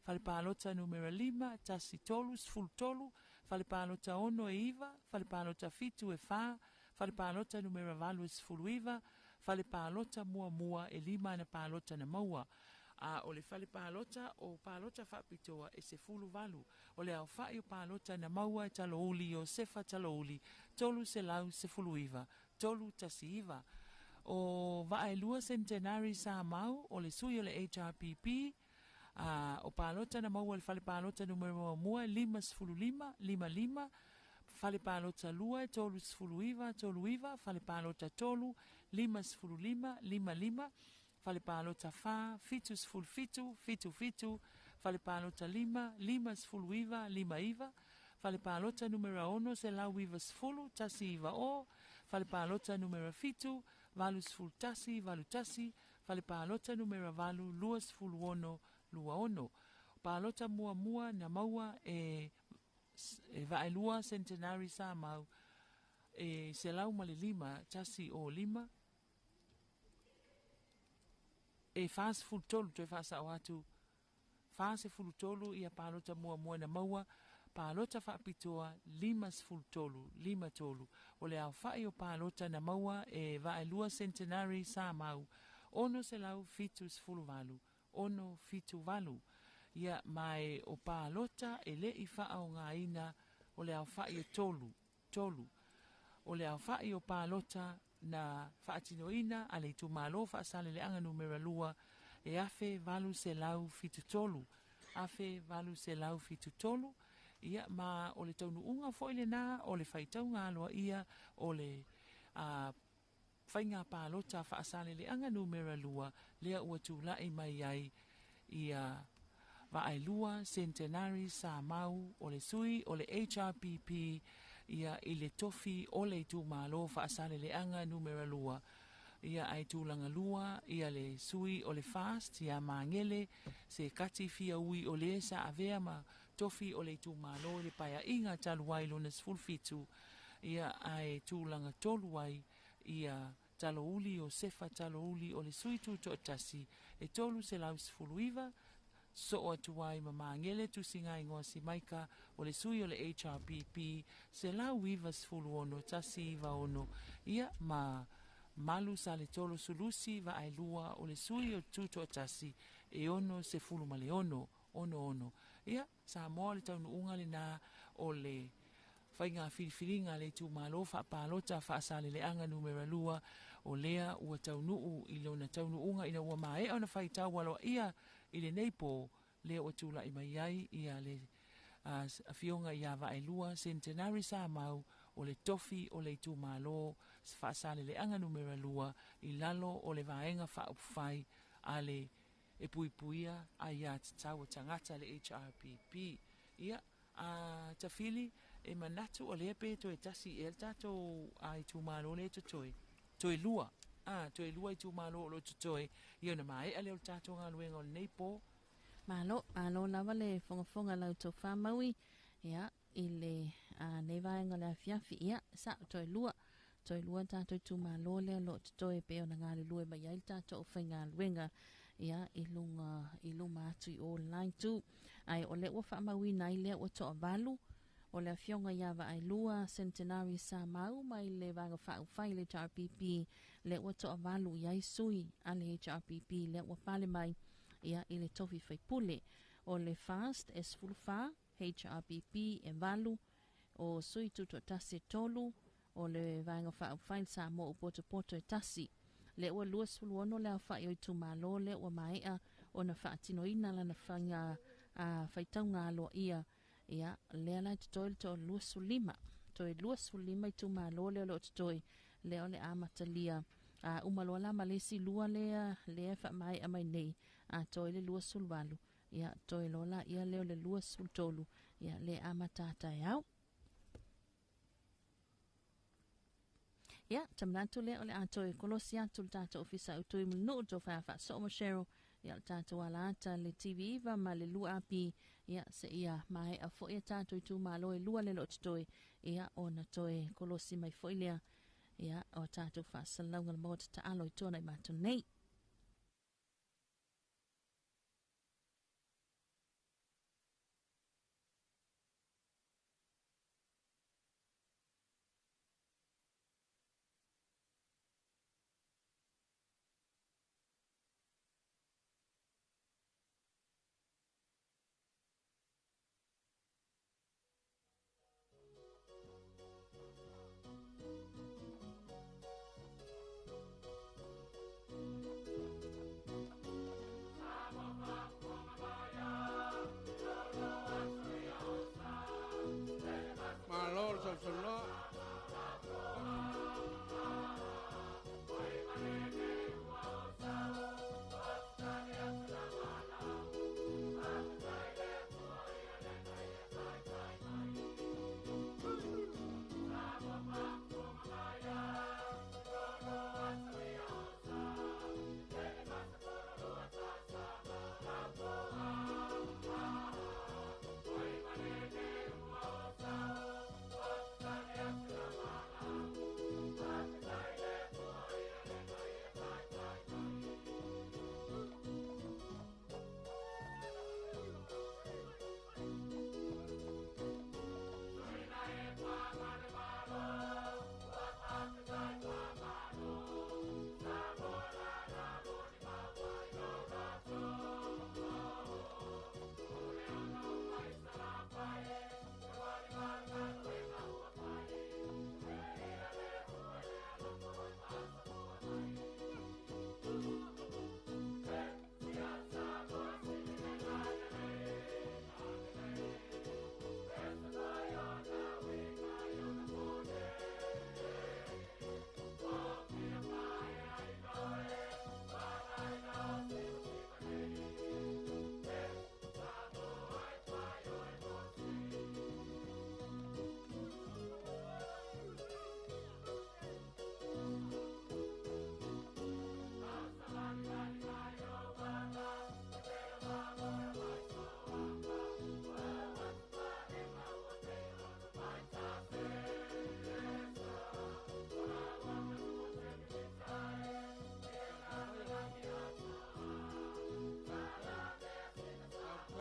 fale palota numero 5 tasi tolu sfulu tolu fale palota ono e iva fale palota fitu e fa fale palota numero valu e sfulu iva fale palota mua e 5 na palota na maua o le fale palota o palota whapitoa e se fulu valu o le au whai o palota na maua e talouli o sefa talouli tolu se lau se fulu iva tolu tasi iva o vae lua centenari sa mau o le sui o le HRPP o palota na maua le fale palota numero mua 5 sfulu 5 fale palota lua e tolu sfulu iva tolu iva fale palota tolu 5 sfulu 5 fale palota fa fitu sfulu fitu fale palota 5 sfulu iva 5 iva fale palota numero ono se lau iva sfulu tasi iva o fale palota numero fitu valu sfulu tasi valu tasi fale palota numero valu lua sfulu ono lua ono palota mua na maua e vaelua centenari sa mau e se lau male 5 tasi o 5 e fas fultolu te fasa o atu fase fultolu ia palota mua na maua palota whapitoa 5 fultolu 5 tolu o le au whai o palota na maua e vaelua centenari sa mau ono se lau fitus fulu valu ono fitu valu ia mai o palota e le i wha o ngā ina o le au whai o tolu o le au whai o palota na whaatinoina a le tu malo whaasale le anga numera lua e afe valu se lau fitu tolu afe valu se lau fitu tolu ia ma o le taunu unga foile na o le whaitau ngā loa ia o le whainga palota whaasale le anga numera lua lea ua tūlai mai ai ia Vaelua centenari sa mau o le sui o le HRPP ia i le tofi o le tu malo whaasale le anga numera lua ia ai tūlanga lua ia le sui o le fast ia mangele se kati fia ui o le sa avea ma tofi o le tu malo le paya inga taluai luna sfulfitu ia ai tūlanga toluai ia talouli o sefa talouli o le sui tu tasi e tolu se lau sfuluiva so o tuai mamangele tu singa ingoa si maika o le sui o le HRPP se la wivas fulu ono tasi iwa ono ia ma malu sa le tolo sulusi va ai lua o le sui o tuto tasi e ono se fulu ma le ono ia sa moa le taunu unga le na o le whainga whiriwhiringa le tu malo wha palota wha asale le anga numera lua o lea ua taunuu i lona taunu unga ina ua mae au na whaitau walo ia i le neipo lea ua tula i mai ai ia le a fionga ia va e lua centenari sa mau o le tofi o le tu malo wha asale le anga numera lua i lalo o le vaenga wha upwhai a le e puipuia a ia tau o tangata le HRPP ia a tafili e manatu o lepe to e tasi e tato ai tu malo le toi lua toi lua i tu malo lo toi ia na mai ale o tato nga luenga o neipo malo lava le fonga lau to famaui ia ile nei vaenga le afiafi ia sa toi lua tato tu malo le lo toi pe o nga le lue mai ai tato o whainga luenga ia ilunga atu i online tu ai o le ua whaamaui nai le ua toa valu o le fionga iawa ai lua centenari sa mau mai le vanga whai le HRPP le ua toa valu iai sui a le HRPP le ua pale mai ia i le tofi whaipule o le fast es fulfa HRPP e valu o sui tuto tasi tolu o le vanga whai sa mo upoto e tasi le ua lua suluono le whai o tu malo le ua maea o na whaatino ina la na whanga whaitau ngā loa ia lea lai tutoi to lua sulima i tu malo le lo tutoi le o le amatalia umaloa la malesi lua lea wha mai a mai nei toi le lua sulwalu ia toi lola ia leo le lua sultolu ia le amatata au Ia, tamanatu lea o le ato e kolosi atu le tata ofisa utui munu to whawha so mo shero. Ia le tata wala ata le TV iwa ma le lua api. Ia se ia mai a fo ia tata itu malo e lua le lo toi. Ia o na toe kolosi mai fo ilea. Ia o tata wha salaunga le mota ta alo i tona i mato nei. Malor Salsolo.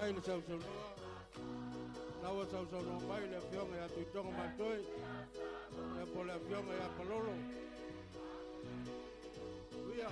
Ai le Salsolo. Lawa Salsolo mai le fionga ya tuitonga matoi. Ya po le fionga ya palolo. Uia.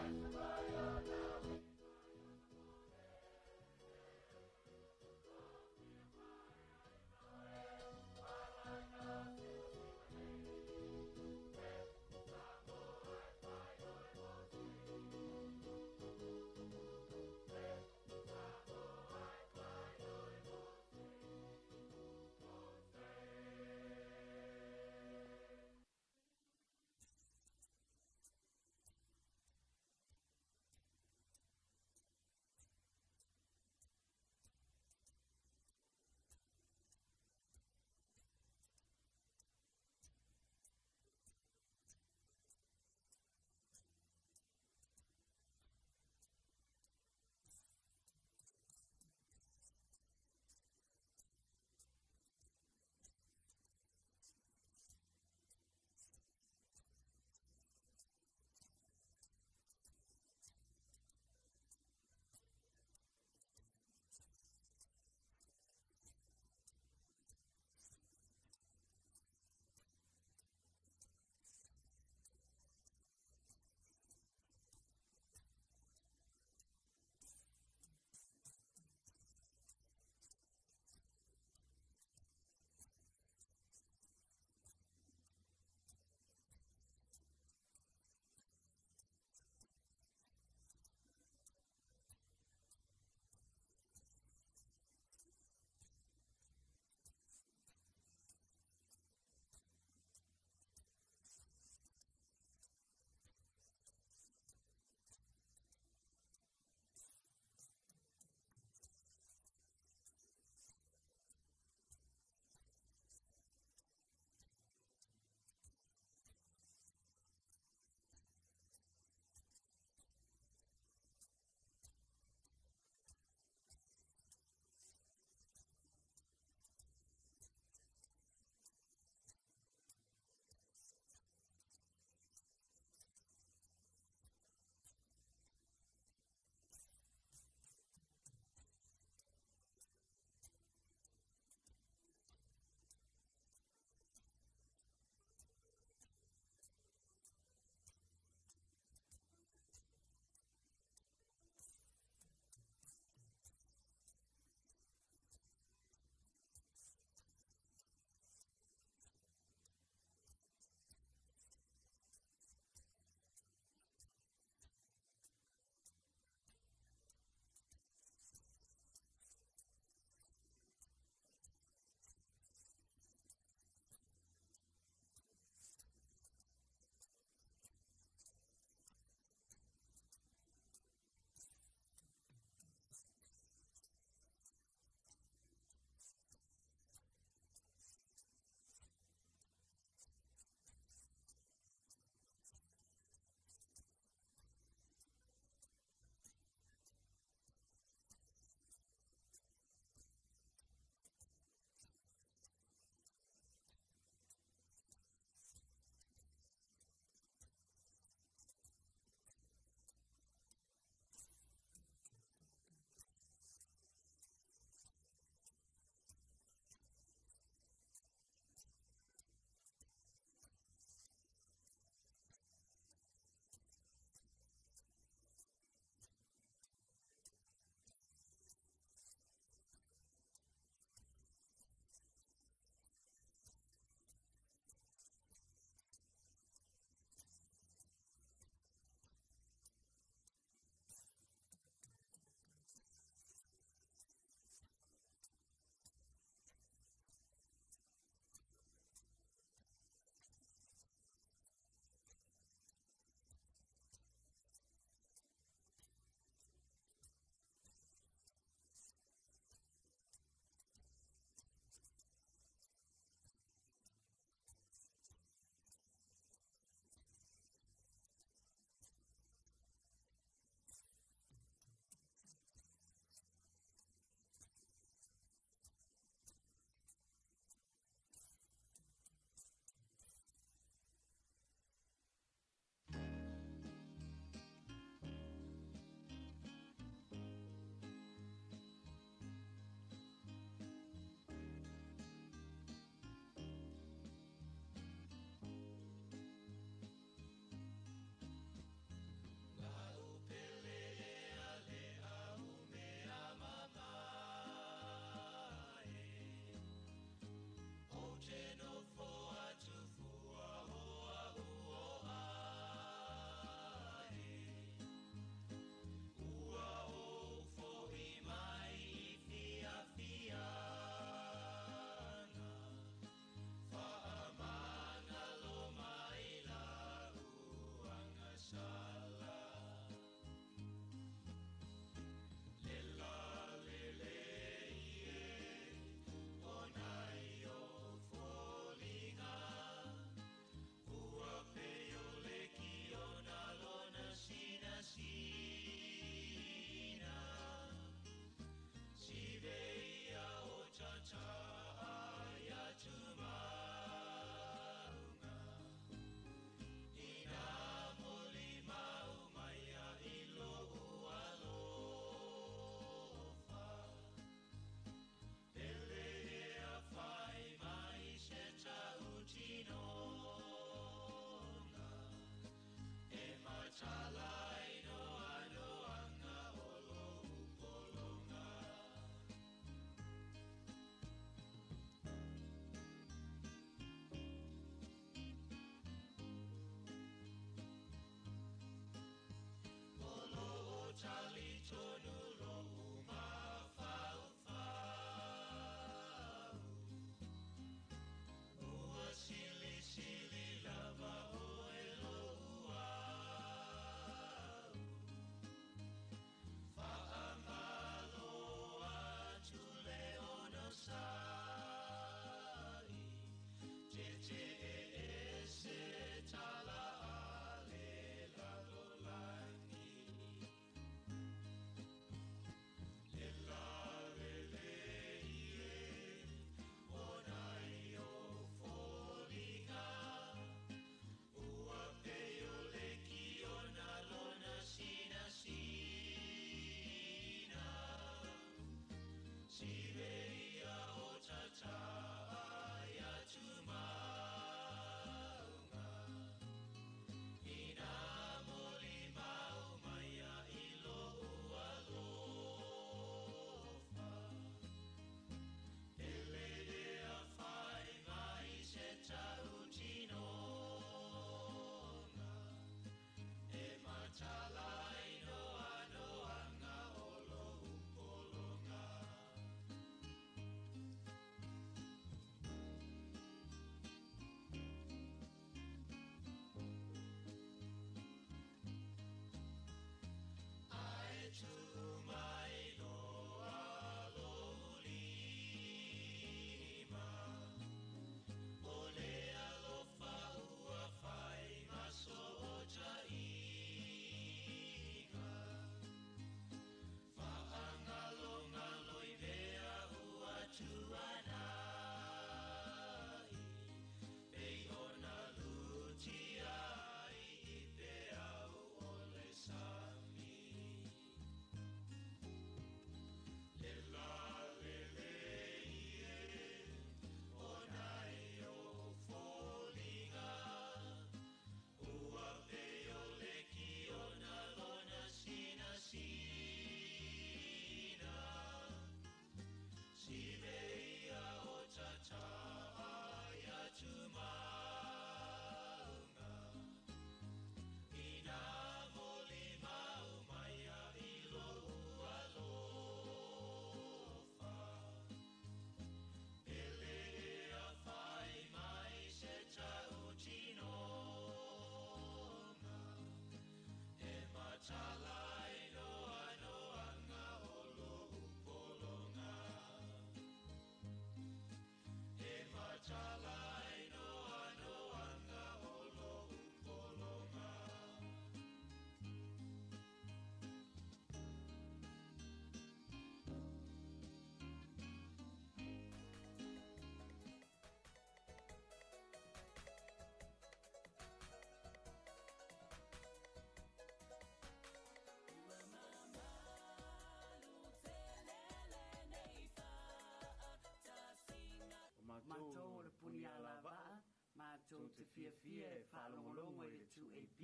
tātou te fia e whaalongolongo i le 2AB.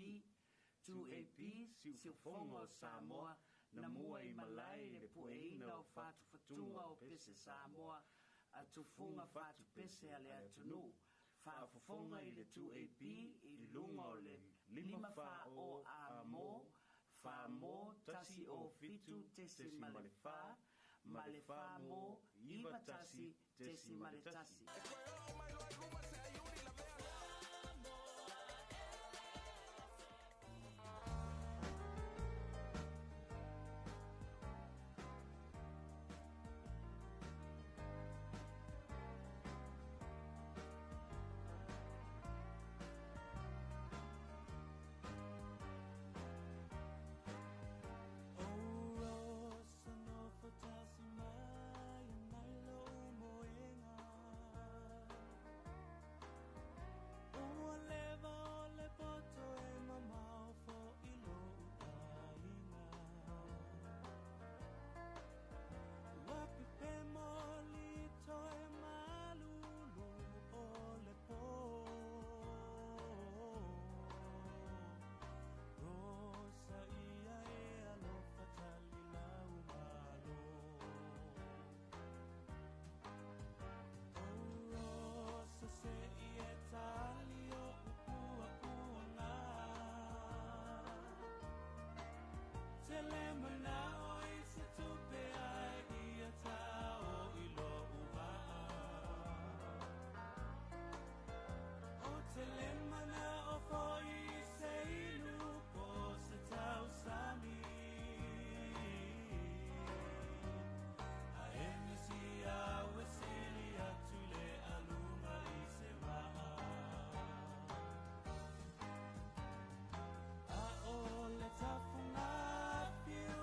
2AB, siufonga o Samoa, na mua i malai le pueina o whātu whatunga o pese Samoa, a tufunga whātu pese ale atunu. Whaafofonga i le 2AB, i lunga o le 5 wha o a mo, wha mo tasi o fitu tesi male wha, male wha mo, iwa tasi tesi male tasi. Tafunga feel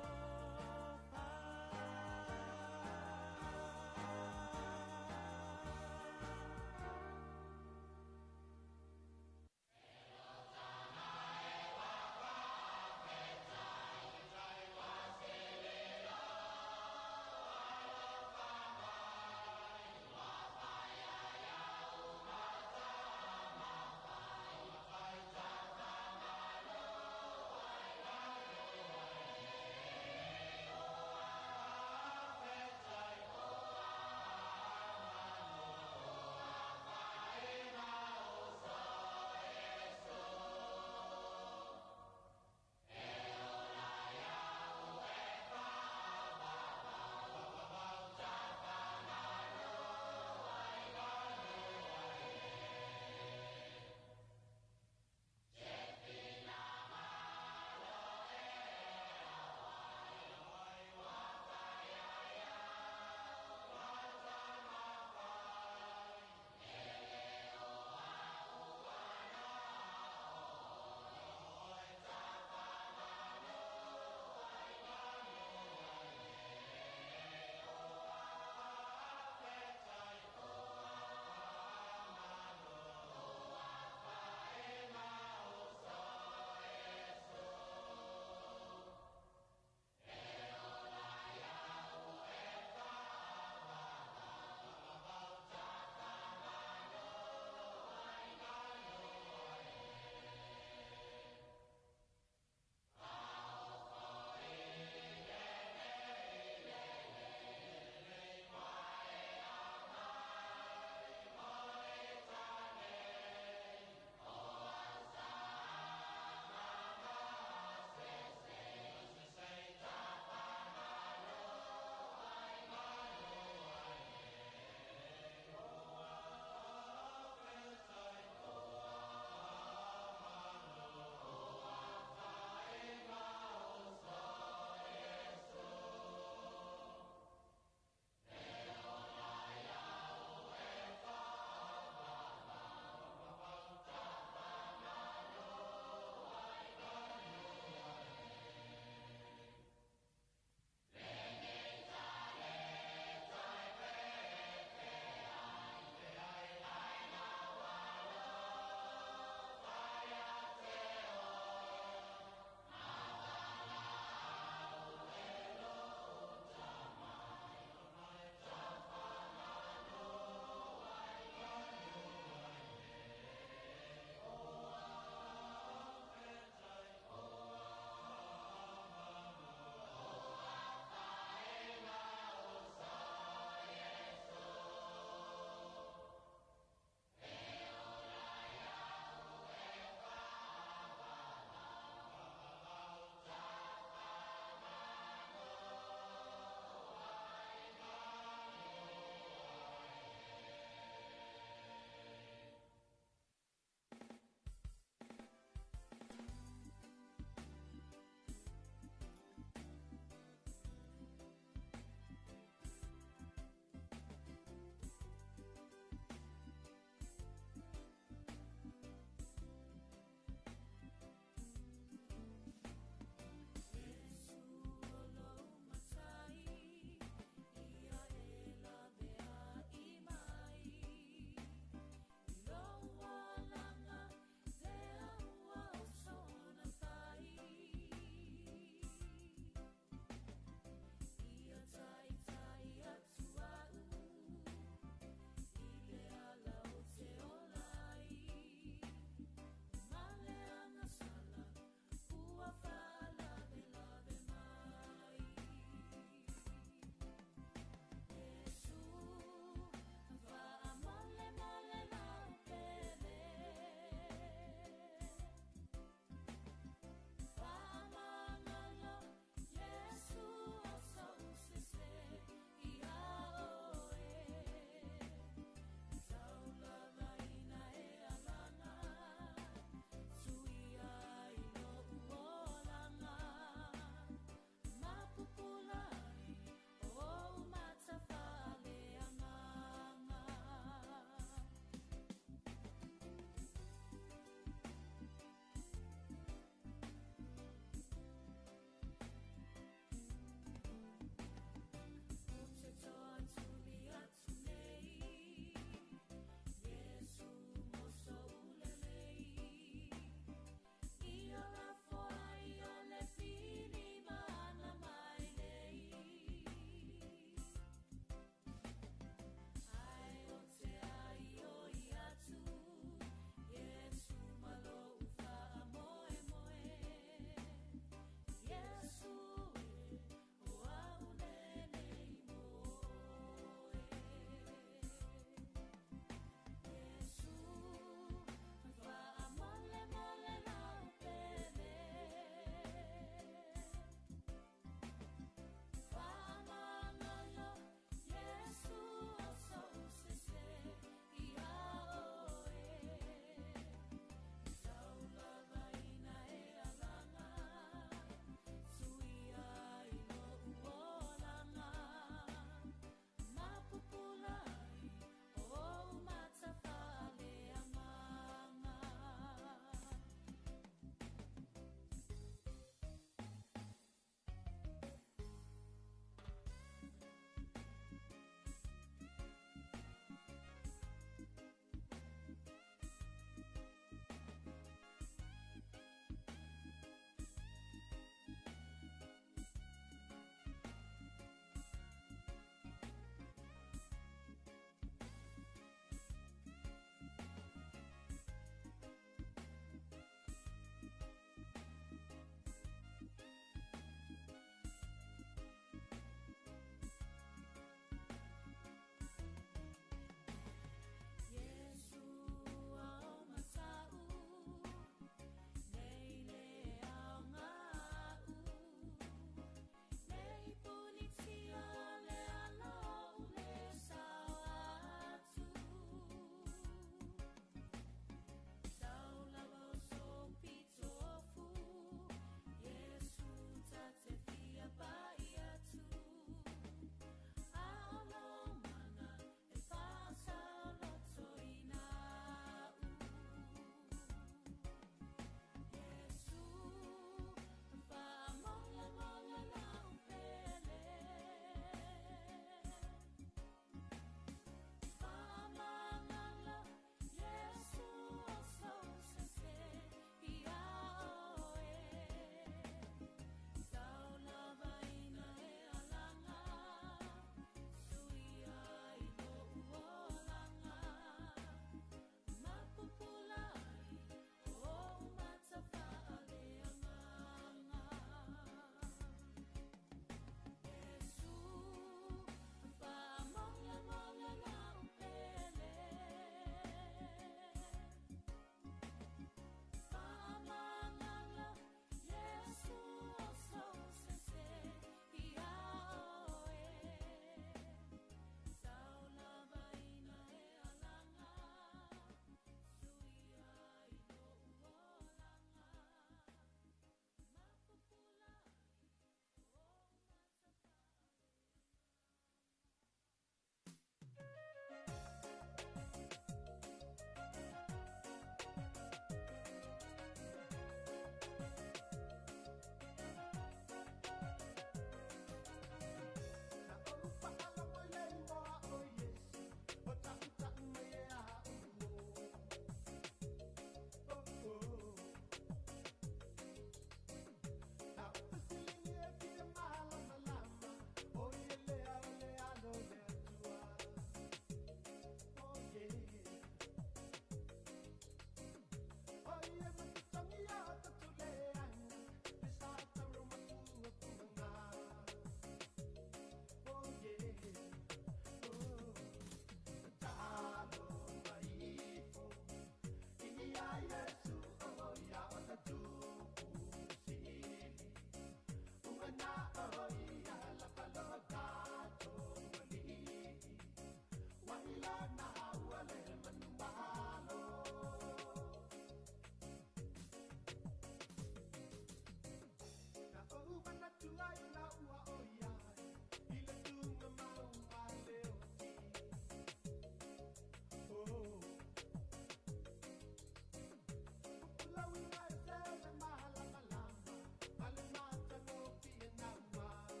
Love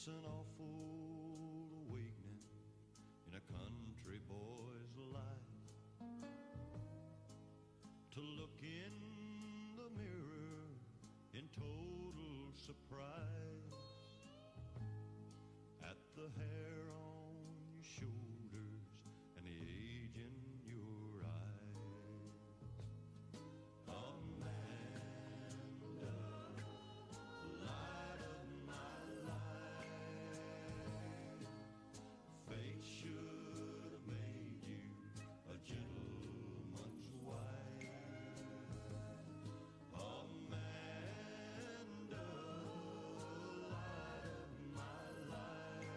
It's an awful awakening in a country boy's life to look in the mirror in total surprise at the hair on your shoulders and the age in your eyes. Amanda, light of my life, fate should have made you a gentleman's wife. Amanda, light of my life,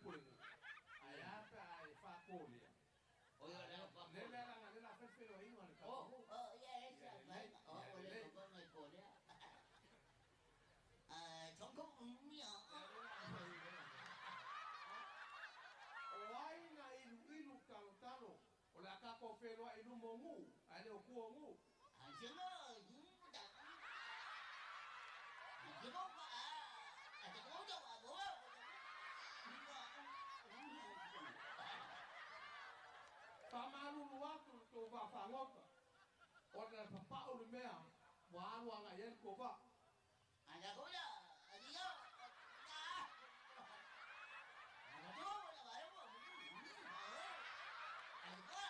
pulenga. Aya pe ai fa kolia. O yo le pa. Le la fe lo ingo le ka. Ya esa vai. O le pa mai kolia. Trong không mía. O ai na ilu talo. O la ka ko fe lo ilu mongu. Ai le ku mongu. Anjing lo. Anjing lo pa. Anjing lo jo abo. Pamalu luatu to va fangota. Ora papa o le mea. Wa wa nga yen ko va. Ada ko ya. Adio. Ada ko la bare mo. Ada ko.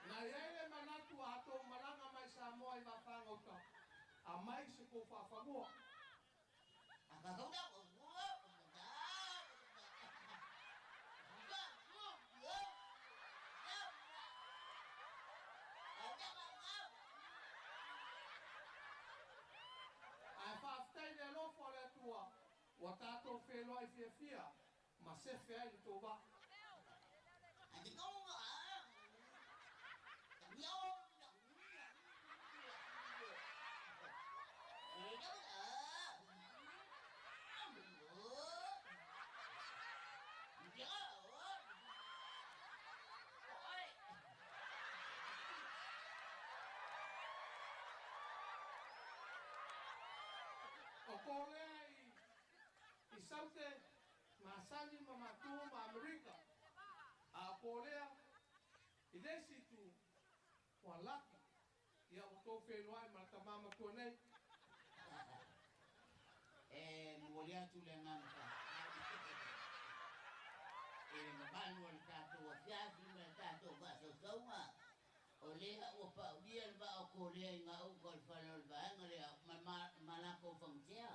Na yele manatu ato malanga mai Samoa I wafangota. A mai se ko whafangoa. Aka ko da ko. Ai whaftai ne lofo le tua. Wa tato whelo ai fia. Ma se whea I to va. Ada ko nga. Yo. O kore I saute masani mamatu ma Amerika. A korea I desi tu walaki. Ia o tō whelo ai ma ta mama tua nei. Mulia tu le nganta. Le ngapanu le tato fiafi me tato ba so sauma. O le o pa dia ba o ko le nga o ko fa le ba ngale ma ko fangsia.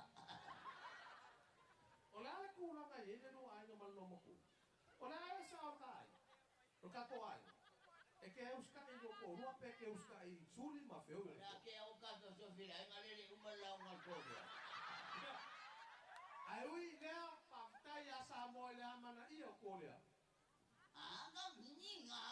O la le kula ka yele no ai no malo mo ku. O la le sa o kai. O ka ko ai. E ke uska I do ko rua pe ke uska I suli ma feu. Na ke o ka to so fila ngale le umala ngal ko. Ai ui lea paftai a Samoa le amana I o ko lea. Aga minga.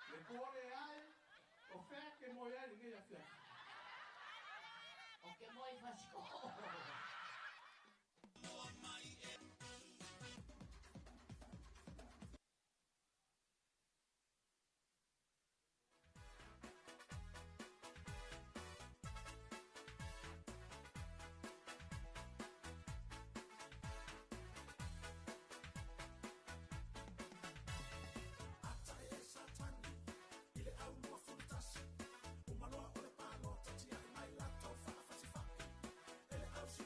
Le kore ai o fea ke mo ia ringe ia fia. O ke mo I fasiko. Umaloa o le palo, tati ai mai lato, wha, wha, wha, wha. Ele au si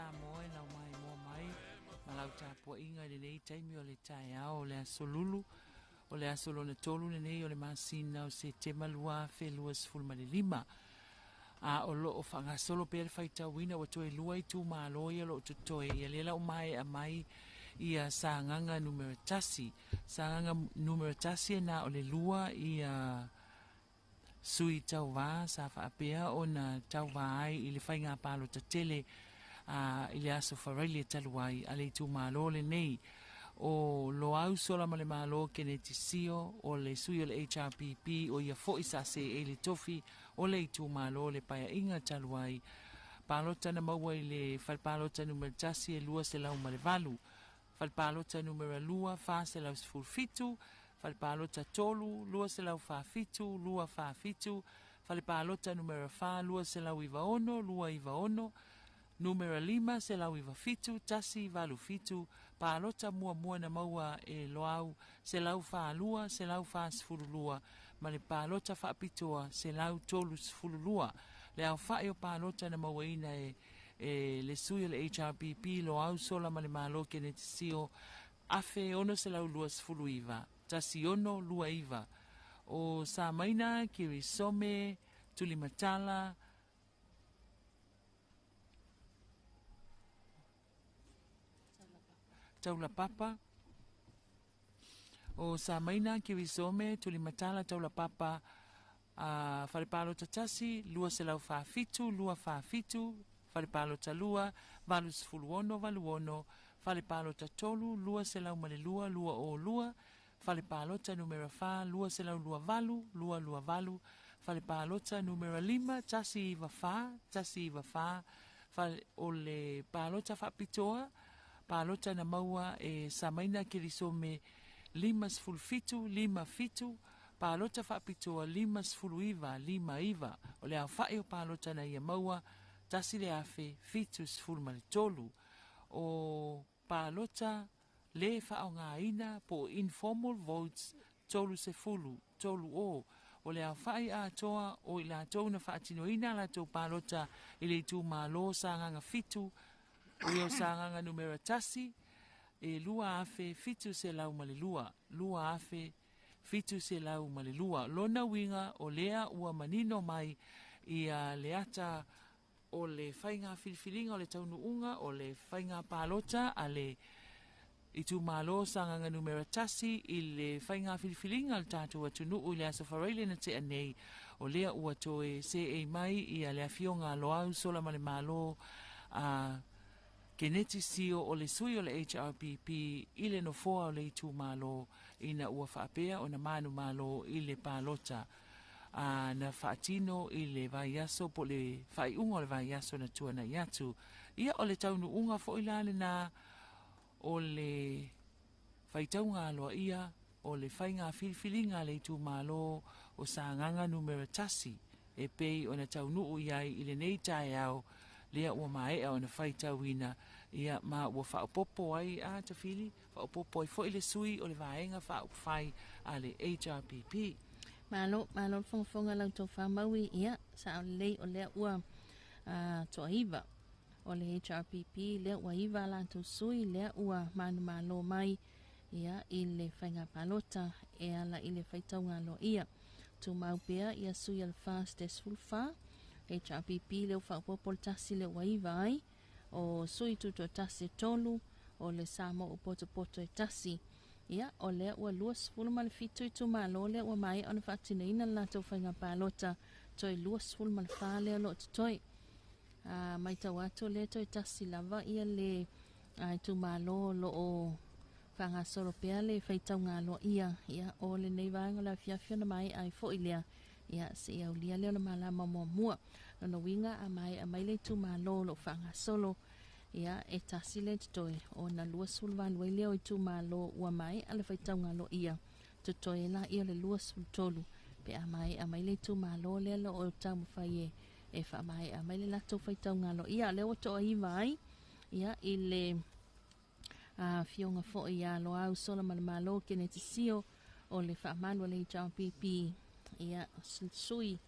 Samoa e lau mai mo mai ma lau tāpua inga le nei taimi o le tai ao o le asolulu o le asolona tolu le nei o le masina o se te malua felua sfulu ma le lima a o lo o whanga solo pe le whaita wina o toe lua i tū mālo ia lo tutoe ia lela o mai a mai ia sānganga numero tasi sānganga numero tasi e na o le lua ia sui tau wā sa whaapea o na tau wā ai i le whainga pālo ta tele i le aso wharaili e taluai a le tū mālo le nei o lo au sola ma le mālo ke ne tisio o le sui o le HRPP o ia fo isa se e le tofi o le tū mālo le paia inga taluai pālota na maua i le whalpālota numero tasi e lua se lau ma le valu whalpālota numero lua wha se lau sfulfitu whalpālota tolu lua se lau whaafitu lua whaafitu whalpālota numero wha lua se lau iwa ono lua iwa ono numero 5 se lau iwa fitu tasi valu fitu pālota mua na maua e loau se lau wha lua se lau wha sfulu lua ma le pālota wha apitoa se lau tolu sfulu lua le au whae o pālota na maua ina le sui o le HRPP lo au sola ma le malo ke ne tisio afe ono se lau lua sfulu iwa tasi ono lua iwa o sa maina kiri some tuli matala taula papa o sa maina kiri some tuli matala taula papa wharepalo tatasi lua se lau whaafitu lua whaafitu wharepalo talua valu sfulu ono valu ono wharepalo tatolu lua se lau male lua lua o lua whalepalota numero 5 lua se lau lua valu lua lua valu whalepalota numero 5 tasi iwa wha o le palota whapitoa palota na maua e samaina kirisome 5 sfulfitu 5 fitu palota whapitoa 5 sfulu iwa 5 iwa o le au whae o palota na ia maua tasi le afe fitu sfulu male tolu o palota le whaongaina po informal votes tolu se fulu, tolu o le awhai a toa o i la tau na whaatinoina la tau palota i le tu malo sanganga fitu o i o sanganga numera tasi e lua afe fitu se lau male lua afe fitu se lau male lua lona winga o lea ua manino mai i a leata o le whainga filifilinga o le taunuunga o le whainga palota a le i tu malo sanganga numera tasi i le whainga filifilinga al tātou atunu o le aso whareile na te anei o lea ua toe se e mai i a lea fionga loau sola ma le malo a keneti sio o le sui o le HRPP i le nofoa o le i tu malo i na ua whaapea o na manu malo i le palota na whaatino i le vaiaso po le whaiunga o le vaiaso na tuana iatu ia o le taunu unga fo ilale na o le whaitaunga aloa ia o le whainga filifilinga le tu malo o sanganga numera tasi e pei o na taunu iai i le nei tae au lea ua maea o na whaitauina ia ma ua whaopopo ai a tawhili whaopopo ai fo i le sui o le vaenga whaopwhai a le HRPP Malo fonga lau tau whamaui ia sa o lei o lea ua toa iwa o le HRPP lea ua iwa la tau sui lea ua manu malo mai ia i le whainga palota e ala i le whaitaunga lo ia tu maupea ia sui al fast as full fa HRPP leo whaopopo le tasi lea ua iwa ai o sui tuto tasi tolu o le samo o poto e tasi ia o lea ua luas fulu ma le fitu i tu malo lea ua mai ona whaatine ina la tau whainga palota toi luas fulu ma le wha lea lo toi mai tau ato lea toi tasi lava ia le tu malo lo o whanga soro pea le whaitau ngā lo ia o le nei vāenga la fiafia na mai ai fo i lea ia se iau lia leo na malama mua na winga a mai le tu malo lo whanga solo ia e tasi le toi o na luas fulu vanua leo i tu malo ua mai ale whaitau ngā lo ia toi la ia le luas fulu tolu pe a mai le tu malo lea lo o tau mwhai e wha mai a mai le lato whaitau ngā lo ia leo toa i vai ia i le fionga fo ia lo au sola malo ke ne tisio o le wha manua le HRPP ia sui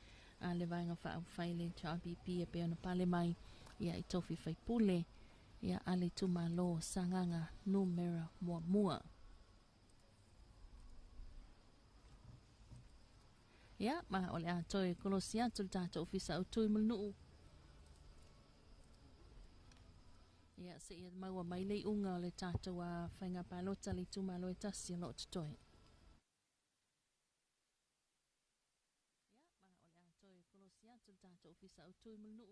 le vaenga wha whai le HRPP e pe ona pale mai ia i tofi whai pule ia ale tumalo sanganga numera mua. Ia ma ole atoi kolosia tul tata ofisa utui mulnu. Ia se ia maua mai le unga le tata wa whainga palota le tumalo e tasi lo tutoi. Ia ma ole atoi kolosia tul tata ofisa utui mulnu.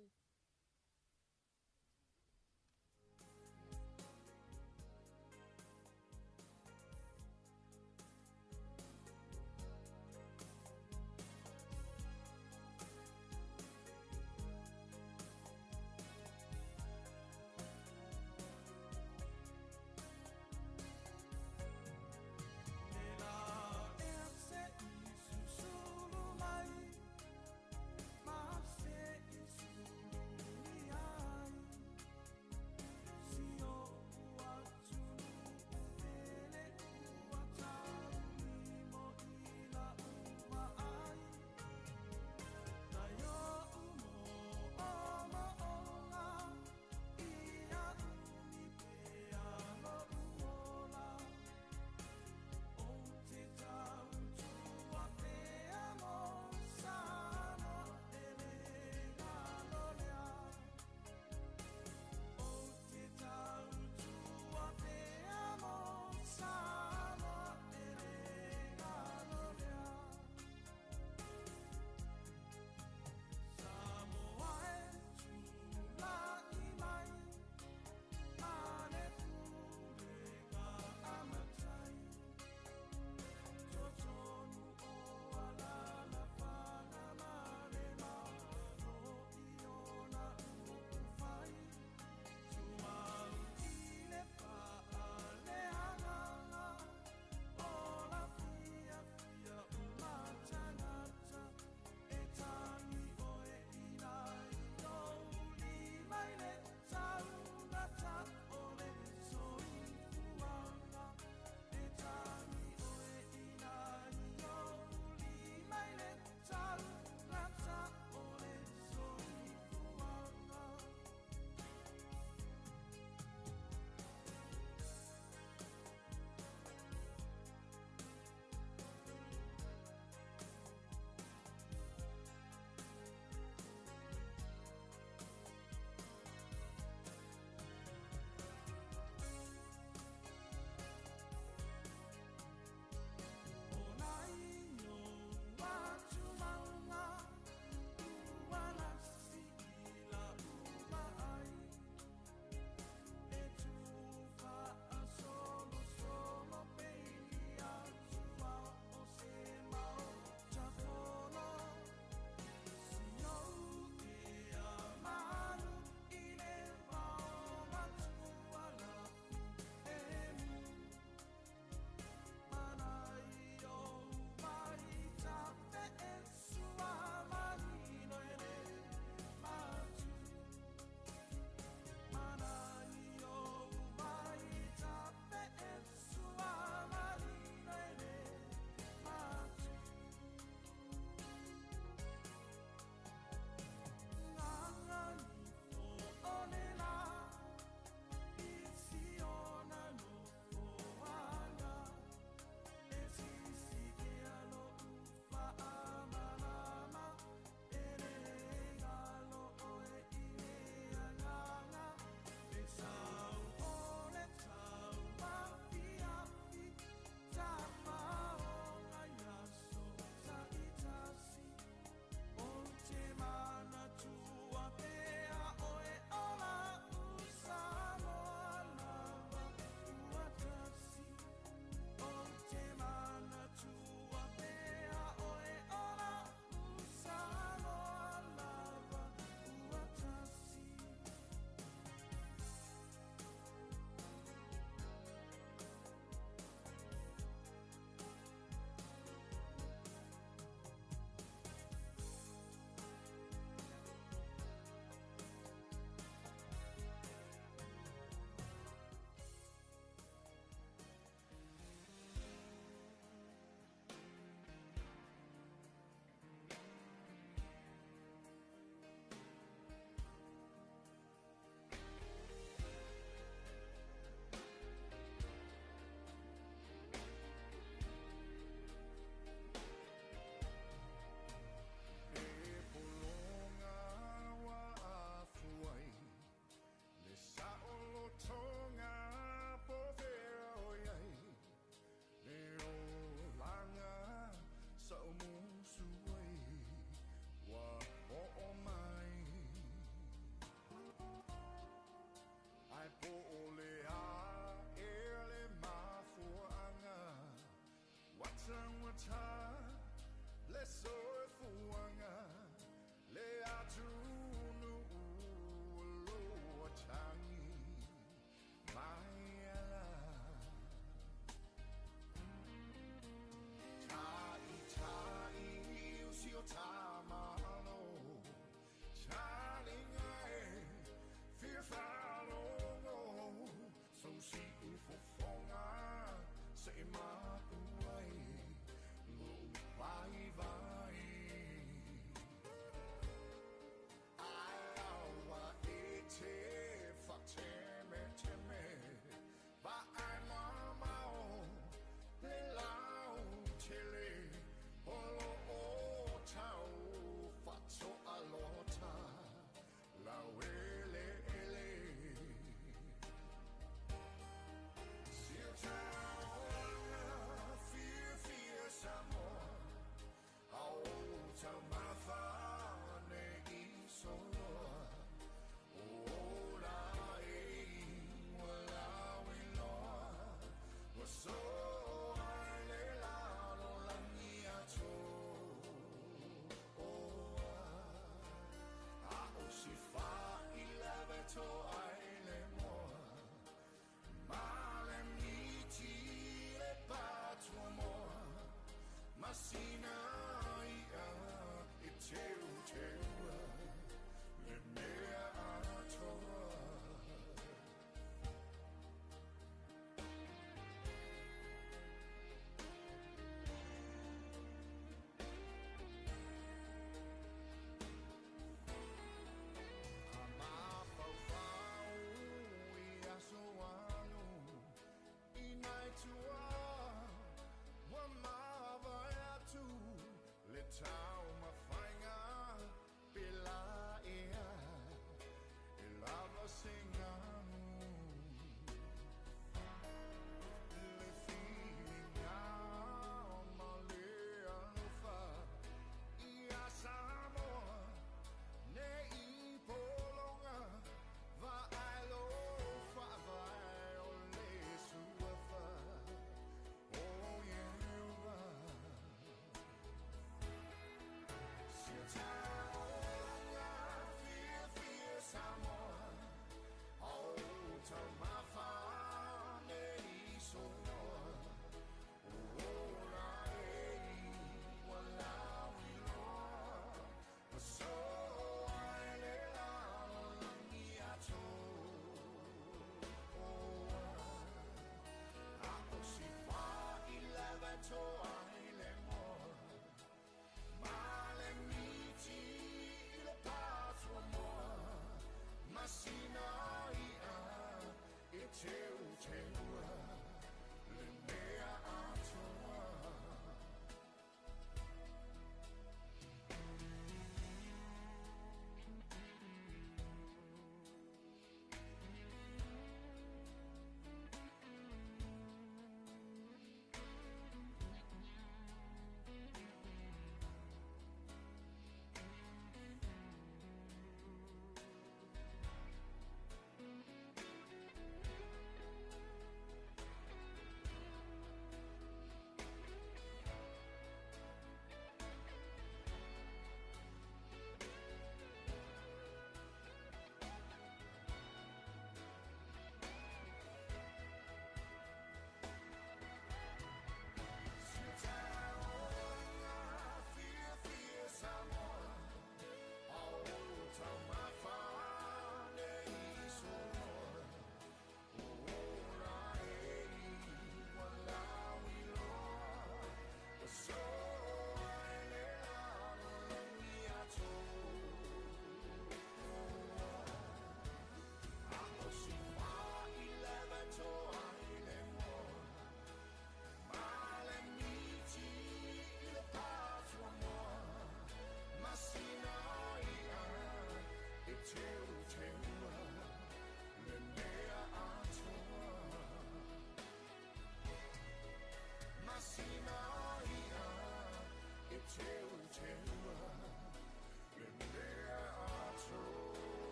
Mas se isso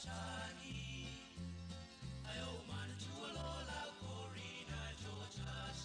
Shani, I owe man to a lola, Corina, Georgia,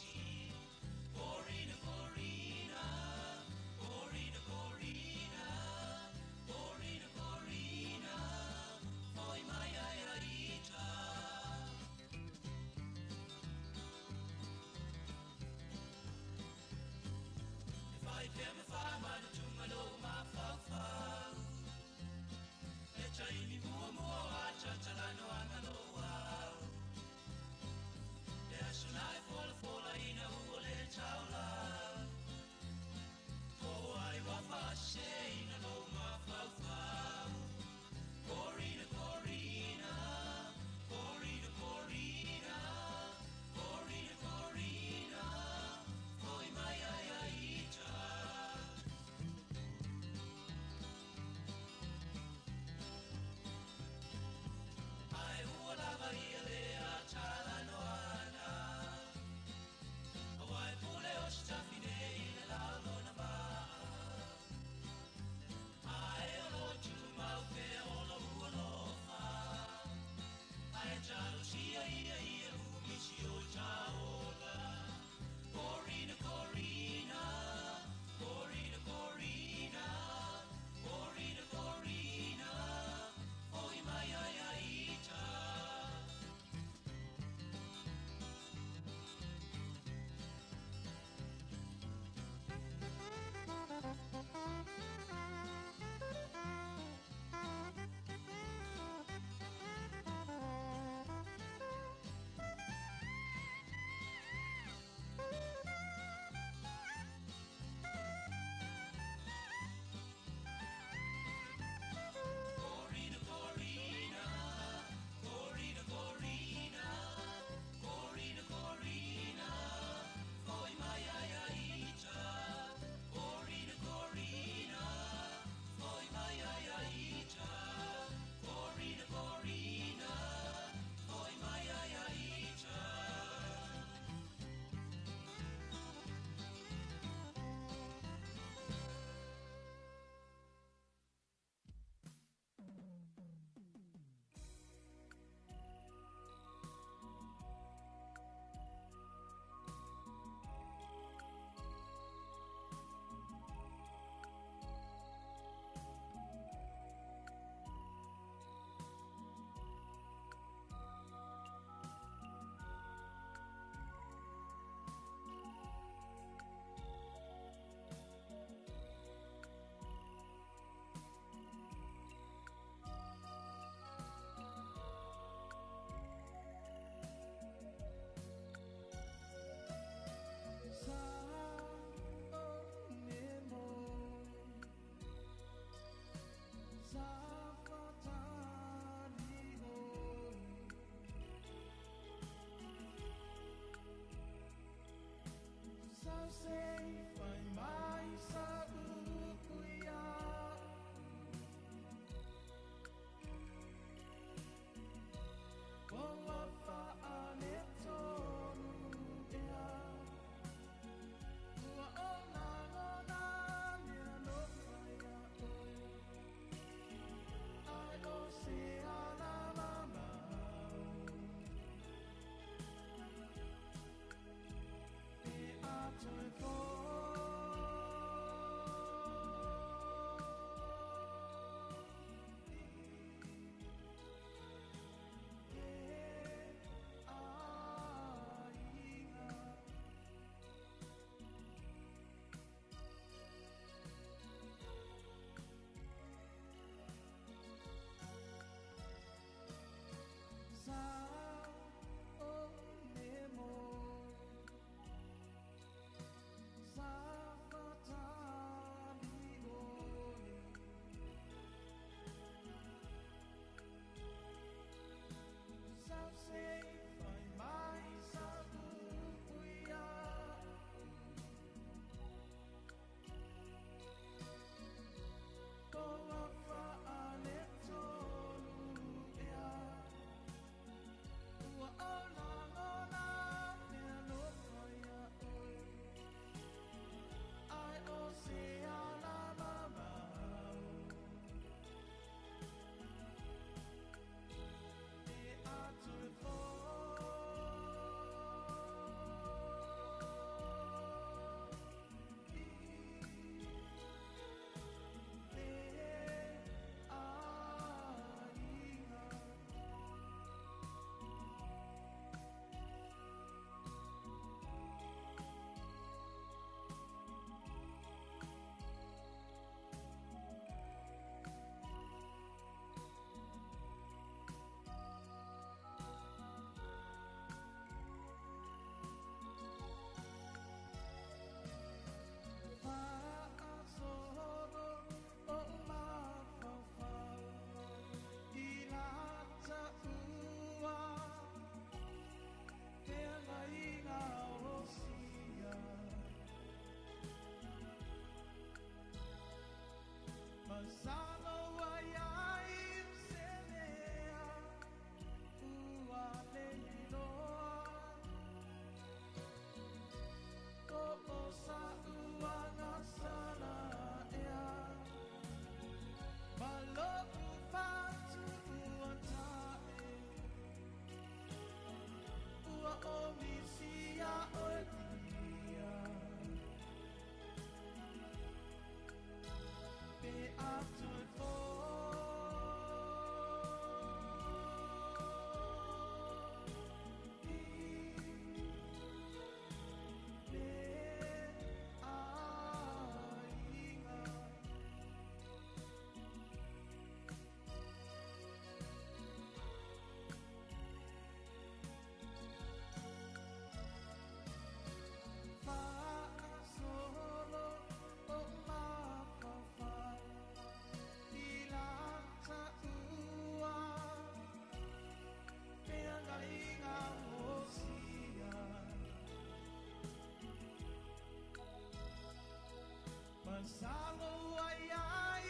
Masalo ai ai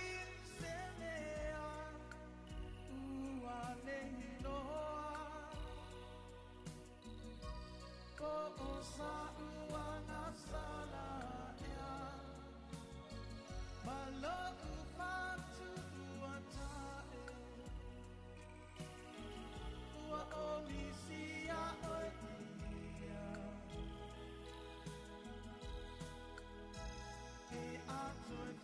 senea ua lehiloa ko o sa ua na sala ea malo u fatu ua tae ua o misia o ia e a toi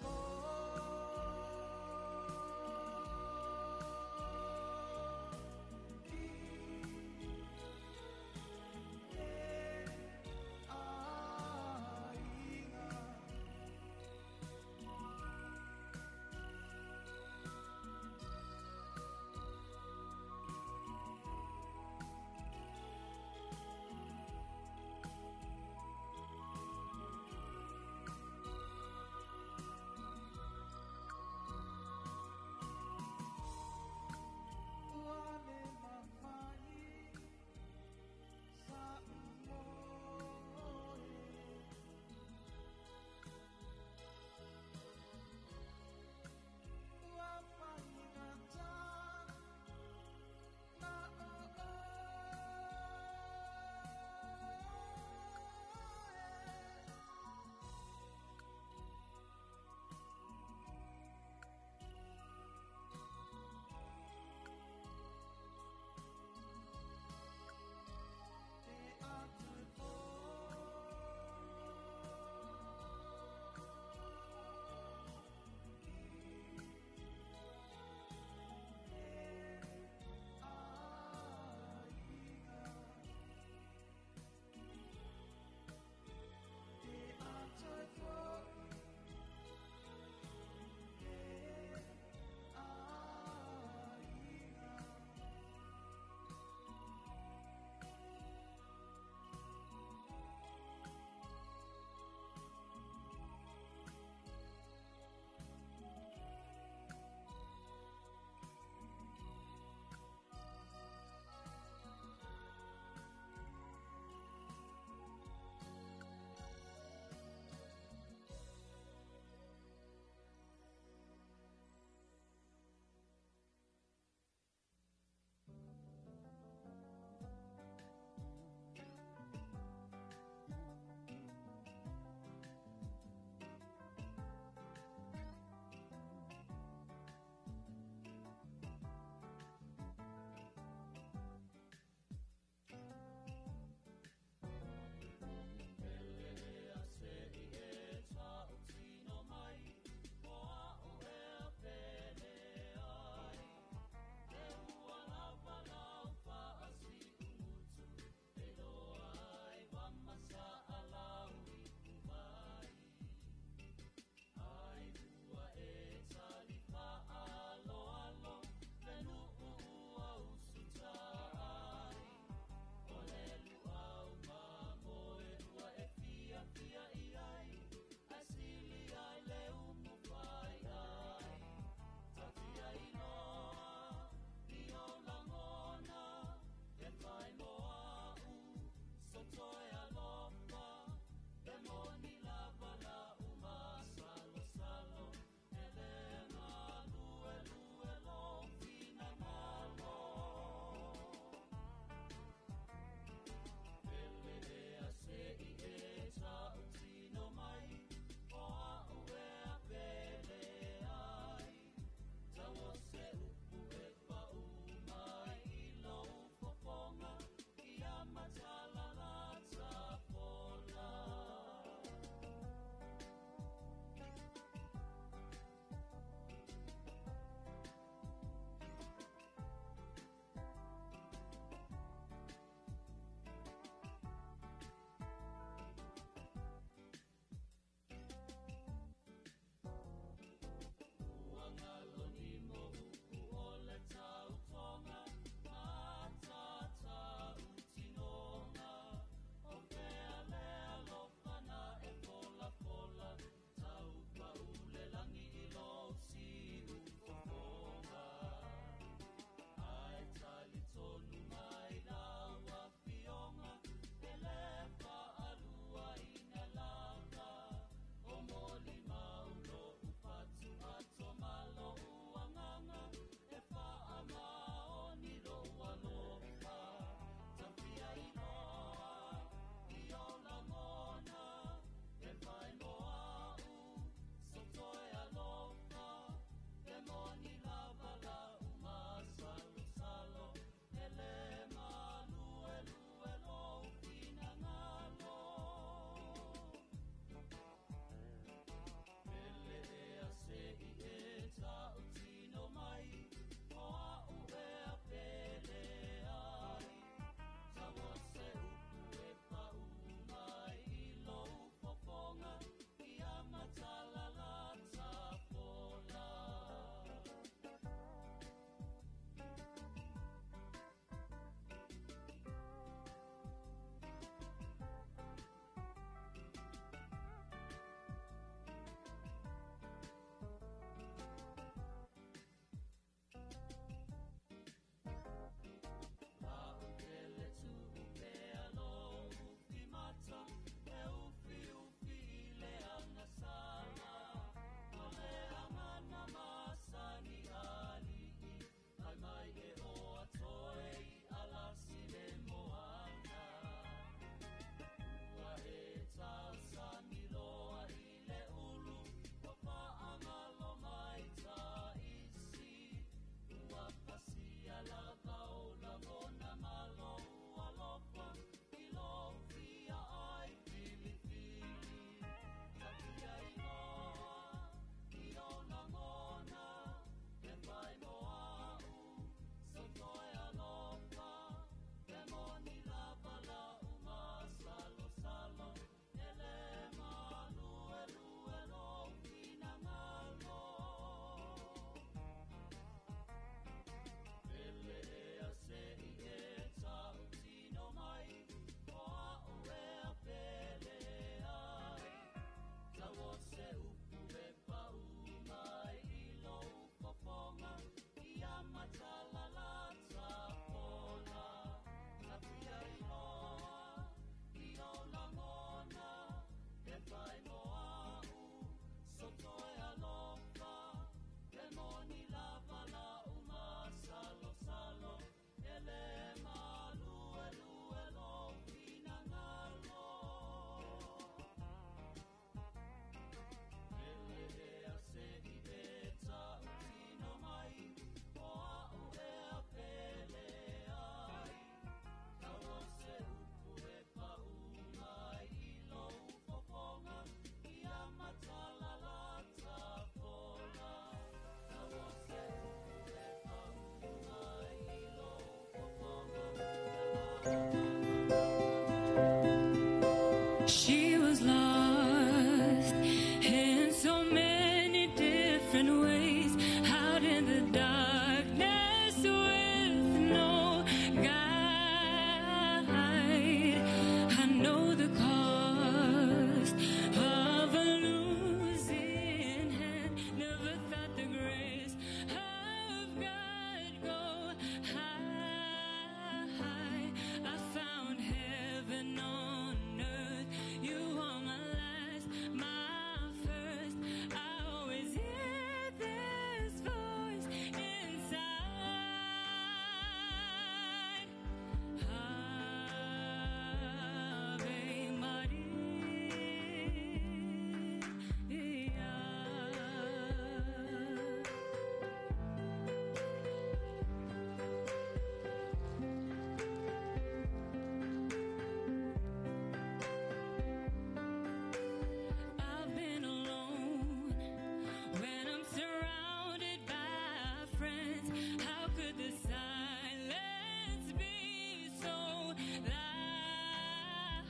could the silence be so loud?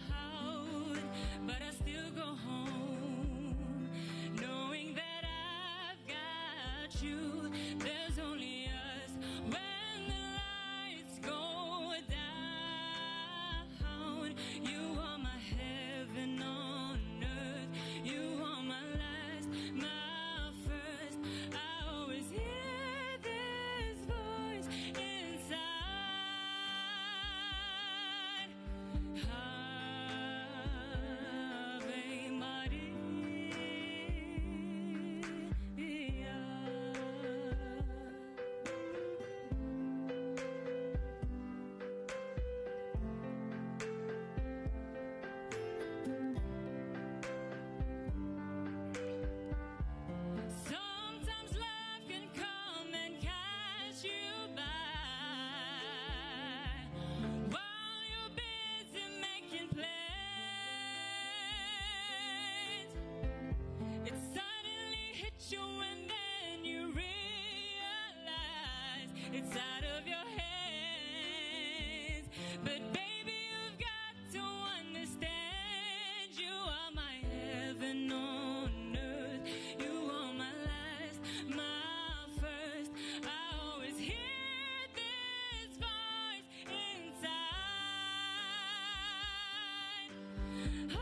But I still go home, knowing that I've got you. There's only us when the lights go down. You are my heaven on earth. You are my last, my first. I always hear this voice inside. Ave Maria. Sometimes life can come and catch you by while you're busy making plans. It suddenly hits you and then you realize it's out of your hands. But baby, you've got to understand, you are my heaven on earth. You are my last, my first. I always hear this voice inside. Ave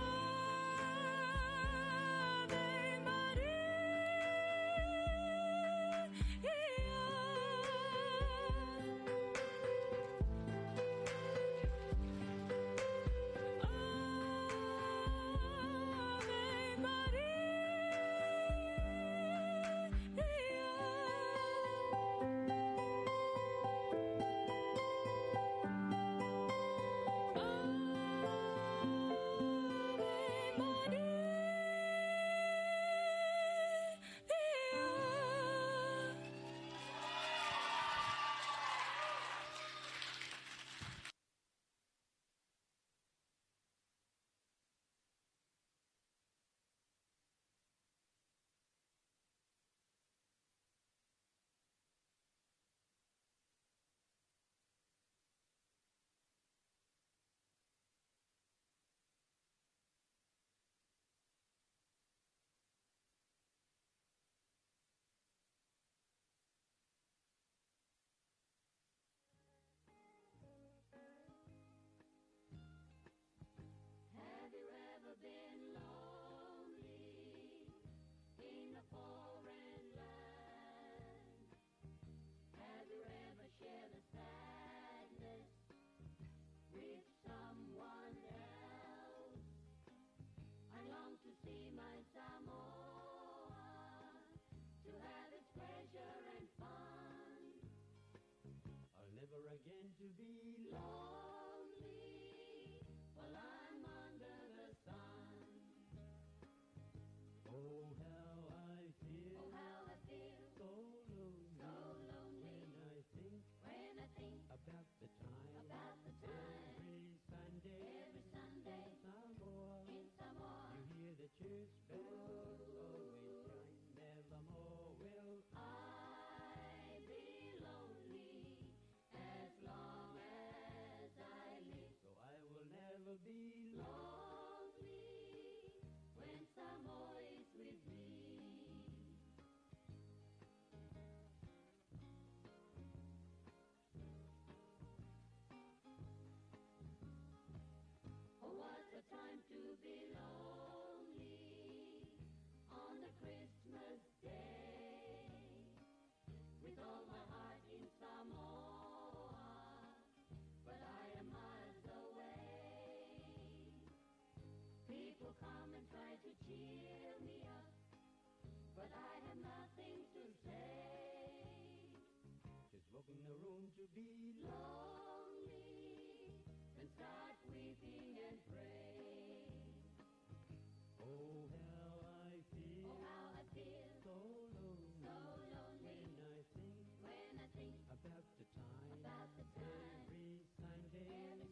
Have you ever been lonely in a foreign land? Have you ever shared a sadness with someone else? I long to see my Samoa, to have its pleasure and fun. I'll never again to be lonely while I'm under the sun. Oh, how I feel, oh, how I feel, so lonely, when I think about the time, every Sunday, in Samoa, you hear the church bells always chime, nevermore will I be lonely as long as I live. So I will never be lonely when Samoa is with me. Oh, what a time to be lonely on a Christmas day, with all my heart in Samoa, but I am miles away. People come and try to cheer me up, but I have nothing to say. Just walk in the room to be lonely and start weeping and pray. Oh, how I feel, oh, how I feel, so lonely, when I think about the time, every Sunday,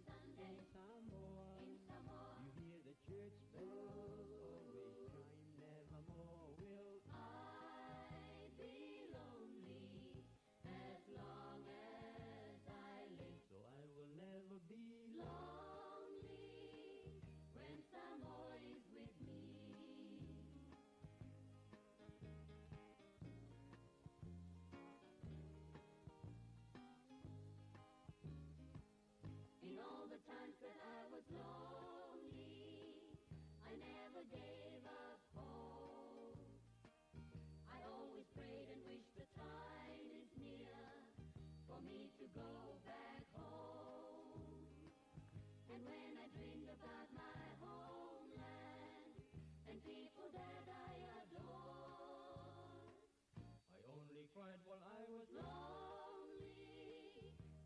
in Samoa, you hear the church bells always chime, nevermore will I be lonely as long as go back home. And when I dream about my homeland and people that I adore, I only cried while I was lonely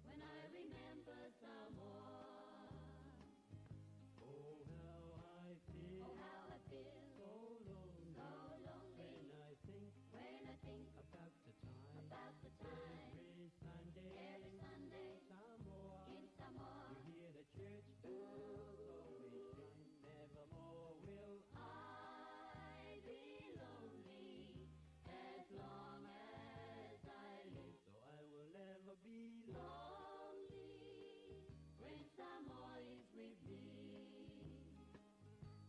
when I remember Samoa. Oh, how I feel. Oh, how I feel. So lonely. So lonely. When I think about the time. Every Sunday. Samoa. In Samoa. You hear the church bells always ring. Nevermore will I be lonely as long as I live. So I will never be lonely when Samoa is with me.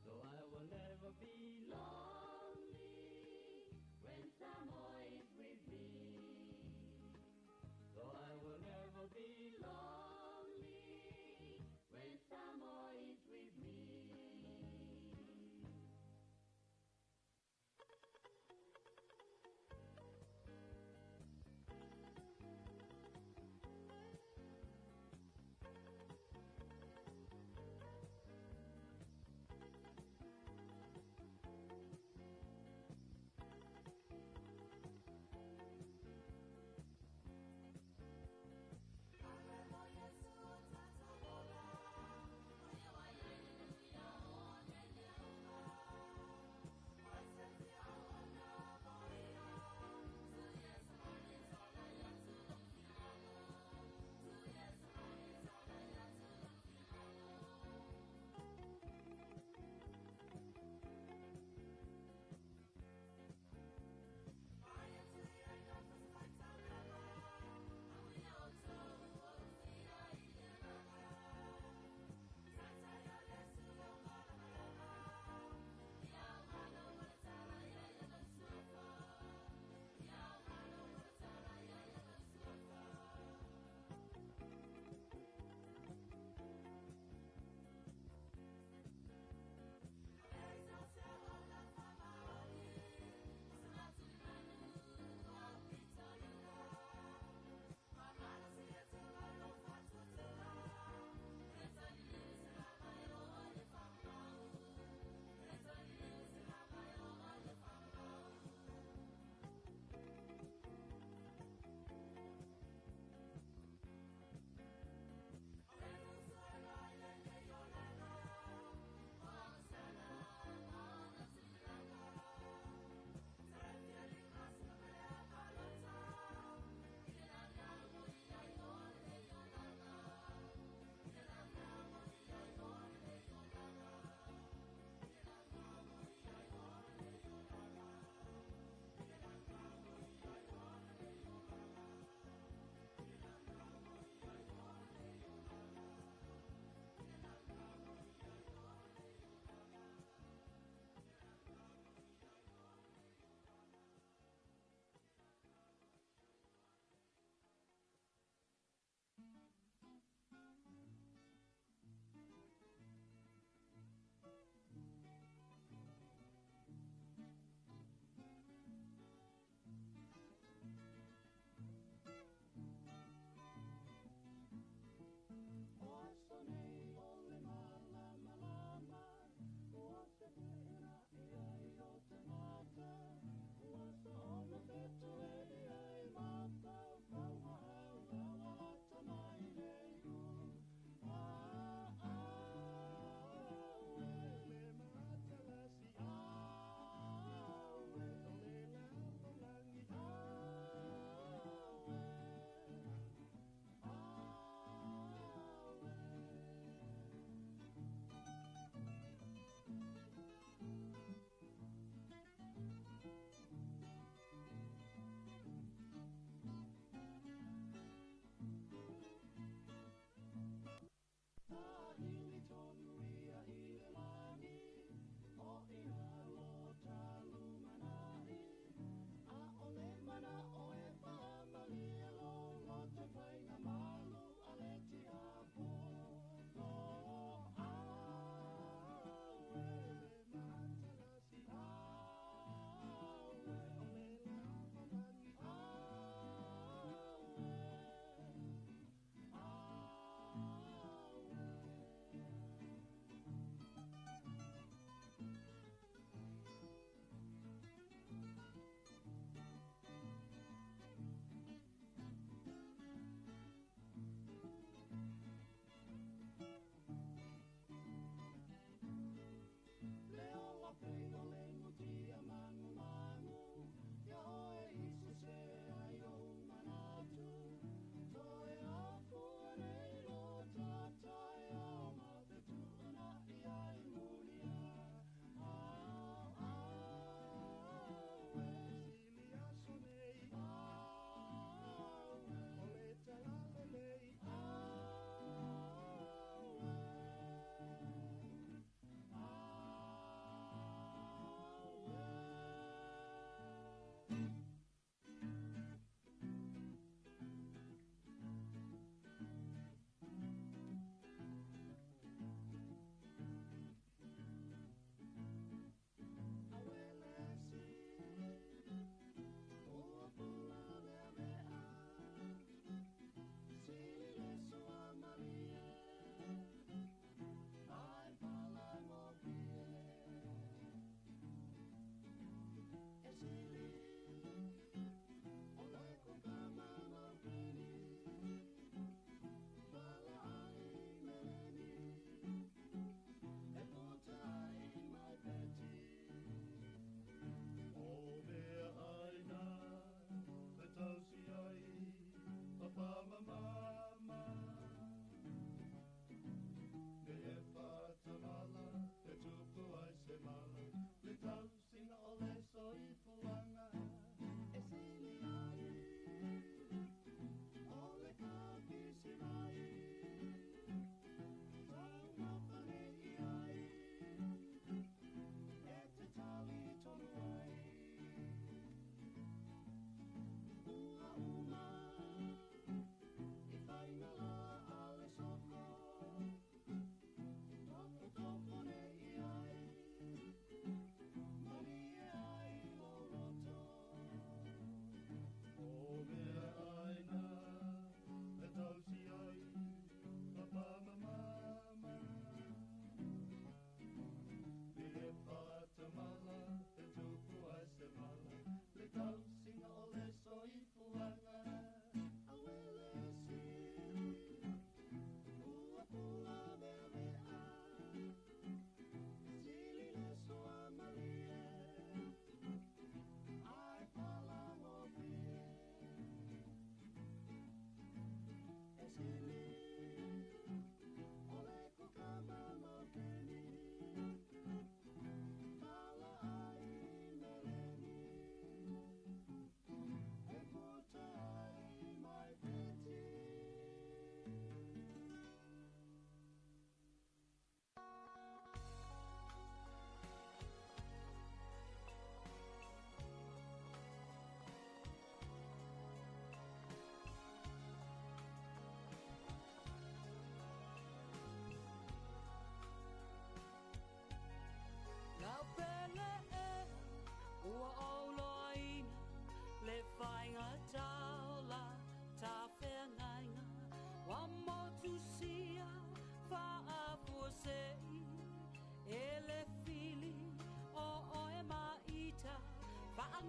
So I will never be lonely when Samoa is with me. So I will never be lonely when Samoa is with me.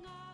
ngā